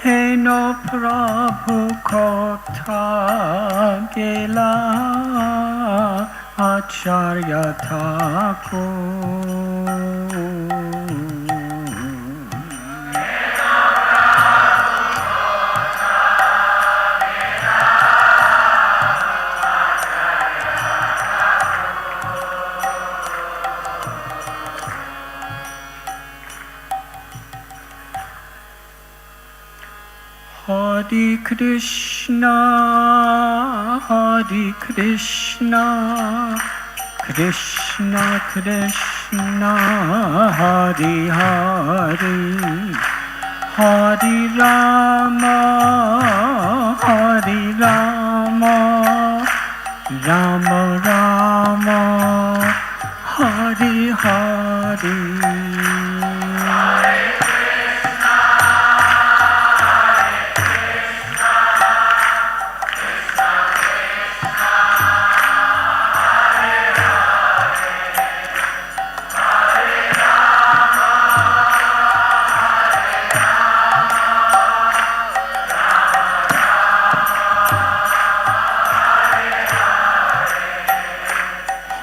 Hey no Prabhu Kotha Gela Acharya Hare Krishna, Krishna Krishna, Hare Hare, Hare Rama, Rama Rama, Hare Hare.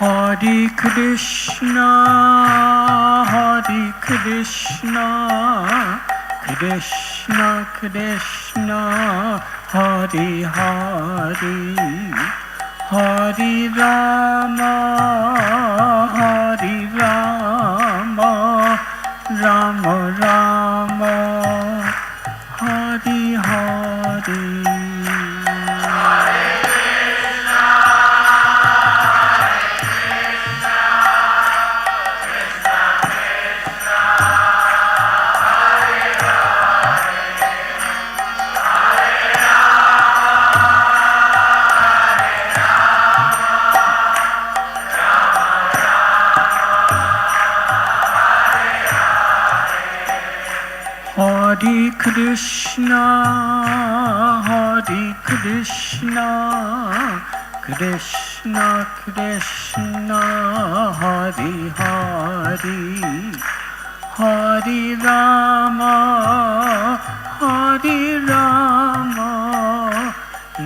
Hare Krishna, Krishna Krishna, Hare Hare, Hare Rama, Rama Rama, Hare Hare. Hare Krishna, Krishna Krishna, Hare Hare, Hare Rama,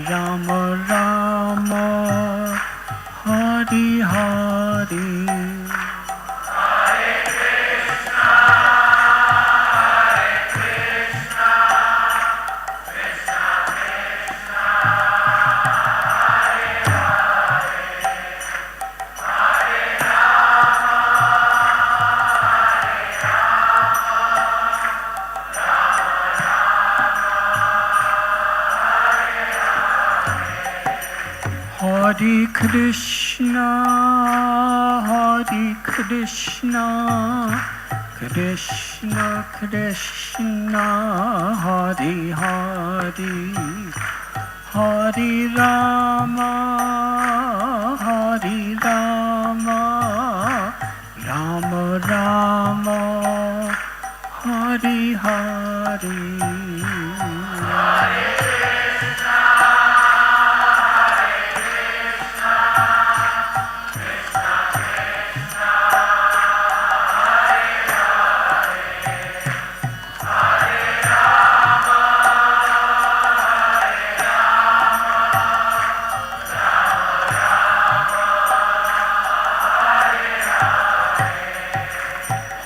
Rama Rama, Hare Hare. Hare Krishna, Krishna Krishna, Hare Hare, Hare Rama, Rama Rama, Hare Hare.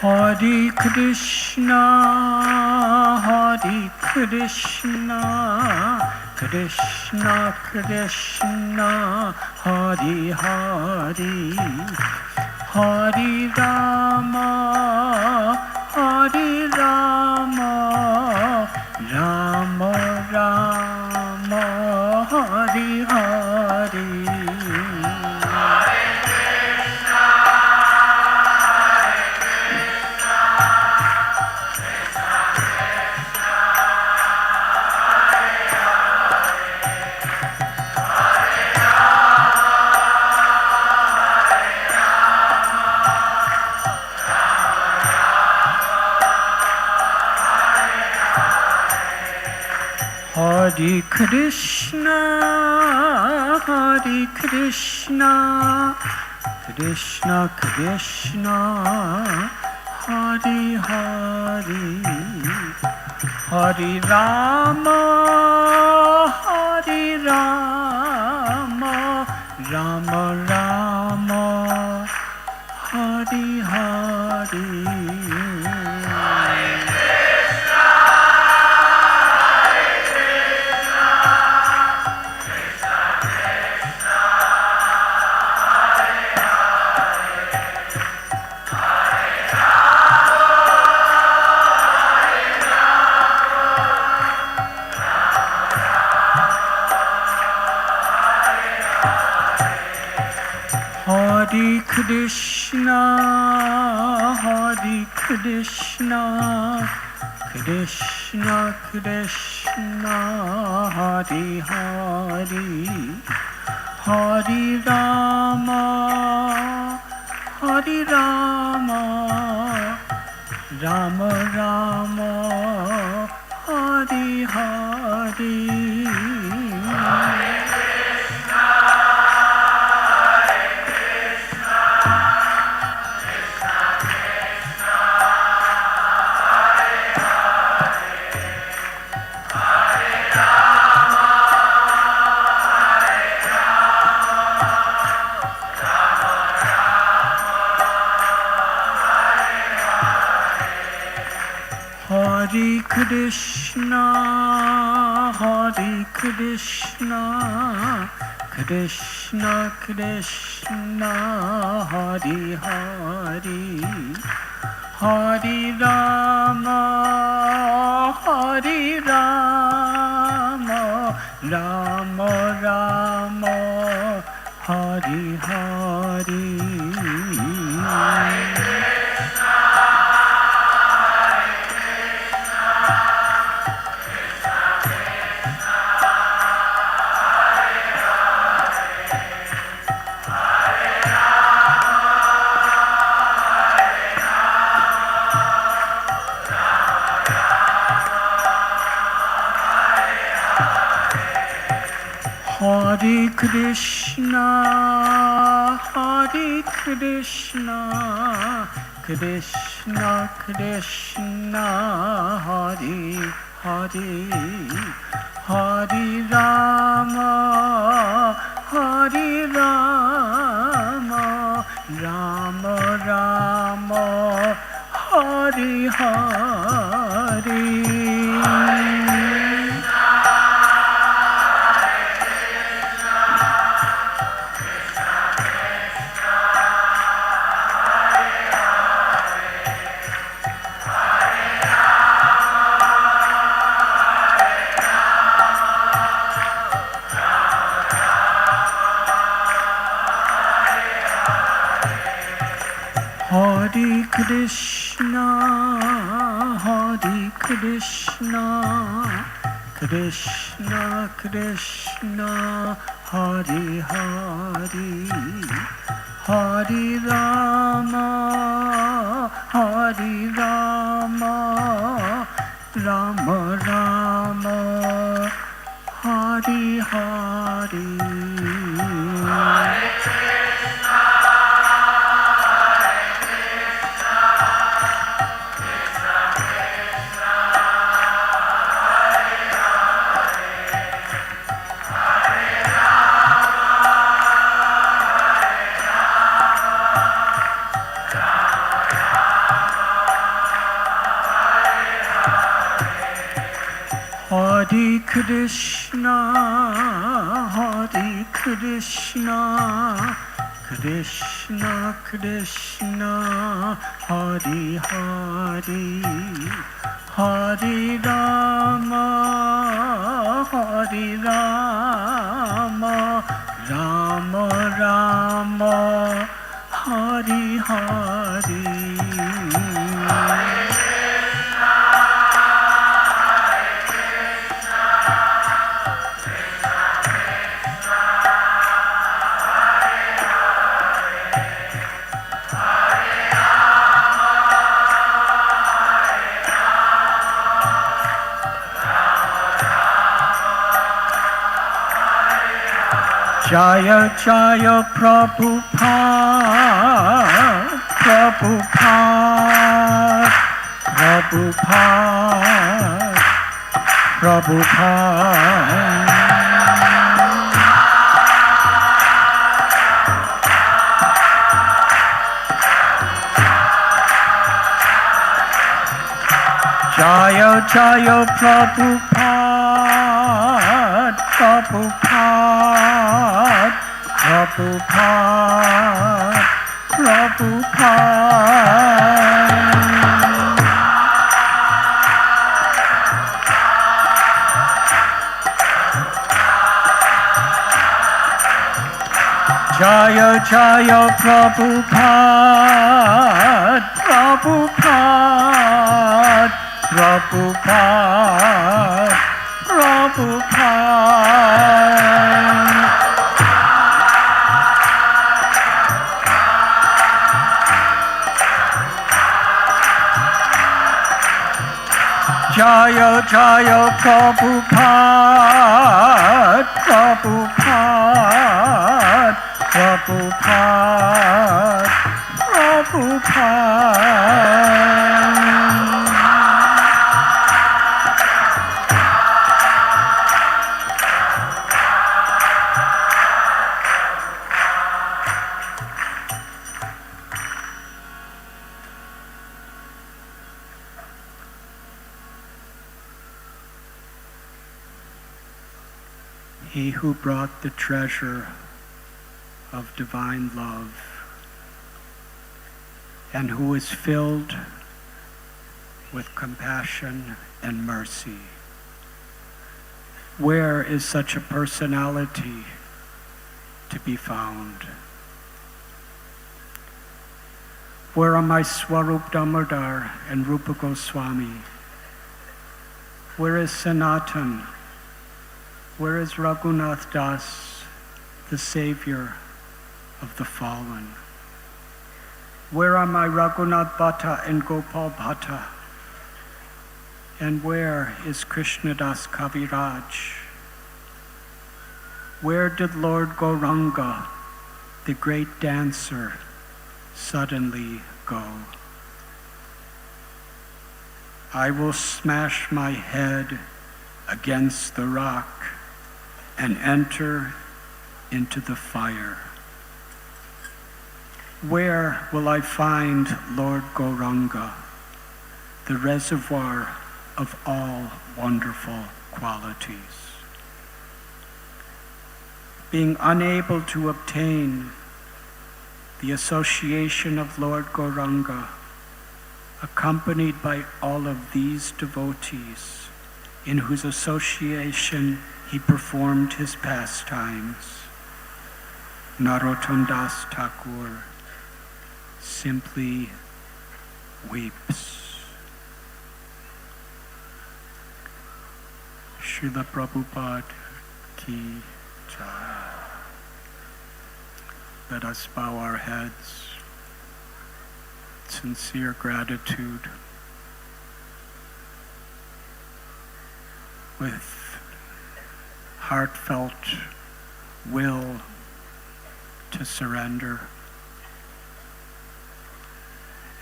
Hare Krishna, Krishna Krishna, Hare Hare, Hare Rama, Rama Rama, Hare Hare. Hare Krishna, Krishna Krishna, Hare Hare, Hare Rama, Rama Rama, Hare Hare. Krishna, Hare Krishna, Krishna Krishna, Hare Hare, Hare Rama, Hare Rama, Rama Rama, Hare Hare. Hare Krishna, Hare Krishna, Krishna Krishna, Hare Hare, Hare Rama, Hare Rama, Rama Rama, Hare Hare. Hare Krishna, Hare Krishna, Krishna Krishna, Hare Hare, Hare Rama, Hare Rama, Rama Rama, Hare Hare. Hare Krishna, Hare Krishna, Krishna Krishna, Hare Hare, Hare Rama, Hare Rama, Rama Rama, Hare Hare. Hare Krishna, Hare Krishna, Krishna Krishna, Hare Hare, Hare Rama, Hare Rama, Rama Rama, Hare Hare. Jaya Jaya Prabhupada, Prabhupada, Prabhupada, Prabhupada. Jaya Jaya Prabhupada, Prabhupada, Prabhupada, Prabhupada. Jaya Jaya Prabhupada, Prabhupada, Prabhupada, Prabhupada. Jaya Jaya Prabhupada, Prabhupada, Prabhupada, Prabhupada. He who brought the treasure of divine love and who is filled with compassion and mercy. Where is such a personality to be found? Where are my Swarup Damodar and Rupa Goswami? Where is Sanatan? Where is Raghunath Das, the savior of the fallen? Where are my Raghunath Bhatta and Gopal Bhatta? And where is Krishnadas Kaviraj? Where did Lord Gauranga, the great dancer, suddenly go? I will smash my head against the rock and enter into the fire. Where will I find Lord Gauranga, the reservoir of all wonderful qualities? Being unable to obtain the association of Lord Gauranga, accompanied by all of these devotees, in whose association he performed his pastimes, Narottam Das Thakur simply weeps. Srila Prabhupada ki jai. Let us bow our heads, sincere gratitude, with heartfelt will to surrender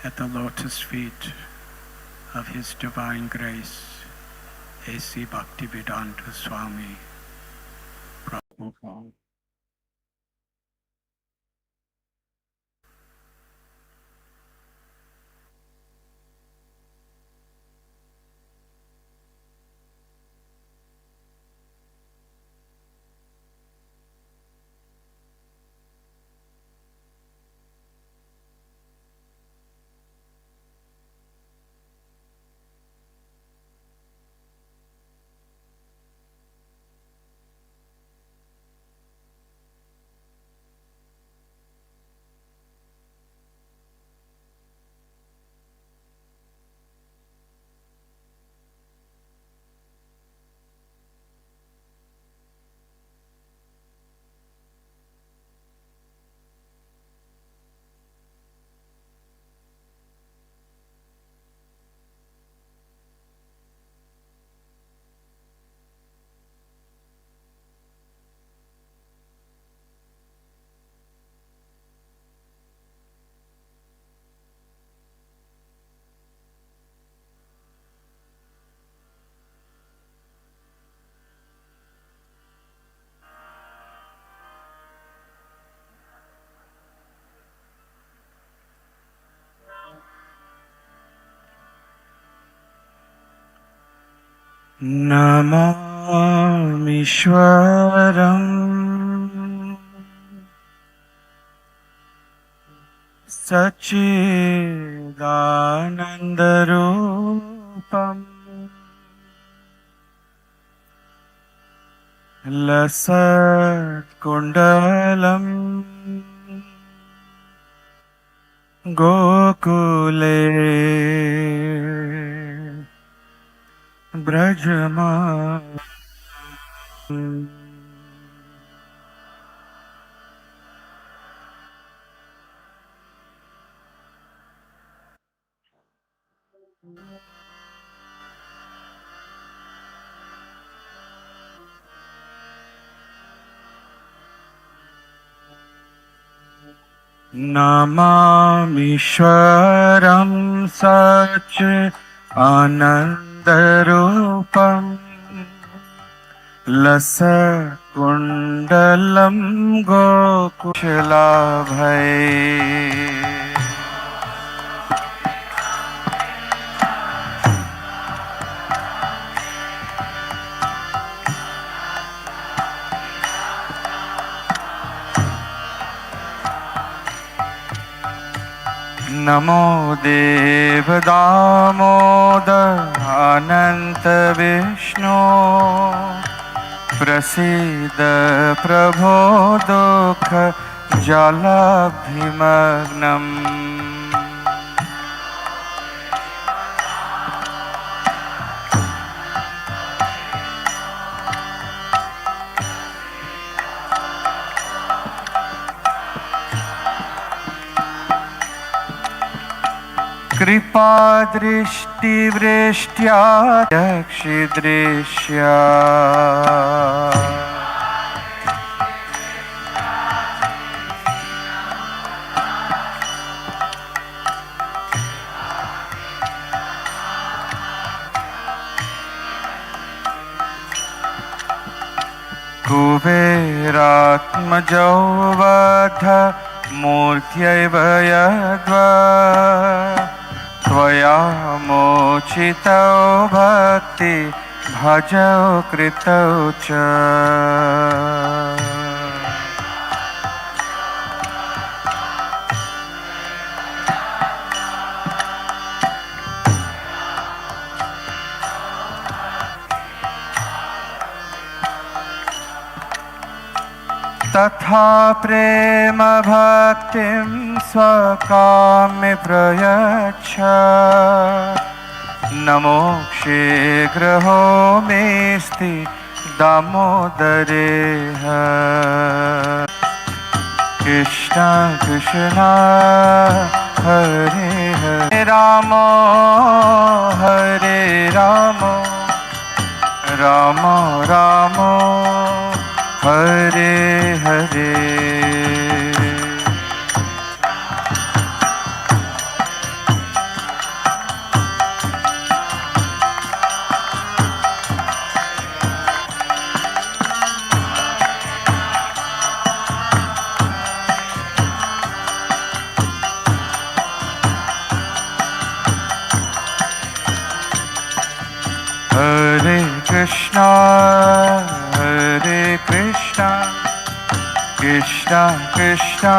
at the lotus feet of His Divine Grace, A.C. Bhaktivedanta Swami Prabhupada. Namamishwaram Sachidanandarupam Lasat Kundalam गोकुले ब्रजमा नमामीश्वरं सच आनन्दरूपम् लसकुण्डलं गोकुशलाभये नमो देव दामोदर अनंत विष्णु प्रसीद प्रभो दुख जलाभिमग्नम् कृपा दृष्टि वृष्ट्या दृश्या कुबेरात्मजौ वध मूर्त्यैव यद्वा त्वया मोचितौ भक्ति भजौ कृतौ च तथा प्रेम भक्तिं स्वकाम्य प्रयच्छ नमो शीघ्रहो मेस्ति Damodare Krishna Krishna Hare Hare Ram Ram Ram Hare Hare Hare Krishna, Hare Krishna, Krishna Krishna,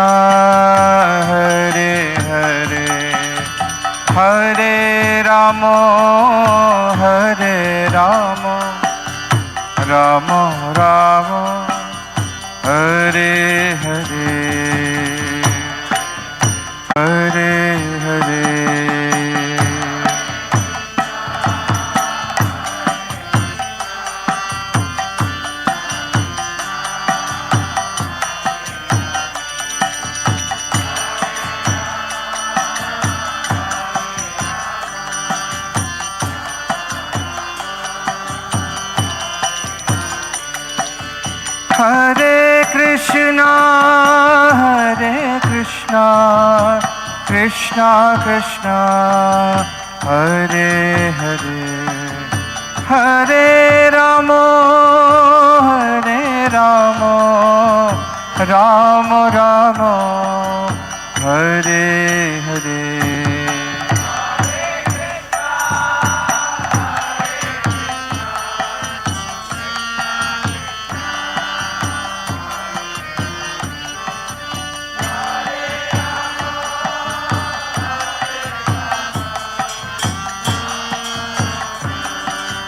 Hare Hare, Hare Rama, Hare Rama, Rama Rama, Hare Hare, Hare Hare. Hare Krishna, Krishna Krishna, Hare Hare, Hare Rama, Rama Rama, Hare